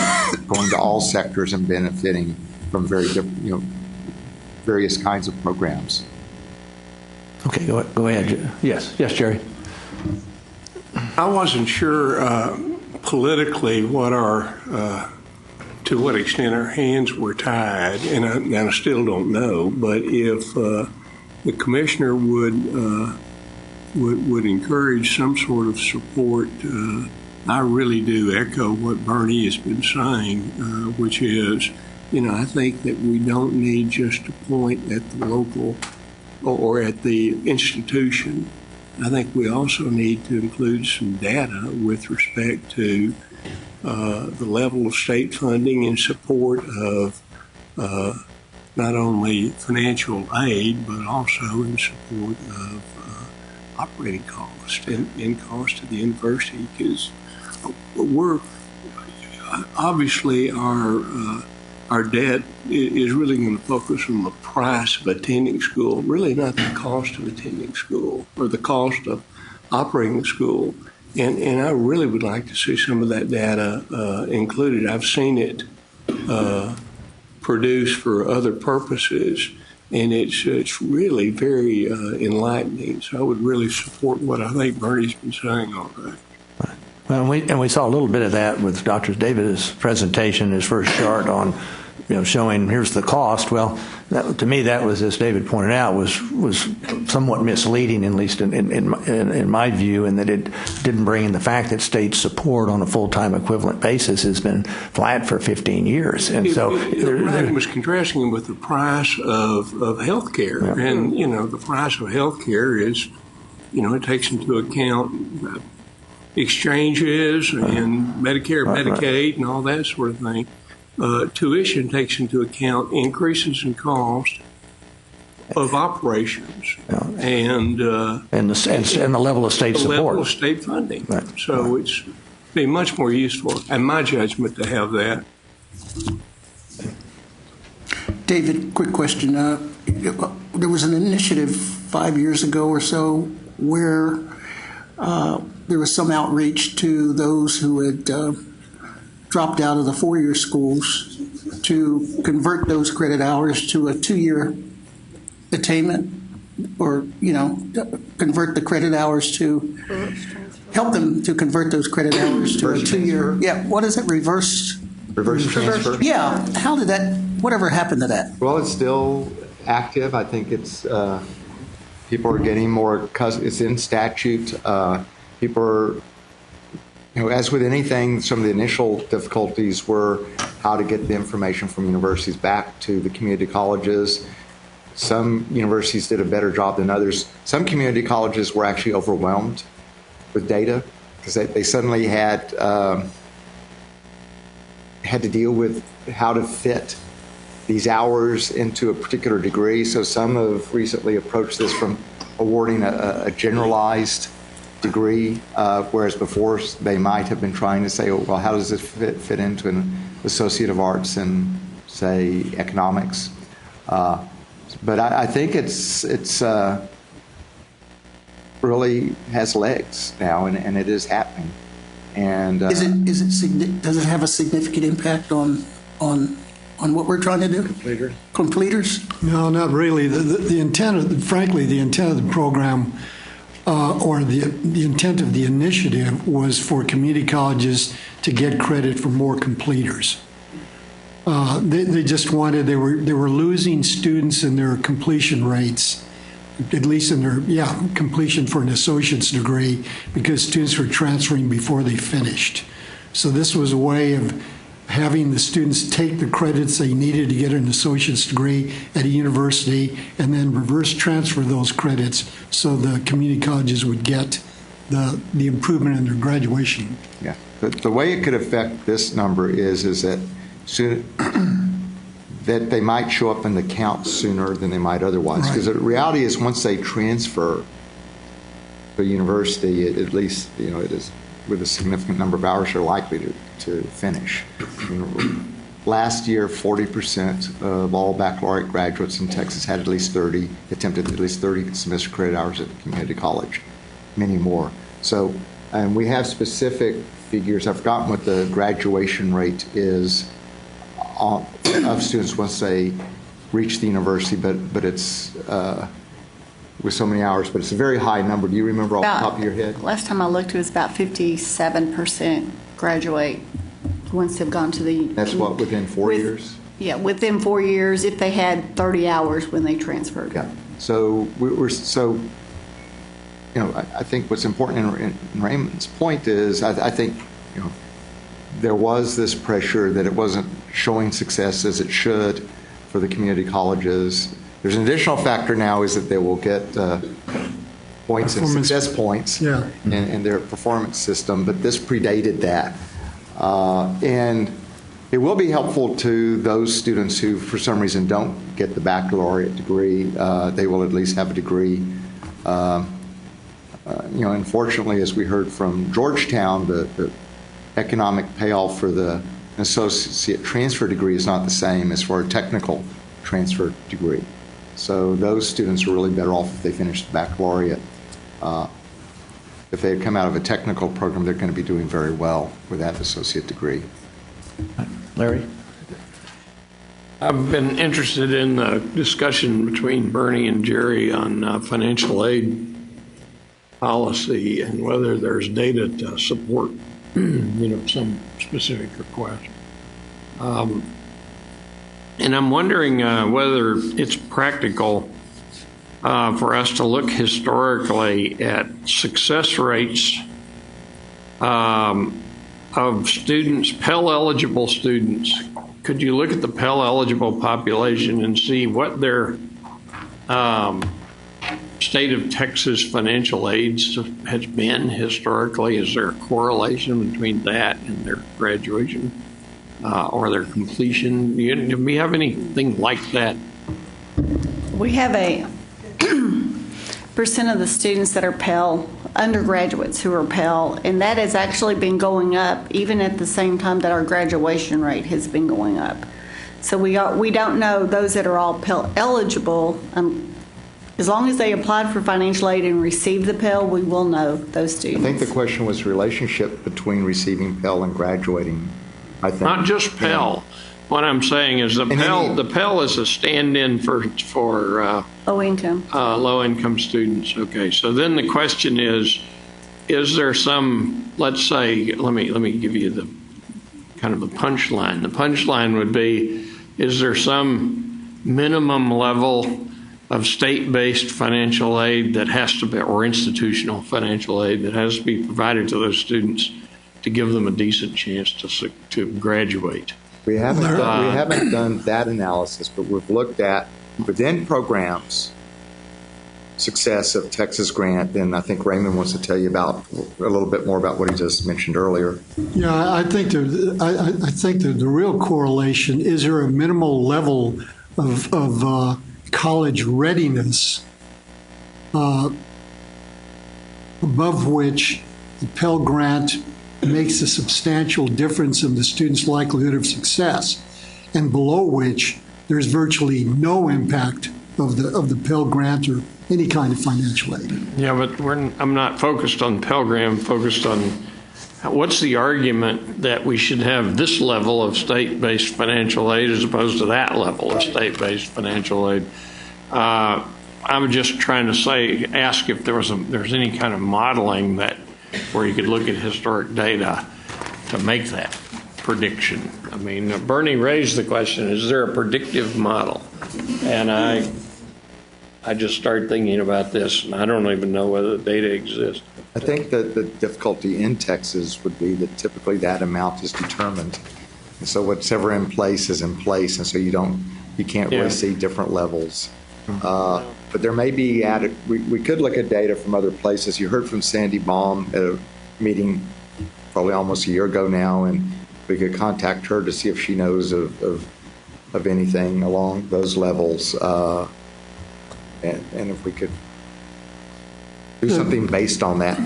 going to all sectors and benefiting from very different, various kinds of programs. Okay, go ahead. Yes, Jerry. I wasn't sure politically to what extent our hands were tied, and I still don't know. But if the commissioner would encourage some sort of support, I really do echo what Bernie has been saying, which is, I think that we don't need just to point at the local or at the institution. I think we also need to include some data with respect to the level of state funding in support of not only financial aid, but also in support of operating costs and cost to the university, because we're obviously our debt is really going to focus on the price of attending school, really not the cost of attending school or the cost of operating the school. And I really would like to see some of that data included. I've seen it produced for other purposes, and it's really very enlightening. So I would really support what I think Bernie's been saying all day. Well, we saw a little bit of that with Dr. Davis' presentation, his first chart on showing here's the cost. Well, to me, that was, as David pointed out, was somewhat misleading, at least in my view, in that it didn't bring in the fact that state support on a full-time equivalent basis has been flat for 15 years. And it was contrasting with the price of health care. Yeah. And, the price of health care is, it takes into account exchanges and Medicare, Medicaid, and all that sort of thing. Tuition takes into account increases in cost of operations and the level of state support. The level of state funding. Right. So it's be much more useful, in my judgment, to have that. David, quick question. There was an initiative 5 years ago or so where there was some outreach to those who had dropped out of the four-year schools to convert those credit hours to a 2-year attainment, or convert the credit hours to help them to convert those credit hours to a 2-year. Yeah, what is it? Reverse transfer. Yeah, how did that? Whatever happened to that? Well, it's still active. I think it's people are getting more. It's in statute. People are. As with anything, some of the initial difficulties were how to get the information from universities back to the community colleges. Some universities did a better job than others. Some community colleges were actually overwhelmed with data because they suddenly had to deal with how to fit these hours into a particular degree. So some have recently approached this from awarding a generalized degree, whereas before they might have been trying to say, well, how does this fit into an Associate of Arts in, say, economics? But I think it's really has legs now, and it is happening. And does it have a significant impact on what we're trying to do? Completers? No, not really. The intent of the program. Or the intent of the initiative was for community colleges to get credit for more completers. They just wanted, they were losing students in their completion rates, at least in their completion for an associate's degree, because students were transferring before they finished. So this was a way of having the students take the credits they needed to get an associate's degree at a university and then reverse transfer those credits so the community colleges would get the improvement in their graduation. Yeah, the way it could affect this number is that that they might show up in the count sooner than they might otherwise. Because the reality is once they transfer to a university, at least it is with a significant number of hours are likely to finish. Last year, 40% of all baccalaureate graduates in Texas had attempted at least 30 semester credit hours at the community college, many more. So, and we have specific figures. I've forgotten what the graduation rate is of students once they reach the university, but it's with so many hours, but it's a very high number. Do you remember off the top of your head? Last time I looked, it was about 57% graduate once they've gone to the... That's what, within 4 years? Yeah, within 4 years if they had 30 hours when they transferred. Yeah. So I think what's important in Raymond's point is I think, there was this pressure that it wasn't showing success as it should for the community colleges. There's an additional factor now is that they will get points and success points in their performance system, but this predated that. And it will be helpful to those students who, for some reason, don't get the baccalaureate degree. They will at least have a degree. Unfortunately, as we heard from Georgetown, the economic payoff for the associate transfer degree is not the same as for a technical transfer degree. So those students are really better off if they finish the baccalaureate. If they come out of a technical program, they're going to be doing very well with that associate degree. Larry? I've been interested in the discussion between Bernie and Jerry on financial aid policy and whether there's data to support some specific request. And I'm wondering whether it's practical for us to look historically at success rates of students, Pell-eligible students. Could you look at the Pell-eligible population and see what their state of Texas financial aid has been historically? Is there a correlation between that and their graduation or their completion? Do we have anything like that? We have a percent of the students that are Pell, undergraduates who are Pell, and that has actually been going up even at the same time that our graduation rate has been going up. So we don't know those that are all Pell eligible. As long as they applied for financial aid and received the Pell, we will know those students. I think the question was relationship between receiving Pell and graduating. I think Not just Pell. What I'm saying is the Pell is a stand-in for low income students. Okay, so then the question is there some? Let's say, let me give you the kind of the punchline. The punchline would be: is there some minimum level of state-based financial aid that has to be, or institutional financial aid that has to be provided to those students to give them a decent chance to graduate? We haven't done that analysis, but we've looked at within programs success of Texas Grant, and I think Raymond wants to tell you about a little bit more about what he just mentioned earlier. Yeah, I think the real correlation is there a minimal level of college readiness above which the Pell Grant makes a substantial difference in the student's likelihood of success, and below which there's virtually no impact of the Pell Grant or any kind of financial aid. Yeah, but I'm not focused on Pell Grant. I'm focused on what's the argument that we should have this level of state-based financial aid as opposed to that level of state-based financial aid. I'm just trying to ask if there's any kind of modeling where you could look at historic data to make that prediction. I mean, Bernie raised the question: is there a predictive model? And I just started thinking about this, and I don't even know whether the data exists. I think that the difficulty in Texas would be that typically that amount is determined. And so whatever in place is in place, and so you can't really see different levels. But there may be we could look at data from other places. You heard from Sandy Baum at a meeting probably almost a year ago now, and we could contact her to see if she knows of anything along those levels, and if we could do something based on that.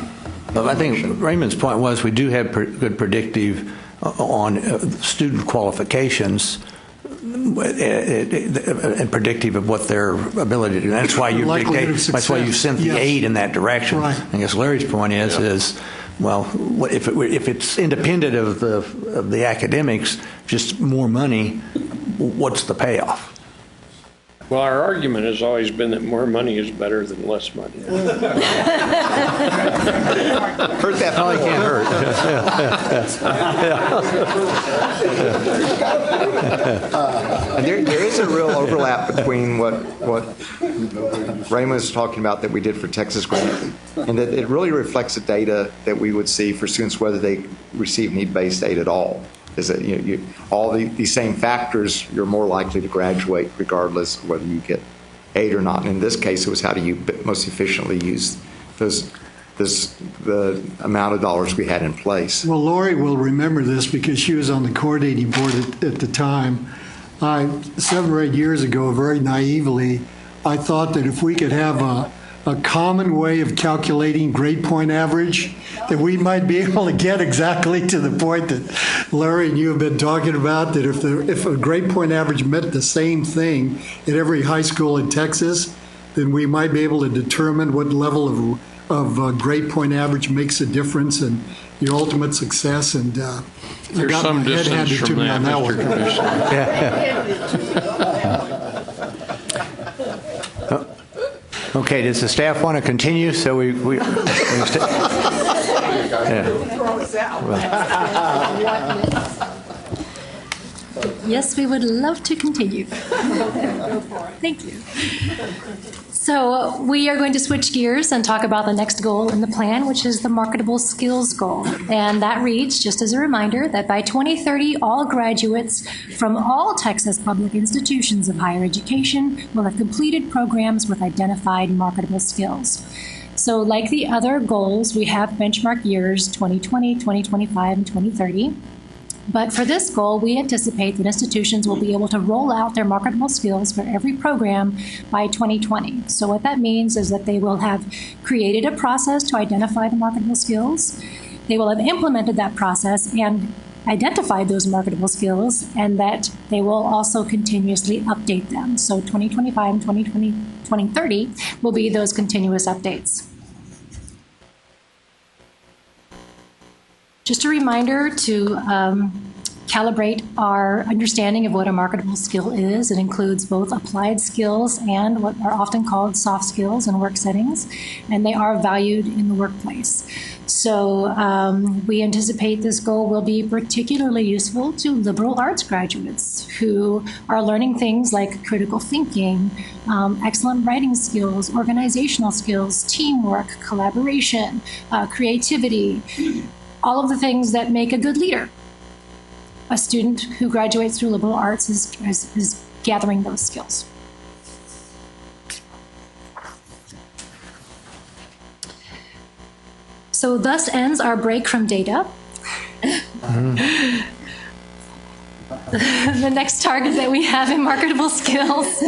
Well, I think Raymond's point was we do have good predictive on student qualifications and predictive of what their ability to do. That's why you sent the aid in that direction. Right. I guess Larry's point is well, if it's independent of the academics, just more money, what's the payoff? Well, our argument has always been that more money is better than less money. Hurt that probably can't hurt. And there is a real overlap between what Raymond was talking about that we did for Texas Grant, and that it really reflects the data that we would see for students whether they receive need-based aid at all. Is that all these same factors, you're more likely to graduate regardless of whether you get aid or not. And in this case, it was how do you most efficiently use the amount of dollars we had in place. Well, Lori will remember this because she was on the coordinating board at the time. 7 or 8 years ago, very naively, I thought that if we could have a common way of calculating grade point average, that we might be able to get exactly to the point that Larry and you have been talking about, that if a grade point average meant the same thing at every high school in Texas, then we might be able to determine what level of grade point average makes a difference in your ultimate success. And I got some my head distance handed to from me that, on that Mr. one. Okay, does the staff want to continue? So we Yes, we would love to continue. Thank you. So we are going to switch gears and talk about the next goal in the plan, which is the marketable skills goal. And that reads, just as a reminder, that by 2030, all graduates from all Texas public institutions of higher education will have completed programs with identified marketable skills. So like the other goals, we have benchmark years 2020, 2025, and 2030. But for this goal, we anticipate that institutions will be able to roll out their marketable skills for every program by 2020. So what that means is that they will have created a process to identify the marketable skills. They will have implemented that process and identified those marketable skills, and that they will also continuously update them. So 2025 and 2030 will be those continuous updates. Just a reminder to calibrate our understanding of what a marketable skill is. It includes both applied skills and what are often called soft skills in work settings, and they are valued in the workplace. So we anticipate this goal will be particularly useful to liberal arts graduates who are learning things like critical thinking, excellent writing skills, organizational skills, teamwork, collaboration, creativity, all of the things that make a good leader. A student who graduates through liberal arts is gathering those skills. So thus ends our break from data. The next target that we have in marketable skills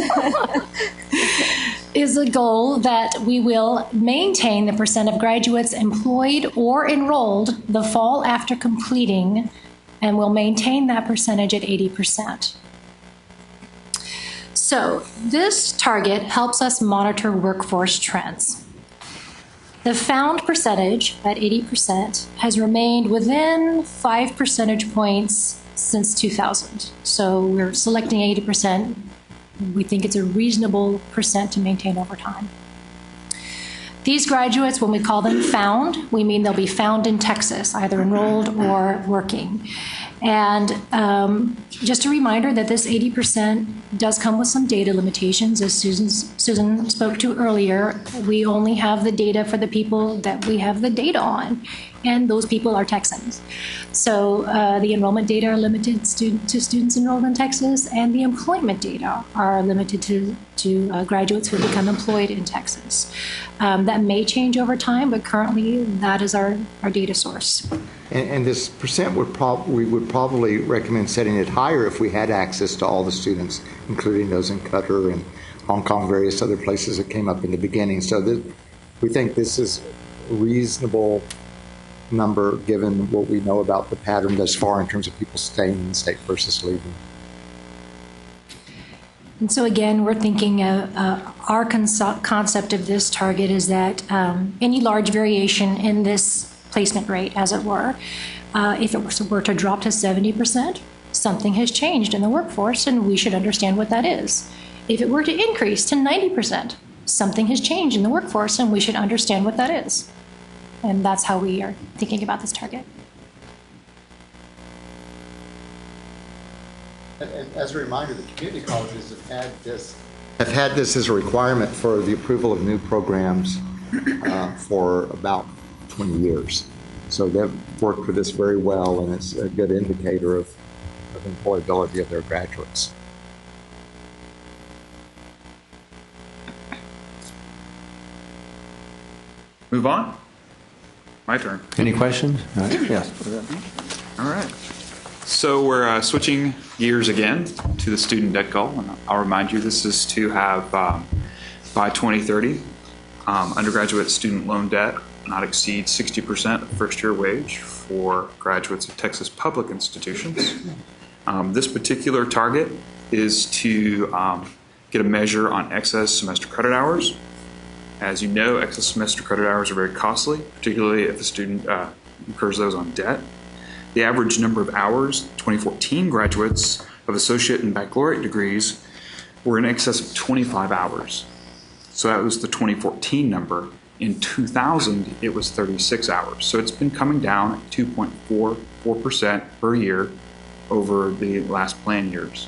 is a goal that we will maintain the percent of graduates employed or enrolled the fall after completing, and we'll maintain that percentage at 80%. So this target helps us monitor workforce trends. The found percentage at 80% has remained within 5 percentage points since 2000. So we're selecting 80%. We think it's a reasonable percent to maintain over time. These graduates, when we call them found, we mean they'll be found in Texas, either enrolled or working. And just a reminder that this 80% does come with some data limitations. As Susan spoke to earlier, we only have the data for the people that we have the data on, and those people are Texans. So the enrollment data are limited to students enrolled in Texas, and the employment data are limited to graduates who become employed in Texas. That may change over time, but currently that is our data source. And this percent we would probably recommend setting it higher if we had access to all the students, including those in Qatar and Hong Kong, various other places that came up in the beginning. So we think this is a reasonable number given what we know about the pattern thus far in terms of people staying in the state versus leaving. And so again, we're thinking our concept of this target is that any large variation in this placement rate, as it were, if it were to drop to 70%, something has changed in the workforce, and we should understand what that is. If it were to increase to 90%, something has changed in the workforce, and we should understand what that is. And that's how we are thinking about this target. As a reminder, the community colleges have had this as a requirement for the approval of new programs for about 20 years. So they've worked with this very well, and it's a good indicator of employability of their graduates. Move on. My turn. Any questions? Yes. All right. So we're switching gears again to the student debt goal. And I'll remind you, this is to have, by 2030, undergraduate student loan debt not exceed 60% of first-year wage for graduates of Texas public institutions. This particular target is to get a measure on excess semester credit hours. As you know, excess semester credit hours are very costly, particularly if the student incurs those on debt. The average number of hours, 2014 graduates of associate and baccalaureate degrees were in excess of 25 hours. So that was the 2014 number. In 2000, it was 36 hours. So it's been coming down at 2.44% per year over the last plan years.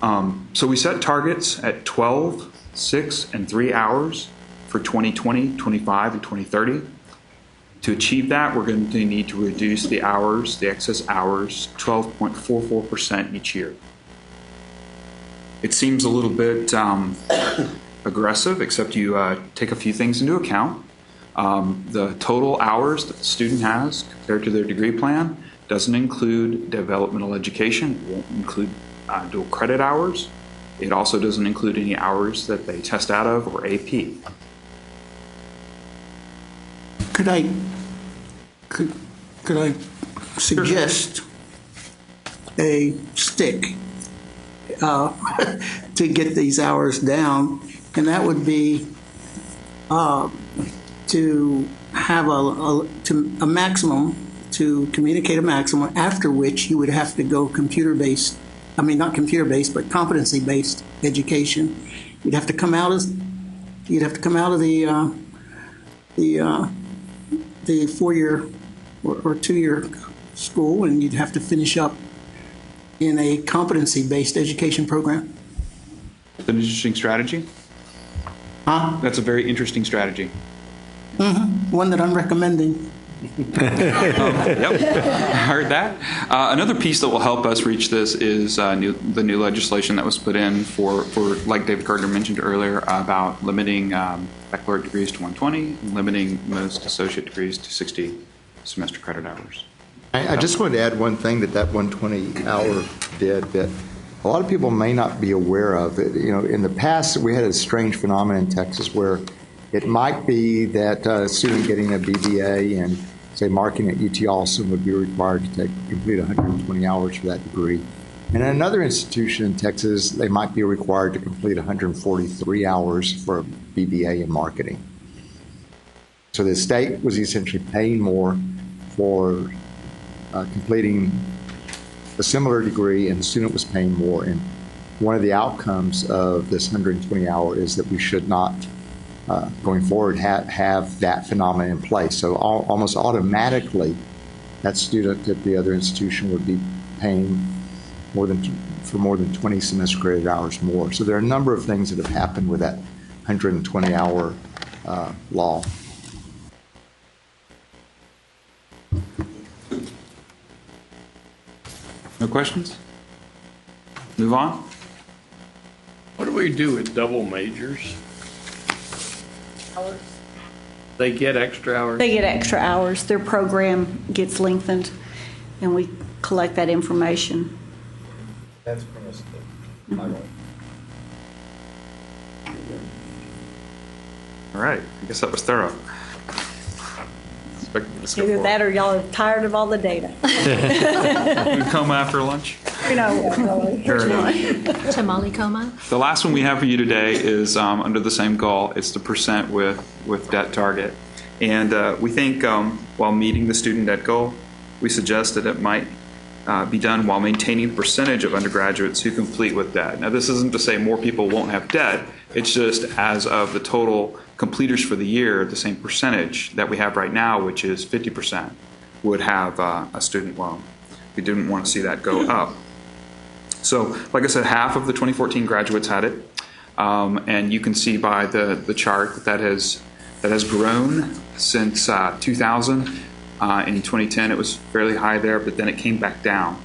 So we set targets at 12, 6, and 3 hours for 2020, 25, and 2030. To achieve that, we're going to need to reduce the hours, the excess hours, 12.44% each year. It seems a little bit aggressive, except you take a few things into account. The total hours that the student has compared to their degree plan doesn't include developmental education. It won't include dual credit hours. It also doesn't include any hours that they test out of or AP. Could I suggest a stick to get these hours down, and that would be to have a maximum, to communicate a maximum, after which you would have to go computer-based, I mean not computer-based, but competency-based education. You'd have to come out of the 4-year or 2-year school, and you'd have to finish up in a competency-based education program. That's an interesting strategy. Huh? That's a very interesting strategy. Mm-hmm. One that I'm recommending. Yep, I heard that. Another piece that will help us reach this is the new legislation that was put in for like David Gardner mentioned earlier, about limiting baccalaureate degrees to 120 and limiting most associate degrees to 60 semester credit hours. I just wanted to add one thing that 120-hour did that a lot of people may not be aware of. In the past, we had a strange phenomenon in Texas where it might be that a student getting a BBA and, say, marking at UT Austin would be required to complete 120 hours for that degree. And in another institution in Texas, they might be required to complete 143 hours for a BBA in marketing. So the state was essentially paying more for completing a similar degree, and the student was paying more. And one of the outcomes of this 120-hour is that we should not, going forward, have that phenomenon in place. So almost automatically, that student at the other institution would be paying more than 20 semester credit hours more. So there are a number of things that have happened with that 120-hour law. No questions? Move on. What do we do with double majors? They get extra hours? They get extra hours. Their program gets lengthened, and we collect that information. That's from us. All right, I guess that was thorough. Either that or y'all are tired of all the data. We come after lunch? Tamale coma. The last one we have for you today is under the same goal. It's the percent with debt target. And we think while meeting the student debt goal, we suggest that it might be done while maintaining the percentage of undergraduates who complete with debt. Now, this isn't to say more people won't have debt. It's just as of the total completers for the year, the same percentage that we have right now, which is 50%, would have a student loan. We didn't want to see that go up. So, like I said, half of the 2014 graduates had it, and you can see by the chart that has grown since 2000. In 2010, it was fairly high there, but then it came back down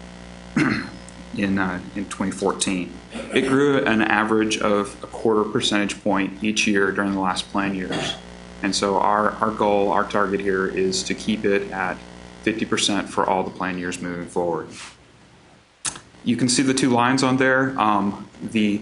in 2014. It grew at an average of a 0.25 percentage point each year during the last plan years. And so our goal, our target here is to keep it at 50% for all the plan years moving forward. You can see the two lines on there. The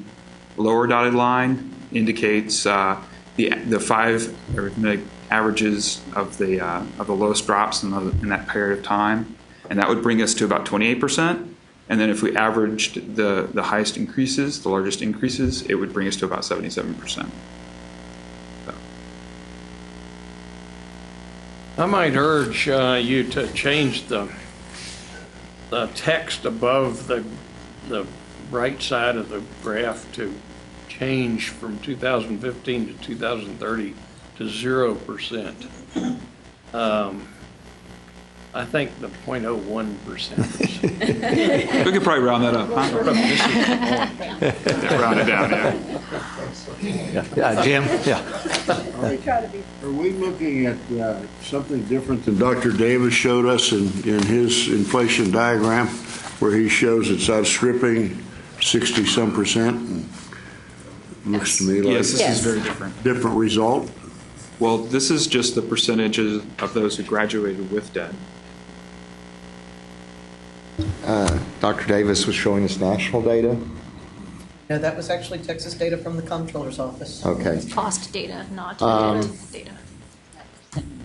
lower dotted line indicates the 5 arithmetic averages of the lowest drops in that period of time, and that would bring us to about 28%. And then if we averaged the highest increases, the largest increases, it would bring us to about 77%. I might urge you to change the text above the right side of the graph to change from 2015 to 2030 to 0%. I think the 0.01% We could probably round that up. Huh? Round it down, yeah. Jim? Yeah. Are we looking at something different than Dr. Davis showed us in his inflation diagram, where he shows it's outstripping 60-some%? Looks to me like Yes, this is very different. Different result. Well, this is just the percentages of those who graduated with debt. Dr. Davis was showing us national data. No, that was actually Texas data from the comptroller's office. Okay. Cost data, not data.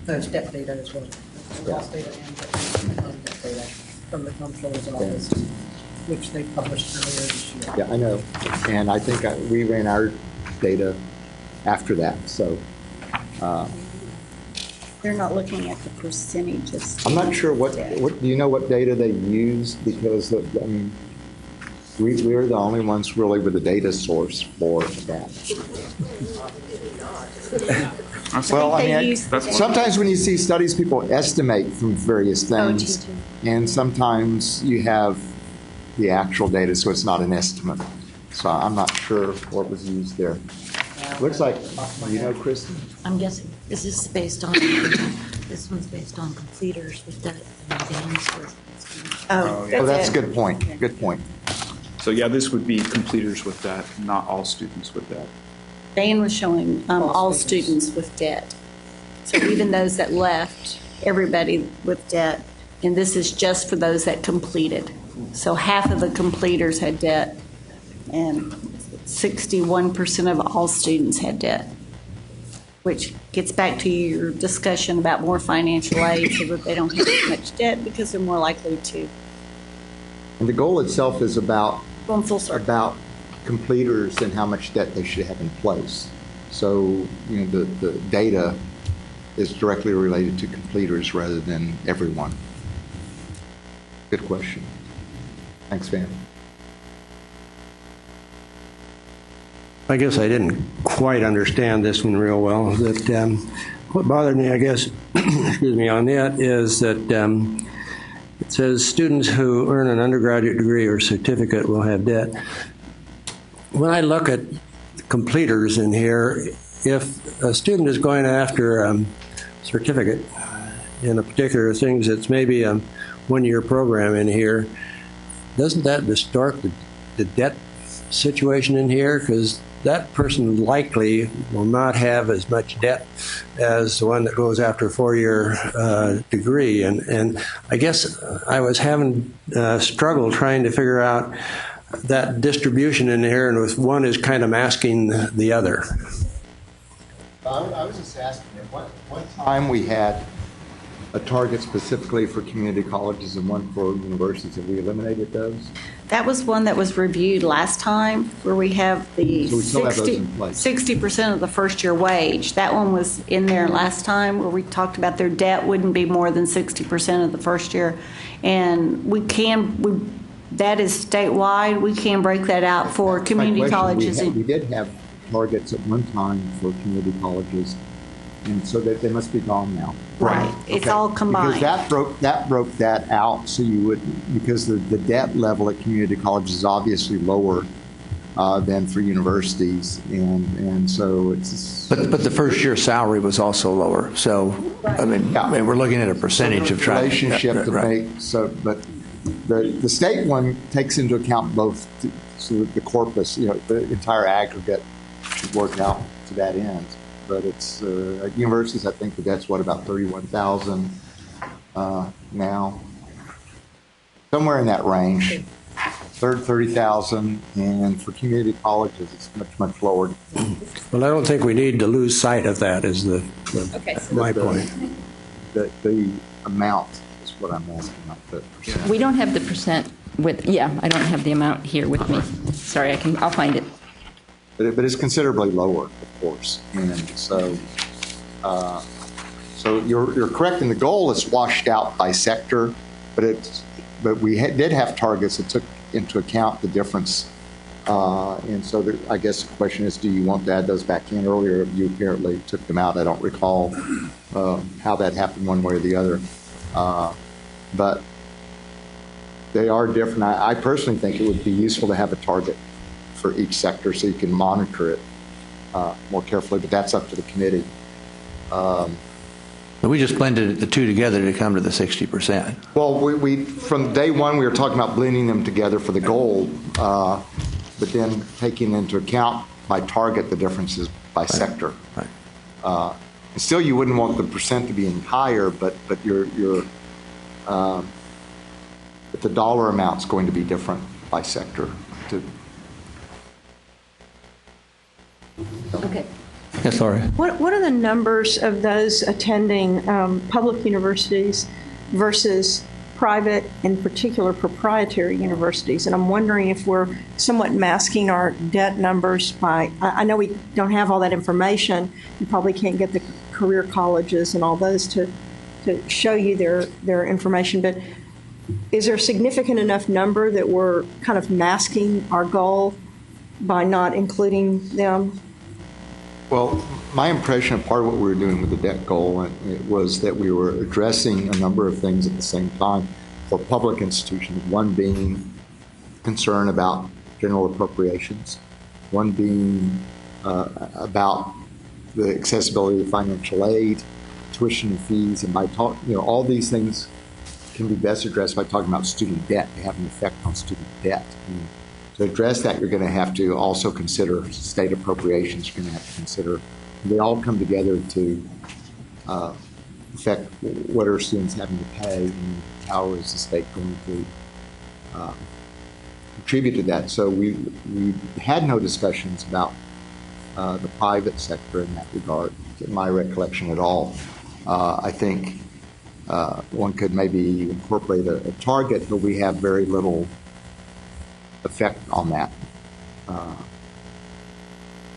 There's debt data as well. Cost data and debt data from the comptroller's office, which they published earlier this year. Yeah, I know. And I think we ran our data after that. So They're not looking at the percentages. I'm not sure what do you know what data they used? Because, I mean, we're the only ones really with a data source for that. Well, I mean, sometimes when you see studies, people estimate from various things, and sometimes you have the actual data, so it's not an estimate. So I'm not sure what was used there. Looks like, you know, Kristen? I'm guessing this is based on, this one's based on completers with that and exams with. Oh, that's a good point. Good point. So yeah, this would be completers with debt, not all students with debt. Dan was showing all students with debt. So even those that left, everybody with debt. And this is just for those that completed. So half of the completers had debt, and 61% of all students had debt, which gets back to your discussion about more financial aid so that they don't have as much debt because they're more likely to. And the goal itself is about Going full circle. About completers and how much debt they should have in place. So, you know, the data is directly related to completers rather than everyone. Good question. Thanks, Van. I guess I didn't quite understand this one real well. That what bothered me, I guess, excuse me, on that is that it says students who earn an undergraduate degree or certificate will have debt. When I look at completers in here, if a student is going after a certificate in a particular thing that's maybe a one-year program in here, doesn't that distort the debt situation in here? Because that person likely will not have as much debt as the one that goes after a four-year degree. And I guess I was having struggle trying to figure out that distribution in here, and with one is kind of masking the other. I was just asking, at one time we had a target specifically for community colleges and one for universities. Have we eliminated those? That was one that was reviewed last time, where we have the So we still have those in place. 60% of the first year wage. That one was in there last time, where we talked about their debt wouldn't be more than 60% of the first year. And that is statewide. We can break that out for community colleges. We did have targets at one time for community colleges, and so that they must be gone now. Right. It's all combined. Because that broke that out, so you would, because the debt level at community colleges is obviously lower than for universities, and so it's. But the first year salary was also lower, so I mean we're looking at a percentage of trying relationship to make. So, but the state one takes into account both, so that the corpus, you know, the entire aggregate should work out to that end. But it's at universities, I think the debt's about 31,000 now, somewhere in that range. 30,000, and for community colleges, it's much lower. Well, I don't think we need to lose sight of that. Is my point. The amount is what I'm asking, not the percent. We don't have the percent I don't have the amount here with me. Sorry, I'll find it. But it's considerably lower, of course, and so you're correct. And the goal is washed out by sector, but we did have targets that took into account the difference, and so I guess the question is, do you want to add those back in? Earlier, you apparently took them out. I don't recall how that happened one way or the other, but they are different. I personally think it would be useful to have a target for each sector so you can monitor it more carefully, but that's up to the committee. We just blended the two together to come to the 60%. Well, we from day one, we were talking about blending them together for the goal, but then taking into account by target the differences by sector. Right. Still, you wouldn't want the percent to be any higher, but but the dollar amount's going to be different by sector. Okay. Yes, Laura. What are the numbers of those attending public universities versus private, in particular proprietary universities? And I'm wondering if we're somewhat masking our debt numbers by, I know we don't have all that information. You probably can't get the career colleges and all those to show you their information, but is there a significant enough number that we're kind of masking our goal by not including them? Well, my impression of part of what we were doing with the debt goal was that we were addressing a number of things at the same time for public institutions, one being concern about general appropriations, one being about the accessibility of financial aid, tuition and fees, and by all these things can be best addressed by talking about student debt. They have an effect on student debt. And to address that, you're going to have to also consider state appropriations. You're going to have to consider, they all come together to affect what are students having to pay and how is the state going to contribute to that. So we had no discussions about the private sector in that regard, in my recollection at all. I think one could maybe incorporate a target, but we have very little effect on that.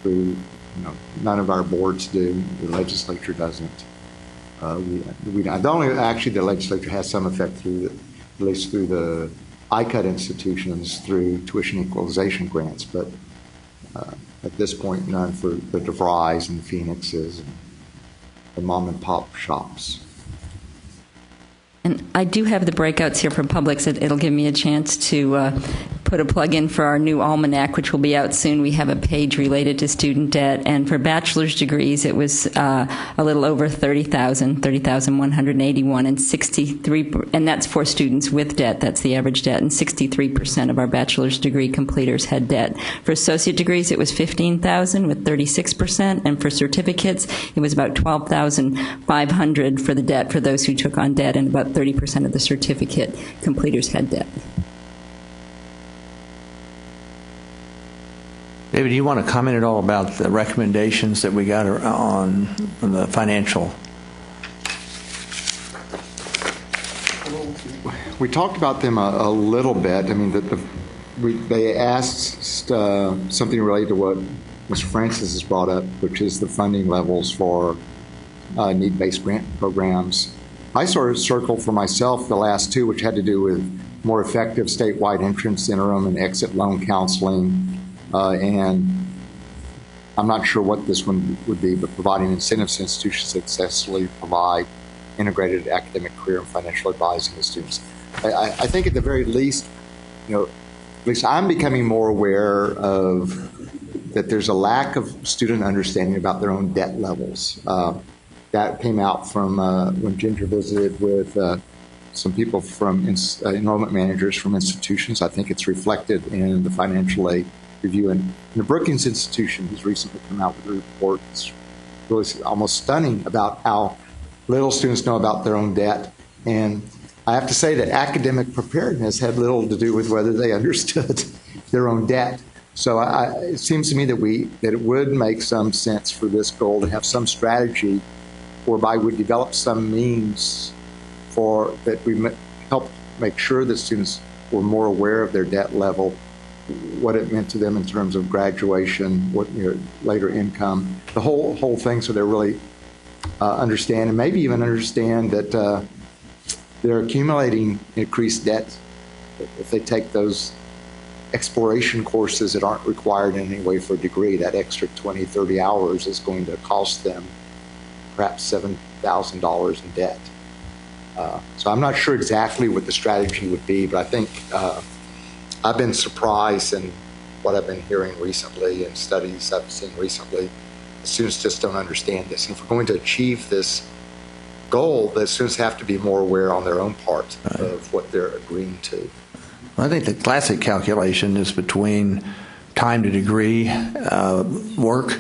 None of our boards do. The legislature doesn't. The legislature has some effect at least through the ICUT institutions through tuition equalization grants, but at this point, none for the DeVrys and the Phoenixes and the mom and pop shops. And I do have the breakouts here from Publix. It'll give me a chance to put a plug in for our new almanac, which will be out soon. We have a page related to student debt. And for bachelor's degrees, it was a little over 30,181, and 63, and that's for students with debt. That's the average debt. And 63% of our bachelor's degree completers had debt. For associate degrees, it was 15,000 with 36%. And for certificates, it was about 12,500 for the debt for those who took on debt, and about 30% of the certificate completers had debt. David, do you want to comment at all about the recommendations that we got on the financial? We talked about them a little bit. I mean, they asked something related to what Mr. Francis has brought up, which is the funding levels for need-based grant programs. I sort of circled for myself the last two, which had to do with more effective statewide entrance, interim, and exit loan counseling. And I'm not sure what this one would be, but providing incentives to institutions that successfully provide integrated academic, career, and financial advising to students. I think at the very least, at least I'm becoming more aware of that there's a lack of student understanding about their own debt levels. That came out from when Ginger visited with some people from enrollment managers from institutions. I think it's reflected in the financial aid review. And the Brookings Institution has recently come out with a report that's really almost stunning about how little students know about their own debt. And I have to say that academic preparedness had little to do with whether they understood their own debt. So it seems to me that it would make some sense for this goal to have some strategy whereby we develop some means that we help make sure that students were more aware of their debt level, what it meant to them in terms of graduation, what later income, the whole thing, so they really understand, and maybe even understand that they're accumulating increased debt if they take those exploration courses that aren't required in any way for a degree. That extra 20, 30 hours is going to cost them perhaps $7,000 in debt. So I'm not sure exactly what the strategy would be, but I think I've been surprised in what I've been hearing recently and studies I've seen recently. Students just don't understand this. And if we're going to achieve this goal, the students have to be more aware on their own part of what they're agreeing to. Well, I think the classic calculation is between time to degree work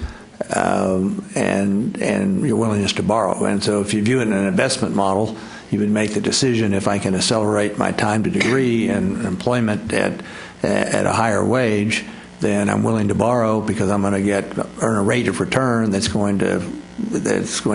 and your willingness to borrow. And so if you view it in an investment model, you would make the decision, if I can accelerate my time to degree and employment at a higher wage, then I'm willing to borrow because I'm going to earn a rate of return that's going to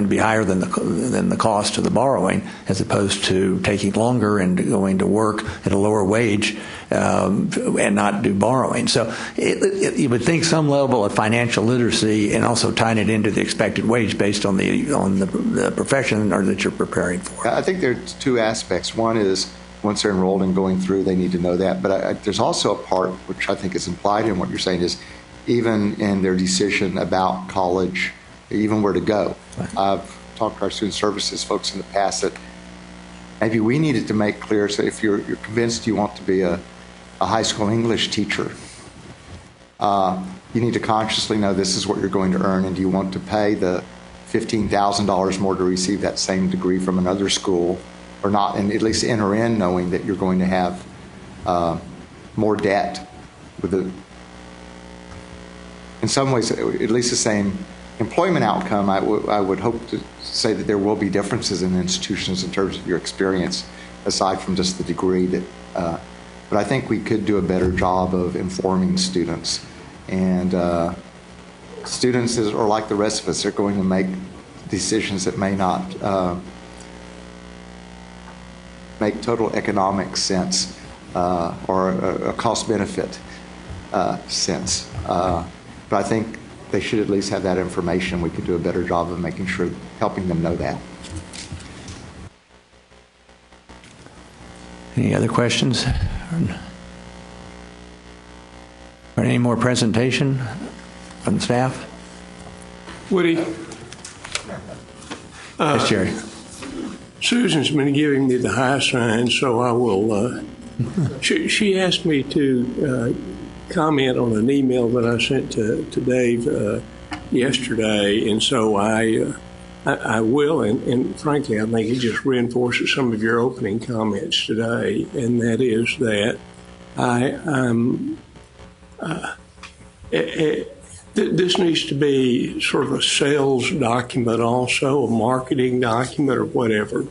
be higher than the cost of the borrowing, as opposed to taking longer and going to work at a lower wage and not do borrowing. So you would think some level of financial literacy, and also tying it into the expected wage based on the profession or that you're preparing for. I think there's two aspects. One is, once they're enrolled and going through, they need to know that. But there's also a part, which I think is implied in what you're saying, is even in their decision about college, even where to go. Right. I've talked to our student services folks in the past that maybe we needed to make clear, so if you're convinced you want to be a high school English teacher, you need to consciously know this is what you're going to earn, and do you want to pay the $15,000 more to receive that same degree from another school or not, and at least enter in knowing that you're going to have more debt with in some ways, at least the same employment outcome. I would hope to say that there will be differences in institutions in terms of your experience, aside from just the degree. But I think we could do a better job of informing students. And students are like the rest of us. They're going to make decisions that may not make total economic sense or a cost-benefit sense. But I think they should at least have that information. We could do a better job of making sure, helping them know that. Any other questions? Or any more presentation from the staff? Woody? Yes, Jerry. Susan's been giving me the high sign, so I will. She asked me to comment on an email that I sent to Dave yesterday, and so I will. And frankly, I think it just reinforces some of your opening comments today, and that is that this needs to be sort of a sales document, also a marketing document or whatever.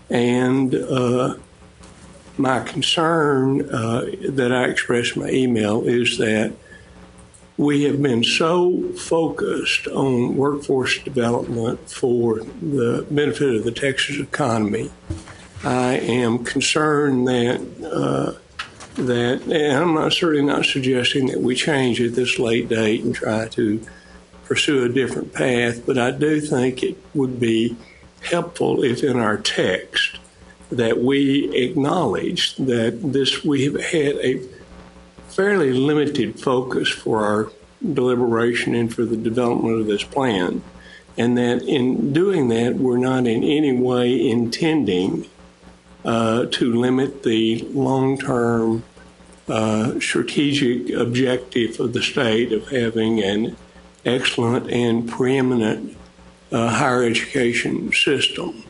And my concern that I expressed in my email is that we have been so focused on workforce development for the benefit of the Texas economy. I am concerned that and I'm certainly not suggesting that we change at this late date and try to pursue a different path, but I do think it would be helpful if in our text that we acknowledge that we have had a fairly limited focus for our deliberation and for the development of this plan, and that in doing that we're not in any way intending to limit the long-term strategic objective of the state of having an excellent and preeminent higher education system.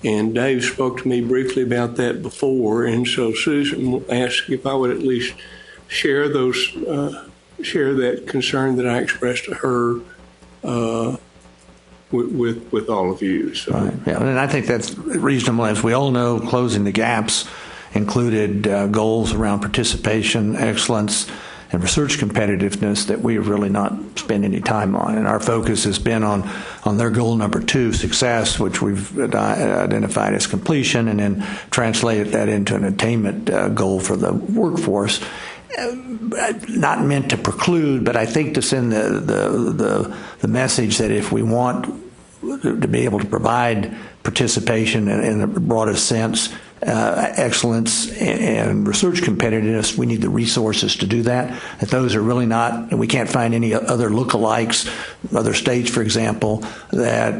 And Dave spoke to me briefly about that before, and so Susan asked if I would at least share that concern that I expressed to her with all of you. So. Right. Yeah, and I think that's reasonable. As we all know, closing the gaps included goals around participation, excellence, and research competitiveness that we have really not spent any time on. And our focus has been on their goal number 2, success, which we've identified as completion, and then translated that into an attainment goal for the workforce. Not meant to preclude, but I think to send the message that if we want to be able to provide participation in the broadest sense, excellence and research competitiveness, we need the resources to do that. That those are really not, and we can't find any other lookalikes, other states, for example, that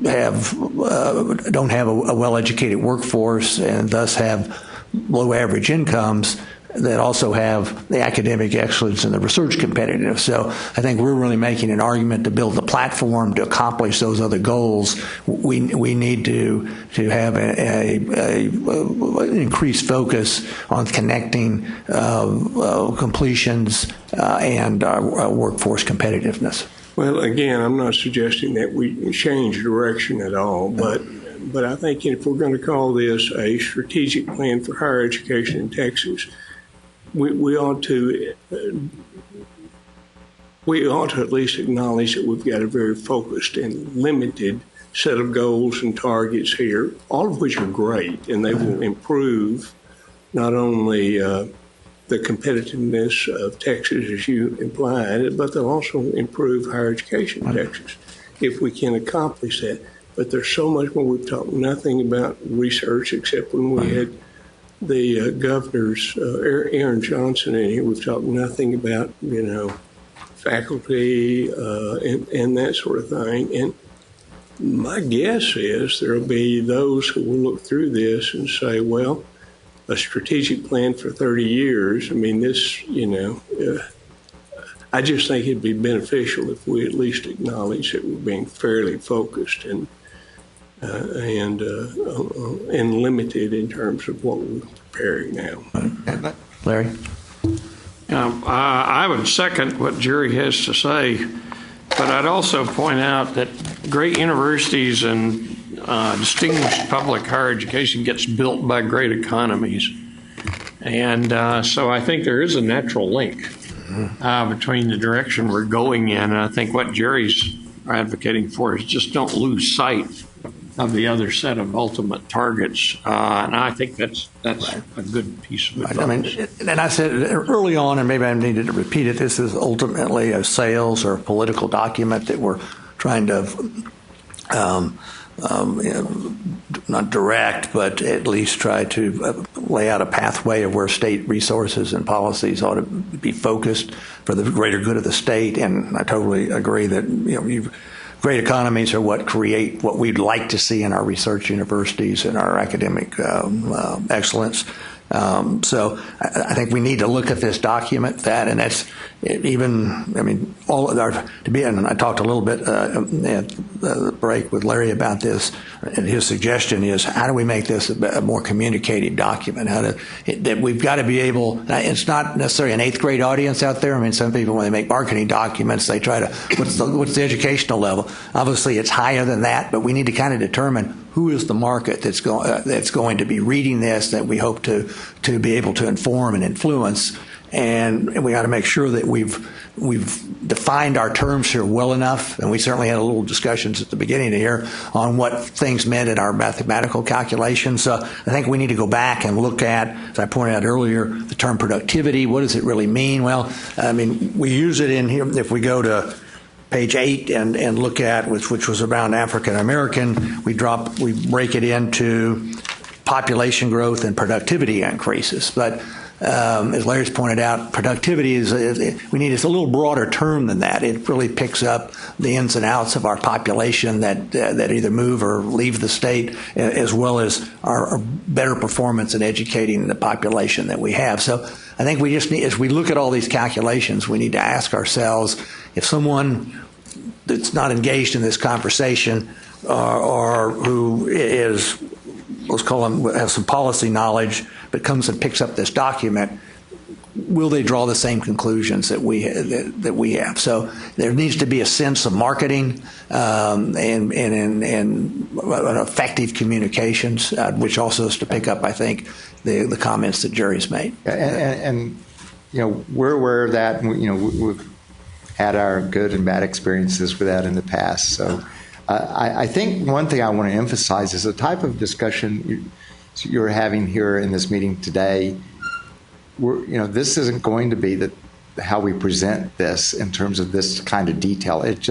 don't have a well-educated workforce and thus have low average incomes that also have the academic excellence and the research competitiveness. So I think we're really making an argument to build a platform to accomplish those other goals. We need to have an increased focus on connecting completions and workforce competitiveness. Well, again, I'm not suggesting that we change direction at all, but I think if we're going to call this a strategic plan for higher education in Texas, we ought to at least acknowledge that we've got a very focused and limited set of goals and targets here, all of which are great, and they will improve not only the competitiveness of Texas, as you implied, but they'll also improve higher education in Texas if we can accomplish that. But there's so much more. We've talked nothing about research except when we had the governor's Aaron Johnson in here. We've talked nothing about, faculty and that sort of thing. And my guess is there'll be those who will look through this and say, well, a strategic plan for 30 years, I mean, this, I just think it'd be beneficial if we at least acknowledge that we're being fairly focused and limited in terms of what we're preparing now. Larry? I would second what Jerry has to say, but I'd also point out that great universities and distinguished public higher education gets built by great economies. And so I think there is a natural link between the direction we're going in. And I think what Jerry's advocating for is just don't lose sight of the other set of ultimate targets. And I think that's a good piece of advice. I mean, and I said early on, and maybe I needed to repeat it, this is ultimately a sales or political document that we're trying to not direct, but at least try to lay out a pathway of where state resources and policies ought to be focused for the greater good of the state. And I totally agree that great economies are what create what we'd like to see in our research universities and our academic excellence. So I think we need to look at this document, and that's all of our, and I talked a little bit at the break with Larry about this, and his suggestion is, how do we make this a more communicative document? That we've got to be able, it's not necessarily an 8th grade audience out there. I mean, some people, when they make marketing documents, they try to, what's the educational level? Obviously, it's higher than that, but we need to kind of determine who is the market that's going to be reading this, that we hope to be able to inform and influence. And we got to make sure that we've defined our terms here well enough, and we certainly had a little discussions at the beginning of here on what things meant in our mathematical calculations. So I think we need to go back and look at, as I pointed out earlier, the term productivity. What does it really mean? Well, I mean, we use it in here. If we go to page 8 and look at which was around African American, we break it into population growth and productivity increases. But as Larry's pointed out, productivity it's a little broader term than that. It really picks up the ins and outs of our population that either move or leave the state, as well as our better performance in educating the population that we have. So I think we just need, as we look at all these calculations, we need to ask ourselves, if someone that's not engaged in this conversation or who is, let's call them, has some policy knowledge, but comes and picks up this document, will they draw the same conclusions that we have? So there needs to be a sense of marketing and effective communications, which also is to pick up, I think, the comments that Jerry's made. And we're aware of that. We've had our good and bad experiences with that in the past. So I think one thing I want to emphasize is the type of discussion you're having here in this meeting today. This isn't going to be how we present this in terms of this kind of detail. It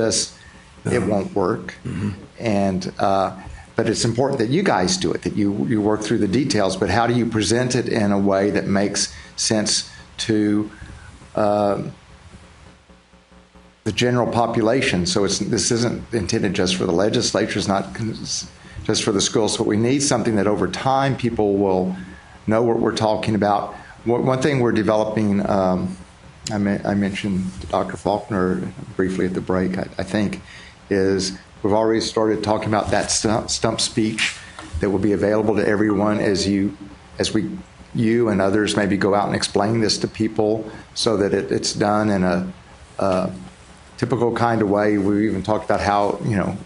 won't work. Mm-hmm. And but it's important that you guys do it, that you work through the details. But how do you present it in a way that makes sense to the the general population. So this isn't intended just for the legislature, it's not just for the schools. So we need something that over time people will know what we're talking about. One thing we're developing, I mentioned to Dr. Faulkner briefly at the break, I think, is we've already started talking about that stump speech that will be available to everyone as you and others maybe go out and explain this to people so that it's done in a typical kind of way. We even talked about how,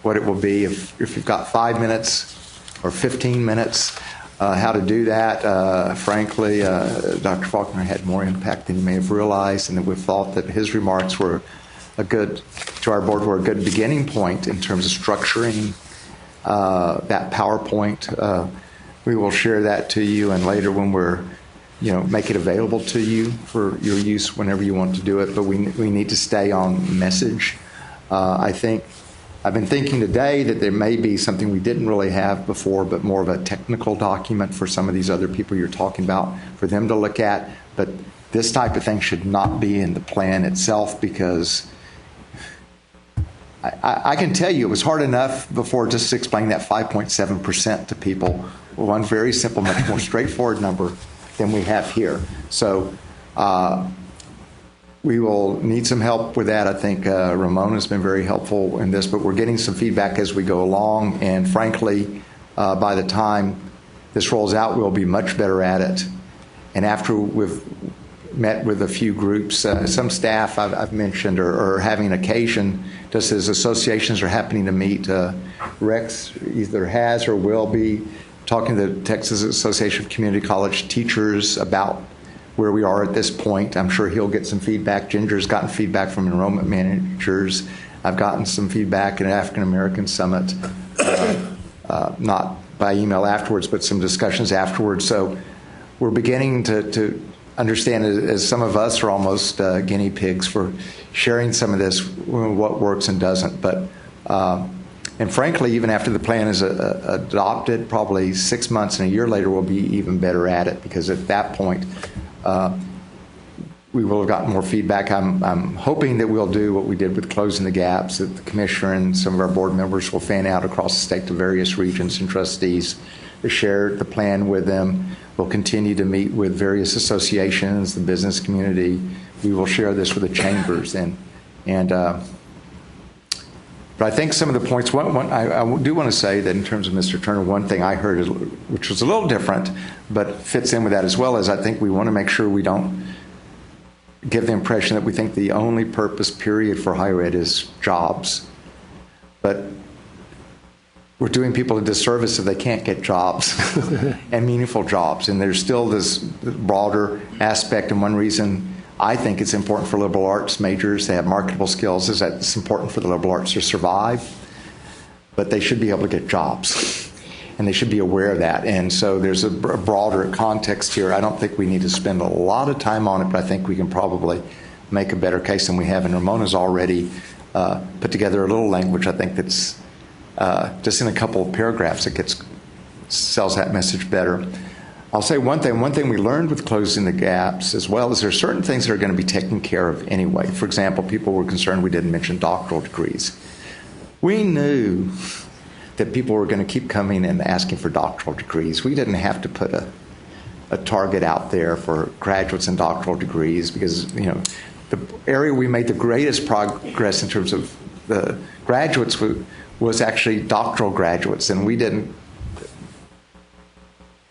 what it will be if you've got 5 minutes or 15 minutes, how to do that. Frankly, Dr. Faulkner had more impact than you may have realized, and that we thought that his remarks were to our board, were a good beginning point in terms of structuring that PowerPoint. We will share that to you, and later when we're, make it available to you for your use whenever you want to do it. But we need to stay on message. I think I've been thinking today that there may be something we didn't really have before, but more of a technical document for some of these other people you're talking about, for them to look at. But this type of thing should not be in the plan itself, because I can tell you it was hard enough before just to explain that 5.7% to people. One very simple, much more straightforward number than we have here. So we will need some help with that. I think Ramona's been very helpful in this, but we're getting some feedback as we go along. And frankly, by the time this rolls out, we'll be much better at it. And after we've met with a few groups, some staff I've mentioned are having occasion, just as associations are happening to meet. Rex either has or will be talking to the Texas Association of Community College Teachers about where we are at this point. I'm sure he'll get some feedback. Ginger's gotten feedback from enrollment managers. I've gotten some feedback at African American Summit, not by email afterwards, but some discussions afterwards. So we're beginning to understand, as some of us are almost guinea pigs for sharing some of this, what works and doesn't. But and frankly, even after the plan is adopted, probably 6 months and a year later, we'll be even better at it, because at that point, we will have gotten more feedback. I'm hoping that we'll do what we did with closing the gaps, that the commissioner and some of our board members will fan out across the state to various regions and trustees to share the plan with them. We'll continue to meet with various associations, the business community. We will share this with the chambers. But I think some of the points, I do want to say that in terms of Mr. Turner, one thing I heard, which was a little different, but fits in with that as well, is I think we want to make sure we don't give the impression that we think the only purpose, period, for higher ed is jobs. But we're doing people a disservice if they can't get jobs and meaningful jobs. And there's still this broader aspect, and one reason I think it's important for liberal arts majors to have marketable skills is that it's important for the liberal arts to survive, but they should be able to get jobs, and they should be aware of that. And so there's a broader context here. I don't think we need to spend a lot of time on it, but I think we can probably make a better case than we have. And Ramona's already put together a little language, I think, that's just in a couple of paragraphs that sells that message better. I'll say one thing we learned with closing the gaps as well is there are certain things that are going to be taken care of anyway. For example, people were concerned we didn't mention doctoral degrees. We knew that people were going to keep coming and asking for doctoral degrees. We didn't have to put a target out there for graduates and doctoral degrees, because the area we made the greatest progress in terms of the graduates was actually doctoral graduates, and we didn't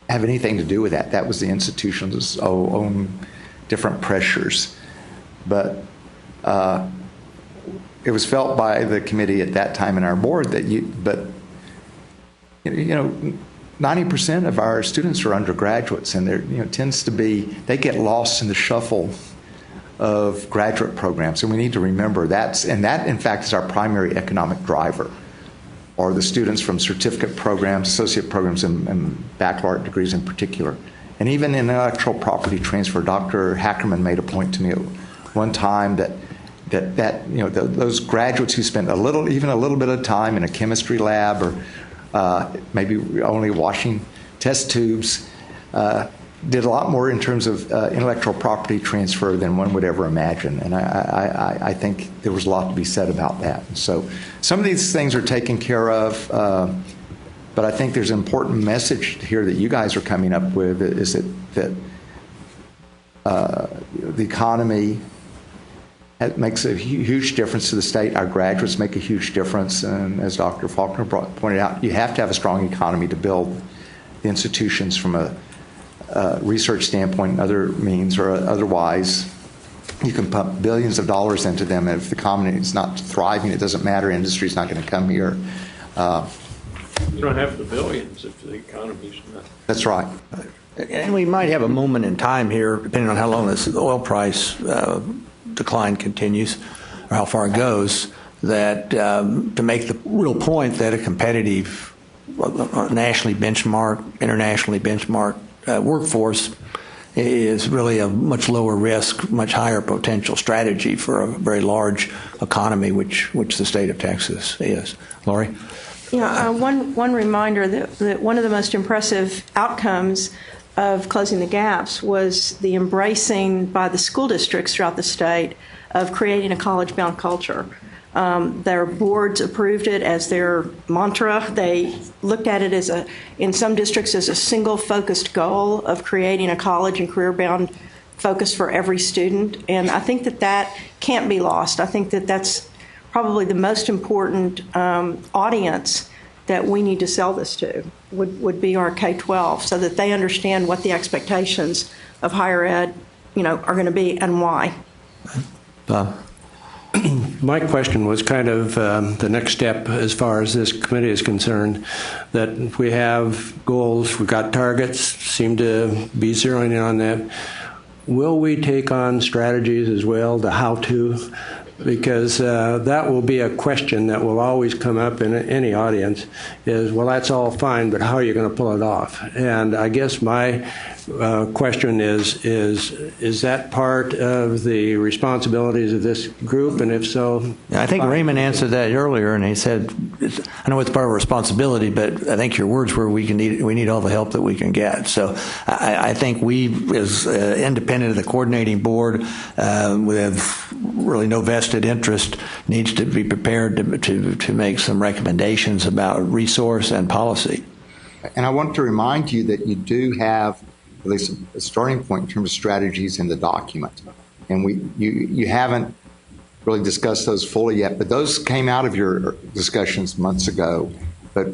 have anything to do with that. That was the institution's own different pressures. But it was felt by the committee at that time in our board that 90% of our students are undergraduates, and there tends to be, they get lost in the shuffle of graduate programs, and we need to remember that in fact is our primary economic driver, or the students from certificate programs, associate programs, and baccalaureate degrees in particular. And even in intellectual property transfer, Dr. Hackerman made a point to me at one time that those graduates who spend even a little bit of time in a chemistry lab, or maybe only washing test tubes, did a lot more in terms of intellectual property transfer than one would ever imagine. And I think there was a lot to be said about that. So some of these things are taken care of, but I think there's an important message here that you guys are coming up with, is that the economy makes a huge difference to the state. Our graduates make a huge difference. And as Dr. Faulkner pointed out, you have to have a strong economy to build the institutions from a research standpoint and other means, or otherwise you can pump billions of dollars into them. And if the economy is not thriving, it doesn't matter. Industry is not going to come here. You don't have the billions if the economy's not. That's right. And we might have a moment in time here, depending on how long this oil price decline continues or how far it goes, that to make the real point that a competitive, nationally benchmarked, internationally benchmarked workforce is really a much lower risk, much higher potential strategy for a very large economy, which the state of Texas is. Lori? Yeah, one reminder that one of the most impressive outcomes of closing the gaps was the embracing by the school districts throughout the state of creating a college-bound culture. Their boards approved it as their mantra. They looked at it in some districts as a single focused goal of creating a college and career-bound focus for every student. And I think that can't be lost. I think that's probably the most important audience that we need to sell this to would be our K-12, so that they understand what the expectations of higher ed, are going to be and why. My question was kind of the next step as far as this committee is concerned, that we have goals, we've got targets, seem to be zeroing in on that. Will we take on strategies as well, the how-to? Because that will be a question that will always come up in any audience is, well, that's all fine, but how are you going to pull it off? And I guess my question is that part of the responsibilities of this group? And if so... I think Raymond answered that earlier, and he said, I know it's part of our responsibility, but I think your words were we need all the help that we can get. So I think we, as independent of the coordinating board, with really no vested interest, needs to be prepared to make some recommendations about resource and policy. And I want to remind you that you do have at least a starting point in terms of strategies in the document. And you haven't really discussed those fully yet, but those came out of your discussions months ago. But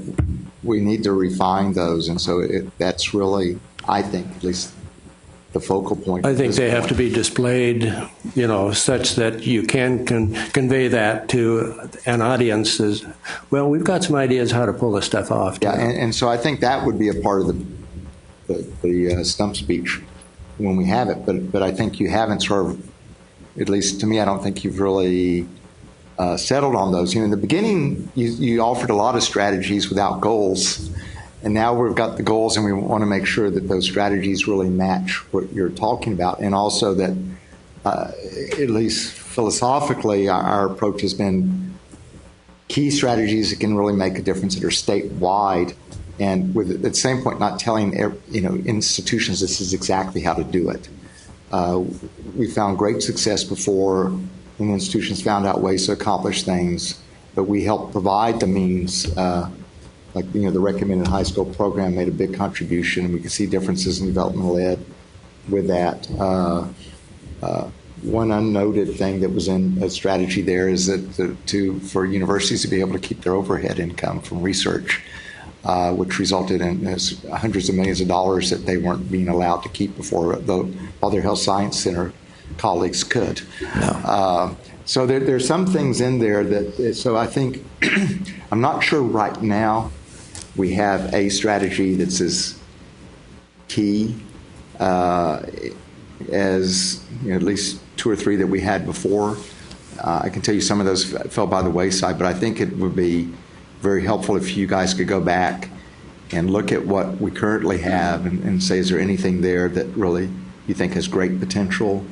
we need to refine those. And so that's really, I think, at least the focal point. I think they have to be displayed, such that you can convey that to an audience as, well, we've got some ideas how to pull this stuff off. Yeah, and so I think that would be a part of the stump speech when we have it. But I think you haven't sort of, at least to me, I don't think you've really settled on those. In the beginning, you offered a lot of strategies without goals. And now we've got the goals, and we want to make sure that those strategies really match what you're talking about. And also that, at least philosophically, our approach has been key strategies that can really make a difference that are statewide. And with at the same point, not telling institutions this is exactly how to do it. We found great success before, and institutions found out ways to accomplish things, but we helped provide the means. Like the recommended high school program made a big contribution, and we can see differences in developmental ed with that. One unnoted thing that was in a strategy there is that for universities to be able to keep their overhead income from research, which resulted in hundreds of millions of dollars that they weren't being allowed to keep before, though other health science center colleagues could. No. So there's some things in there that, so I think, I'm not sure right now we have a strategy that's as key as at least two or three that we had before. I can tell you some of those fell by the wayside, but I think it would be very helpful if you guys could go back and look at what we currently have and say, is there anything there that really you think has great potential,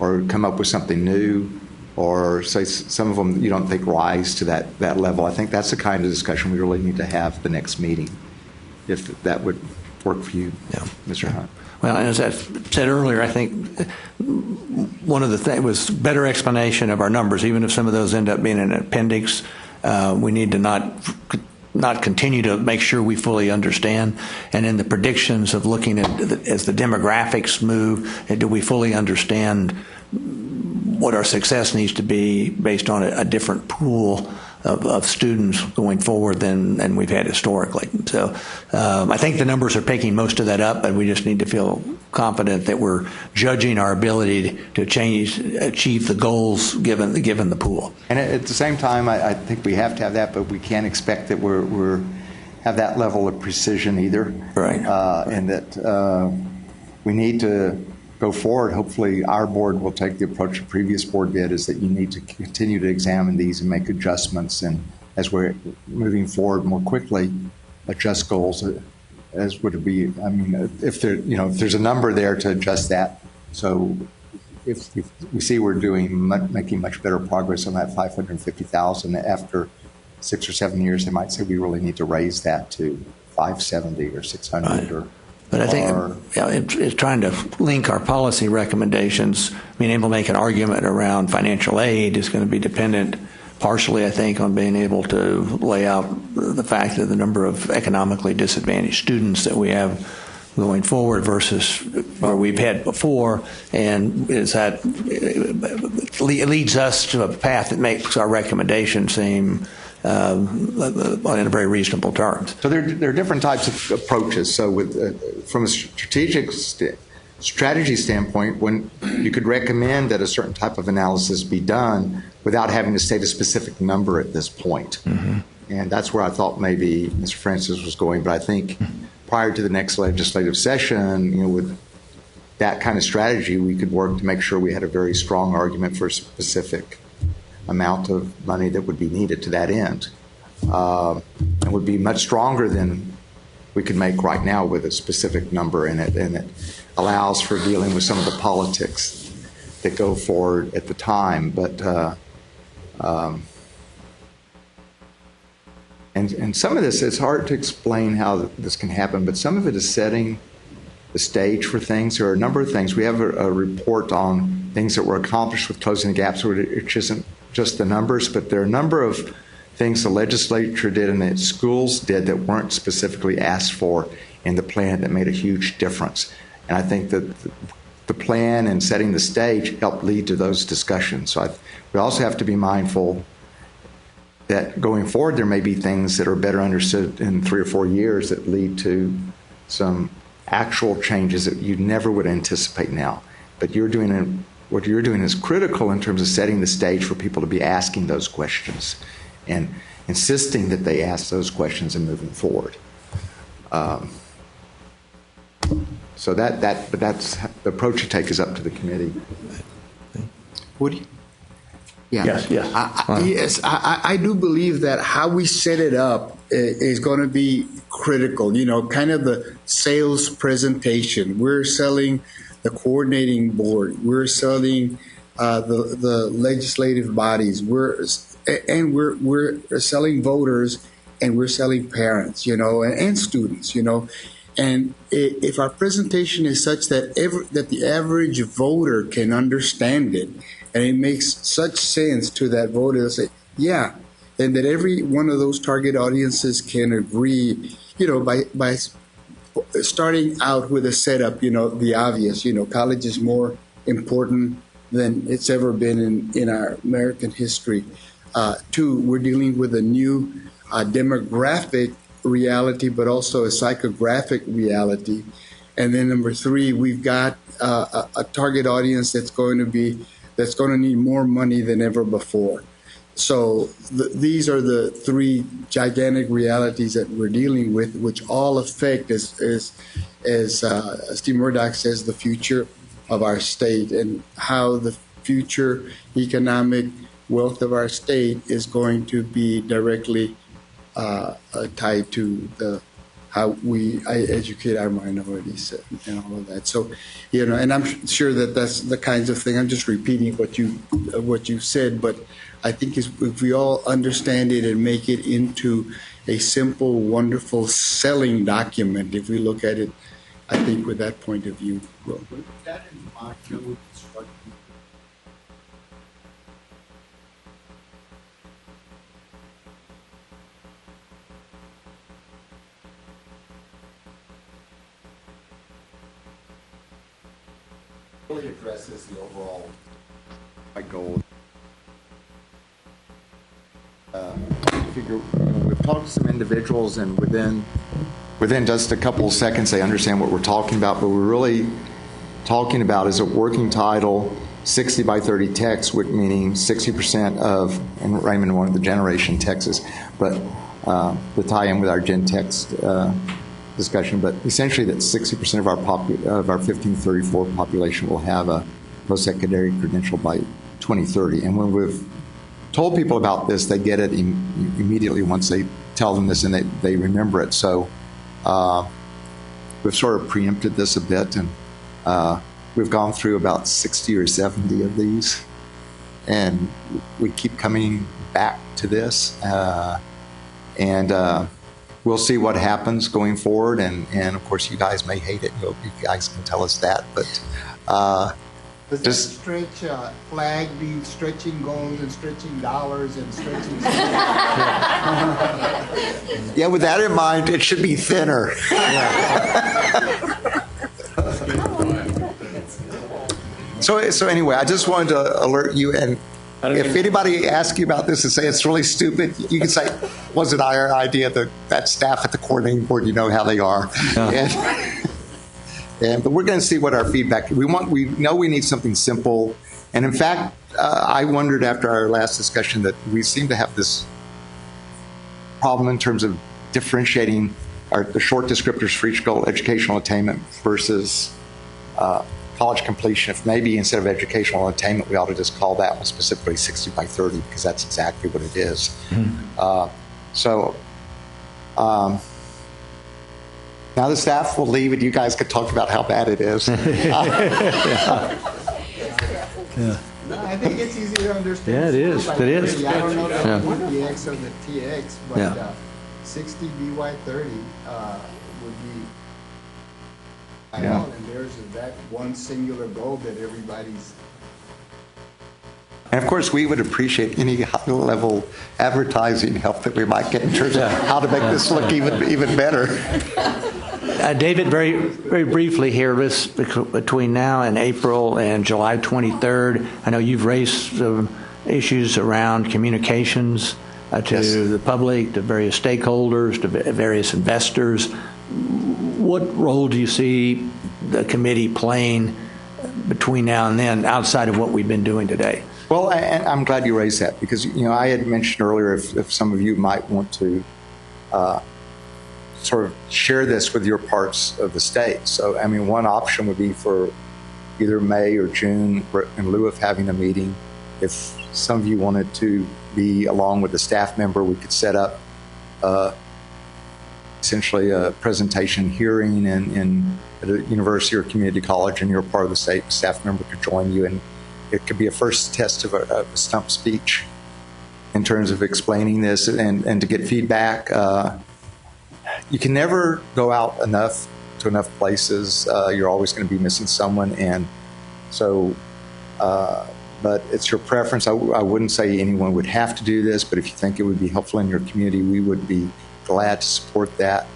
or come up with something new, or say some of them you don't think rise to that level. I think that's the kind of discussion we really need to have the next meeting, if that would work for you, Mr. Hunt. Well, as I said earlier, I think one of the things was better explanation of our numbers, even if some of those end up being in an appendix. We need to not continue to make sure we fully understand. And in the predictions of looking at as the demographics move, do we fully understand what our success needs to be based on a different pool of students going forward than we've had historically. So I think the numbers are picking most of that up, but we just need to feel confident that we're judging our ability to achieve the goals given the pool. And at the same time, I think we have to have that, but we can't expect that we're have that level of precision either. Right. And that we need to go forward. Hopefully our board will take the approach the previous board did, is that you need to continue to examine these and make adjustments, and as we're moving forward more quickly, adjust goals as would be, I mean, if there's a number there to adjust that. So if we see we're making much better progress on that 550,000 after 6 or 7 years, they might say we really need to raise that to 570 or 600 right. or. But I think it's trying to link our policy recommendations. Being able to make an argument around financial aid is going to be dependent partially, I think, on being able to lay out the fact that the number of economically disadvantaged students that we have going forward versus where we've had before, and is that it leads us to a path that makes our recommendation seem in a very reasonable terms. So there are different types of approaches. So from a strategy standpoint, when you could recommend that a certain type of analysis be done without having to state a specific number at this point. Mm-hmm. And that's where I thought maybe Mr. Francis was going. But I think prior to the next legislative session, with that kind of strategy, we could work to make sure we had a very strong argument for a specific amount of money that would be needed to that end. And would be much stronger than we could make right now with a specific number in it. And it allows for dealing with some of the politics that go forward at the time. But and some of this, it's hard to explain how this can happen, but some of it is setting the stage for things. There are a number of things. We have a report on things that were accomplished with closing the gaps, which isn't just the numbers, but there are a number of things the legislature did and that schools did that weren't specifically asked for in the plan that made a huge difference. And I think that the plan and setting the stage helped lead to those discussions. So we also have to be mindful that going forward there may be things that are better understood in 3 or 4 years that lead to some actual changes that you never would anticipate now. But what you're doing is critical in terms of setting the stage for people to be asking those questions and insisting that they ask those questions and moving forward. So that's the approach you take is up to the committee. Woody? Yeah. Yes. I do believe that how we set it up is going to be critical. Kind of the sales presentation. We're selling the coordinating board. We're selling the legislative bodies. We're selling voters, and we're selling parents, and students, And if our presentation is such that that the average voter can understand it, and it makes such sense to that voter, they'll say, yeah, and that every one of those target audiences can agree, by starting out with a setup, the obvious, college is more important than it's ever been in our American history. 2, we're dealing with a new demographic reality, but also a psychographic reality. And then number 3, we've got a target audience that's going to need more money than ever before. So these are the 3 gigantic realities that we're dealing with, which all affect, as Steve Murdoch says, the future of our state and how the future economic wealth of our state is going to be directly tied to how we educate our minorities and all of that. So, and I'm sure that that's the kinds of thing. I'm just repeating what you said, but I think if we all understand it and make it into a simple, wonderful selling document, if we look at it, I think with that point of view, we'll. With that in mind, you know, really addresses the overall goal. Figure, we've talked to some individuals, and within just a couple of seconds, they understand what we're talking about. But we're really talking about is a working title, 60 by 30 text, which meaning 60% of, and Raymond wanted the generation Texas, but the tie-in with our Gen Text discussion. But essentially, that 60% of our 1534 population will have a post-secondary credential by 2030. And when we've told people about this, they get it immediately once they tell them this, and they remember it. So we've sort of preempted this a bit, and we've gone through about 60 or 70 of these, and we keep coming back to this, and we'll see what happens going forward. And of course, you guys may hate it. You guys can tell us that, but. Does that stretch flag be stretching goals and stretching dollars and stretching? Yeah, with that in mind, it should be thinner. So anyway, I just wanted to alert you, and if anybody asks you about this and say it's really stupid, you can say, wasn't our idea? That staff at the coordinating board, you know how they are. But we're going to see what our feedback. We know we need something simple, and in fact, I wondered after our last discussion that we seem to have this problem in terms of differentiating the short descriptors for each goal, educational attainment versus college completion. If maybe instead of educational attainment, we ought to just call that one specifically 60 by 30, because that's exactly what it is. Mm-hmm. Now the staff will leave, and you guys can talk about how bad it is. No, I think it's easy to understand. Yeah, it is. It is. I don't know the DX or the TX, but 60 BY 30 would be. I know, and there's that one singular goal that everybody's. And of course, we would appreciate any high-level advertising help that we might get in terms of how to make this look even better. David, very, very briefly here, between now and April and July 23rd, I know you've raised some issues around communications to the public, to various stakeholders, to various investors. What role do you see the committee playing between now and then, outside of what we've been doing today? Well, I'm glad you raised that, because I had mentioned earlier if some of you might want to sort of share this with your parts of the state. So, I mean, one option would be for either May or June, in lieu of having a meeting, if some of you wanted to be along with a staff member, we could set up essentially a presentation hearing at a university or community college, and you're part of the state, a staff member could join you, and it could be a first test of a stump speech in terms of explaining this and to get feedback. You can never go out to enough places. You're always going to be missing someone, and so. But it's your preference. I wouldn't say anyone would have to do this, but if you think it would be helpful in your community, we would be glad to support that.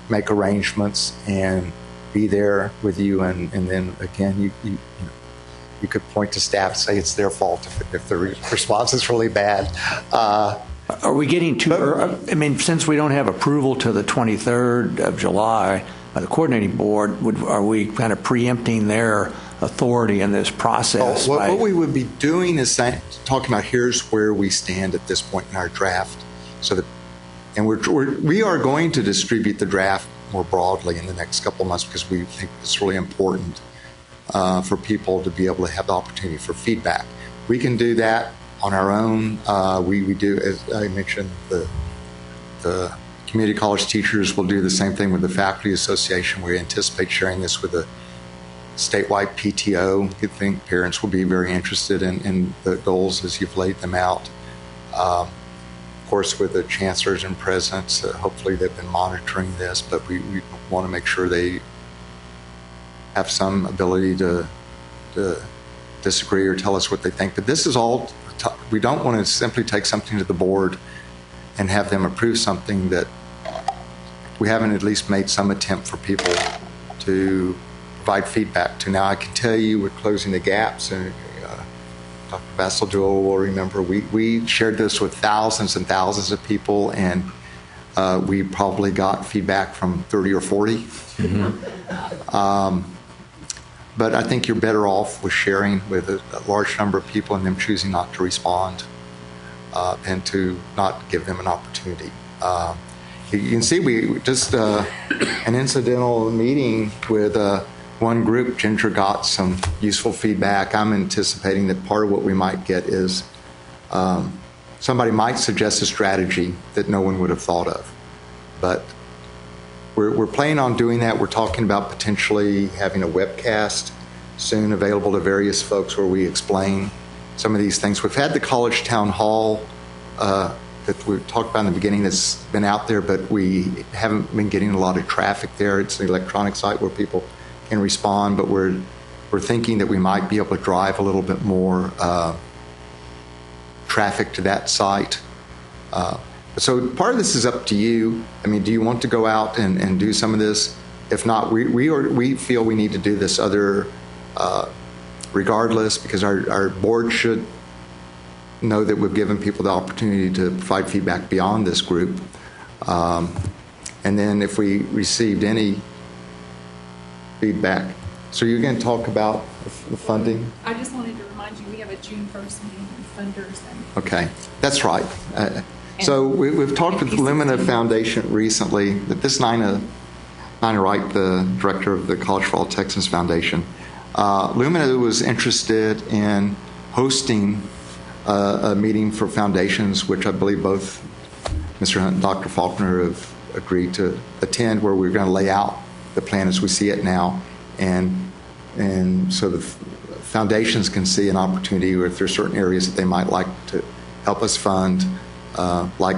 Make arrangements and be there with you, and then again, you could point to staff and say it's their fault if the response is really bad. Are we getting too early? I mean, since we don't have approval to the 23rd of July by the coordinating board, are we kind of preempting their authority in this process? What we would be doing is talking about here's where we stand at this point in our draft, and we are going to distribute the draft more broadly in the next couple of months, because we think it's really important for people to be able to have the opportunity for feedback. We can do that on our own. We do, as I mentioned, the community college teachers will do the same thing with the faculty association. We anticipate sharing this with the statewide PTO. I think parents will be very interested in the goals as you've laid them out. Of course, with the chancellors and presidents, hopefully they've been monitoring this, but we want to make sure they have some ability to disagree or tell us what they think. But this is all, we don't want to simply take something to the board and have them approve something that we haven't at least made some attempt for people to provide feedback to. Now, I can tell you we're closing the gaps, and Dr. Basil Joel will remember we shared this with thousands and thousands of people, and we probably got feedback from 30 or 40. Mm-hmm. But I think you're better off with sharing with a large number of people and them choosing not to respond and to not give them an opportunity. You can see we just an incidental meeting with one group. Ginger got some useful feedback. I'm anticipating that part of what we might get is somebody might suggest a strategy that no one would have thought of. But we're planning on doing that. We're talking about potentially having a webcast soon available to various folks where we explain some of these things. We've had the college town hall that we talked about in the beginning that's been out there, but we haven't been getting a lot of traffic there. It's an electronic site where people can respond, but we're thinking that we might be able to drive a little bit more traffic to that site. So part of this is up to you. I mean, do you want to go out and do some of this? If not, we feel we need to do this other regardless, because our board should know that we've given people the opportunity to provide feedback beyond this group. And then if we received any feedback. So you're going to talk about the funding? I just wanted to remind you, we have a June 1st meeting with funders. Okay, that's right. So we've talked with the Lumina Foundation recently, that this Nina Wright, the director of the College for All Texans Foundation, Lumina was interested in hosting a meeting for foundations, which I believe both Mr. Hunt and Dr. Faulkner have agreed to attend, where we're going to lay out the plan as we see it now, and so the foundations can see an opportunity, or if there are certain areas that they might like to help us fund, like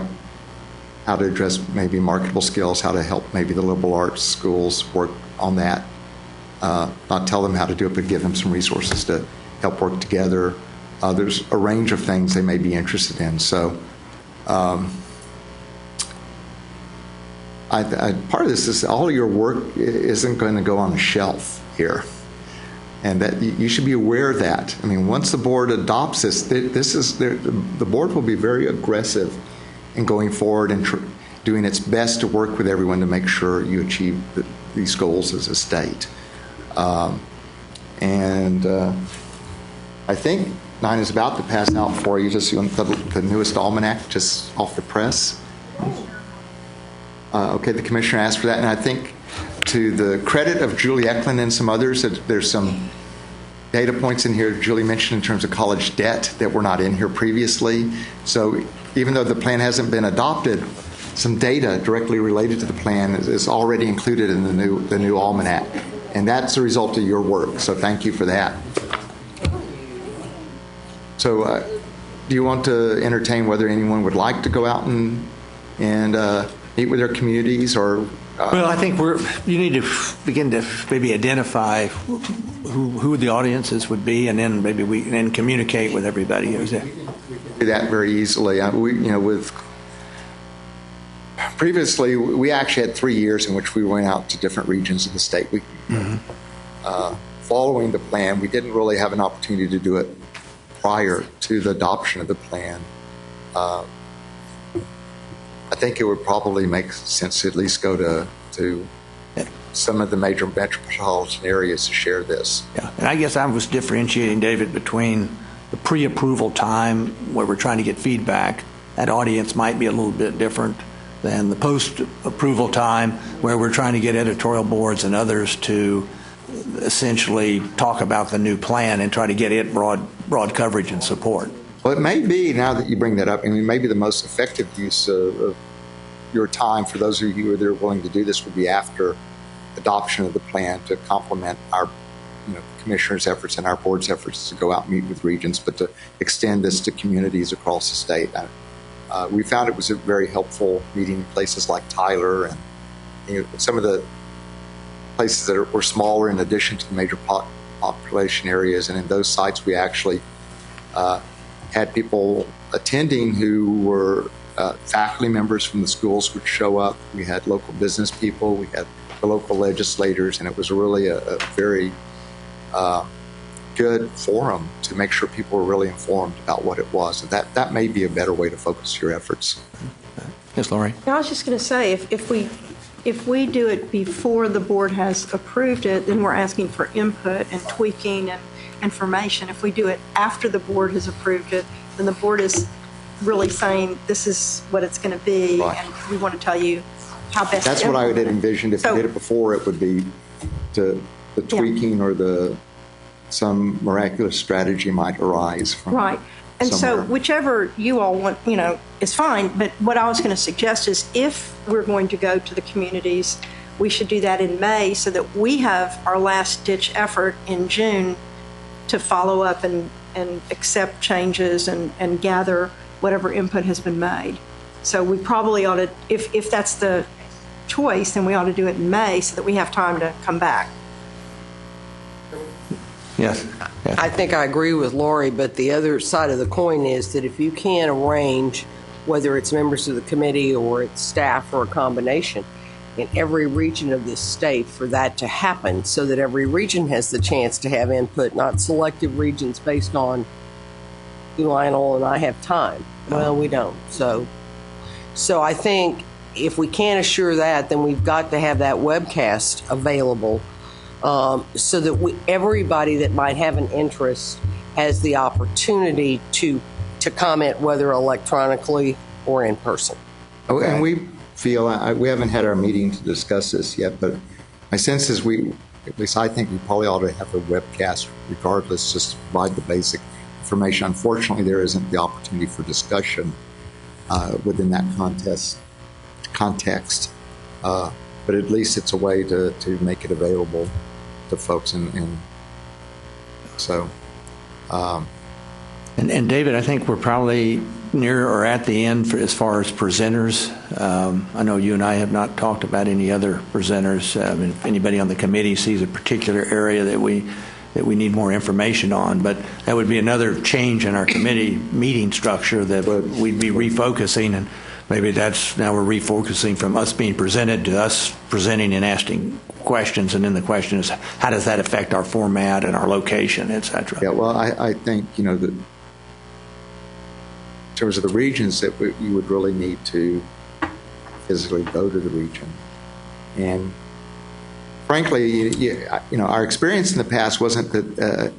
how to address maybe marketable skills, how to help maybe the liberal arts schools work on that. Not tell them how to do it, but give them some resources to help work together. There's a range of things they may be interested in. So part of this is all of your work isn't going to go on a shelf here. And that you should be aware of that. I mean, once the board adopts this, the board will be very aggressive in going forward and doing its best to work with everyone to make sure you achieve these goals as a state. I think Nine is about to pass out for you just the newest almanac, just off the press. Okay, the commissioner asked for that, and I think to the credit of Julie Eklund and some others, there's some data points in here Julie mentioned in terms of college debt that were not in here previously. So even though the plan hasn't been adopted, some data directly related to the plan is already included in the new almanac, and that's a result of your work. So thank you for that. So do you want to entertain whether anyone would like to go out and meet with their communities, or? Well, I think you need to begin to maybe identify who the audiences would be, and then maybe we can communicate with everybody. Do that very easily. Previously, we actually had 3 years in which we went out to different regions of the state. Following the plan, we didn't really have an opportunity to do it prior to the adoption of the plan. I think it would probably make sense to at least go to some of the major metropolitan areas to share this. Yeah, and I guess I was differentiating, David, between the pre-approval time where we're trying to get feedback. That audience might be a little bit different than the post-approval time where we're trying to get editorial boards and others to essentially talk about the new plan and try to get it broad coverage and support. Well, it may be, now that you bring that up, I mean, maybe the most effective use of your time for those of you that are willing to do this would be after adoption of the plan to complement our commissioners' efforts and our board's efforts to go out and meet with regions, but to extend this to communities across the state. We found it was a very helpful meeting in places like Tyler and some of the places that were smaller in addition to the major population areas. And in those sites, we actually had people attending who were faculty members from the schools would show up. We had local business people, we had the local legislators, and it was really a very good forum to make sure people were really informed about what it was. So that may be a better way to focus your efforts. Yes, Lori? I was just going to say, if we do it before the board has approved it, then we're asking for input and tweaking and information. If we do it after the board has approved it, then the board is really saying this is what it's going to be, right, and we want to tell you how best. That's what I would have envisioned. If we did it before, it would be the tweaking, yeah, or some miraculous strategy might arise from. Right. And somewhere. So whichever you all want, is fine. But what I was going to suggest is if we're going to go to the communities, we should do that in May so that we have our last ditch effort in June to follow up and accept changes and gather whatever input has been made. So we probably ought to, if that's the choice, then we ought to do it in May so that we have time to come back. Yes. Yeah. I think I agree with Lori, but the other side of the coin is that if you can't arrange, whether it's members of the committee or it's staff or a combination, in every region of this state for that to happen so that every region has the chance to have input, not selective regions based on Lionel and I have time. Well, we don't. So I think if we can't assure that, then we've got to have that webcast available so that everybody that might have an interest has the opportunity to comment, whether electronically or in person. Oh, and we feel, we haven't had our meeting to discuss this yet, but my sense is at least I think we probably ought to have a webcast regardless, just to provide the basic information. Unfortunately, there isn't the opportunity for discussion within that context. But at least it's a way to make it available to folks. And so. And David, I think we're probably near or at the end as far as presenters. I know you and I have not talked about any other presenters. If anybody on the committee sees a particular area that we need more information on, but that would be another change in our committee meeting structure that we'd be refocusing, and maybe now we're refocusing from us being presented to us presenting and asking questions, and then the question is, how does that affect our format and our location, et cetera? Yeah, well, I think, that in terms of the regions that you would really need to physically go to the region. And frankly, our experience in the past wasn't that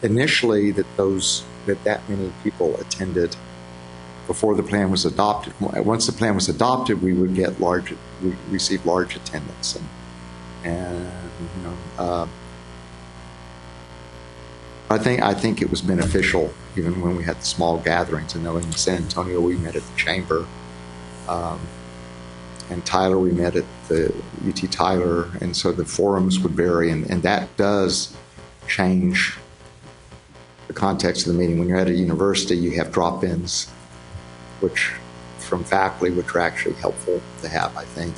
initially that many people attended before the plan was adopted. Once the plan was adopted, we would receive large attendance, and I think it was beneficial even when we had the small gatherings. And knowing in San Antonio, we met at the chamber, and Tyler, we met at the UT Tyler, and so the forums would vary, and that does change the context of the meeting. When you're at a university, you have drop-ins, which from faculty, which are actually helpful to have, I think.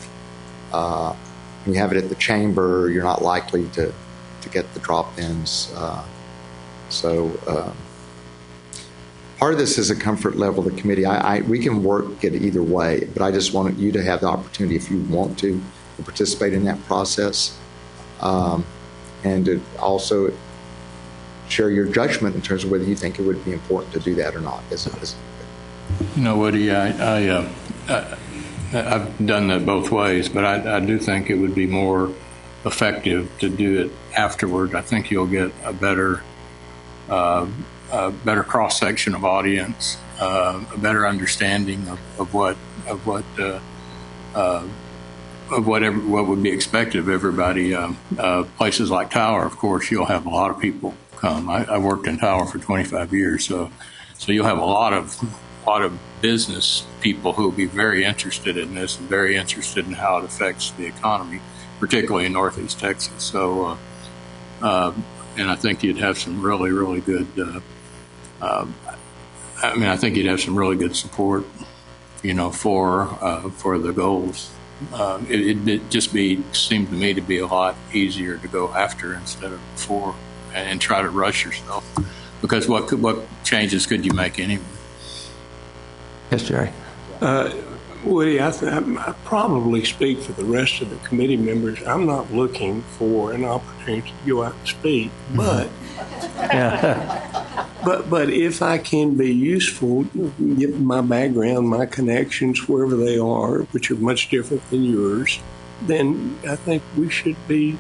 When you have it at the chamber, you're not likely to get the drop-ins. So part of this is a comfort level of the committee. We can work it either way, but I just want you to have the opportunity, if you want to participate in that process, and to also share your judgment in terms of whether you think it would be important to do that or not. Woody, I've done that both ways, but I do think it would be more effective to do it afterward. I think you'll get a better cross-section of audience, a better understanding of what would be expected of everybody. Places like Tower, of course, you'll have a lot of people come. I worked in Tower for 25 years, so you'll have a lot of business people who will be very interested in this and very interested in how it affects the economy, particularly in Northeast Texas. So, and I think you'd have some really, really good. I think you'd have some really good support, for the goals It'd just seemed to me to be a lot easier to go after instead of before and try to rush yourself. Because what changes could you make anyway? Yes, Jerry. Woody, I probably speak for the rest of the committee members. I'm not looking for an opportunity to go out and speak, but but if I can be useful, given my background, my connections, wherever they are, which are much different than yours, then I think we should be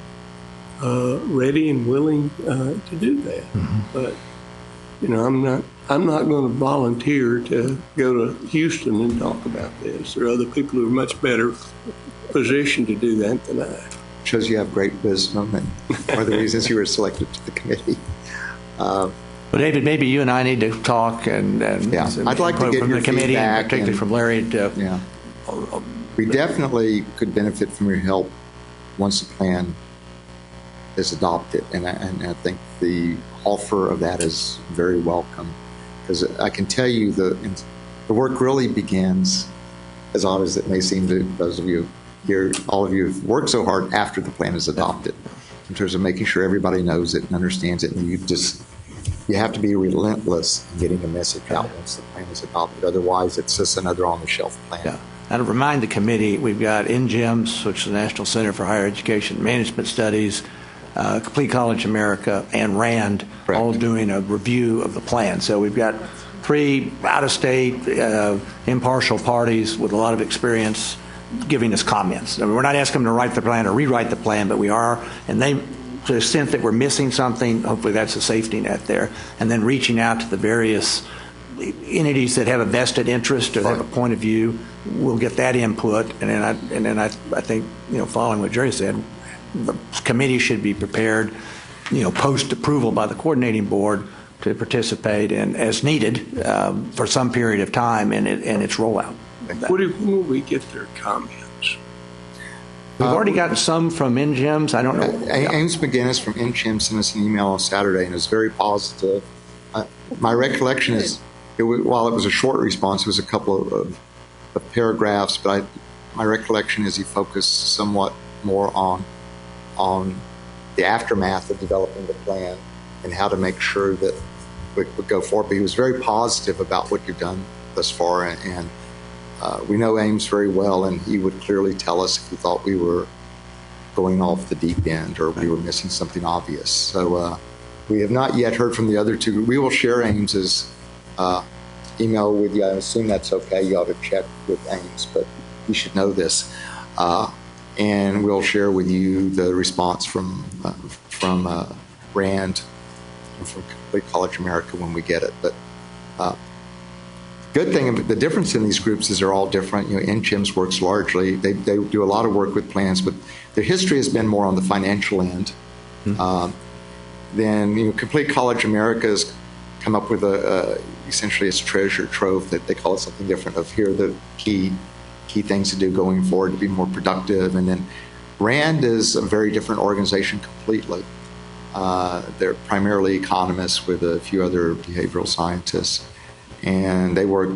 ready and willing to do that. But I'm not going to volunteer to go to Houston and talk about this. There are other people who are much better positioned to do that than I. Shows you have great wisdom, and one of the reasons you were selected to the committee. Well, David, maybe you and I need to talk and I'd like to get from your the committee, feedback, particularly from Larry. We definitely could benefit from your help once the plan is adopted, and I think the offer of that is very welcome, because I can tell you the work really begins, as odd as it may seem to those of you here, all of you have worked so hard after the plan is adopted, in terms of making sure everybody knows it and understands it, and you have to be relentless in getting the message out once the plan is adopted. Otherwise, it's just another on-the-shelf plan. Yeah. And to remind the committee, we've got NGIMS, which is the National Center for Higher Education Management Studies, Complete College America, and RAND, all doing a review of the plan. So we've got 3 out-of-state, impartial parties with a lot of experience giving us comments. I mean, we're not asking them to write the plan or rewrite the plan, but we are, and they, to the extent that we're missing something, hopefully that's a safety net there, and then reaching out to the various entities that have a vested interest or have a point of view, we'll get that input, and then I think, following what Jerry said, the committee should be prepared, post approval by the coordinating board to participate in, as needed, for some period of time in its rollout. When will we get their comments? We've already gotten some from NGIMS. I don't know. Ames McGinnis from NGIMS sent us an email on Saturday, and it was very positive. My recollection is, while it was a short response, it was a couple of paragraphs, but my recollection is he focused somewhat more on the aftermath of developing the plan and how to make sure that we would go forward. But he was very positive about what you've done thus far, and we know Ames very well, and he would clearly tell us if he thought we were going off the deep end or we were missing something obvious. So we have not yet heard from the other 2. We will share Ames's email with you. I assume that's okay. You ought to check with Ames, but you should know this. And we'll share with you the response from RAND and from Complete College America when we get it. But good thing, the difference in these groups is they're all different. NGIMS works largely. They do a lot of work with plans, but their history has been more on the financial end. Then Complete College America has come up with essentially its treasure trove that they call it something different of here are the key things to do going forward to be more productive. And then RAND is a very different organization completely. They're primarily economists with a few other behavioral scientists. And they work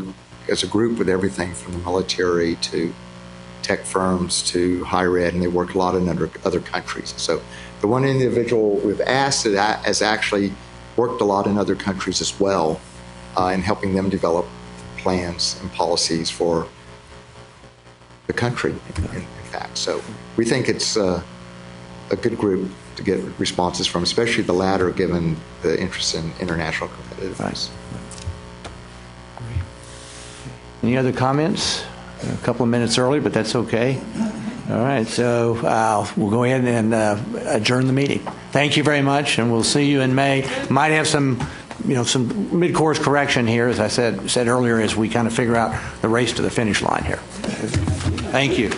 as a group with everything from the military to tech firms to higher ed, and they work a lot in other countries. So the one individual we've asked has actually worked a lot in other countries as well, in helping them develop plans and policies for the country, in fact. So we think it's a good group to get responses from, especially the latter, given the interest in international competitiveness. Any other comments? A couple of minutes early, but that's okay. All right, so we'll go ahead and adjourn the meeting. Thank you very much, and we'll see you in May. Might have some mid-course correction here, as I said earlier, as we kind of figure out the race to the finish line here. Thank you.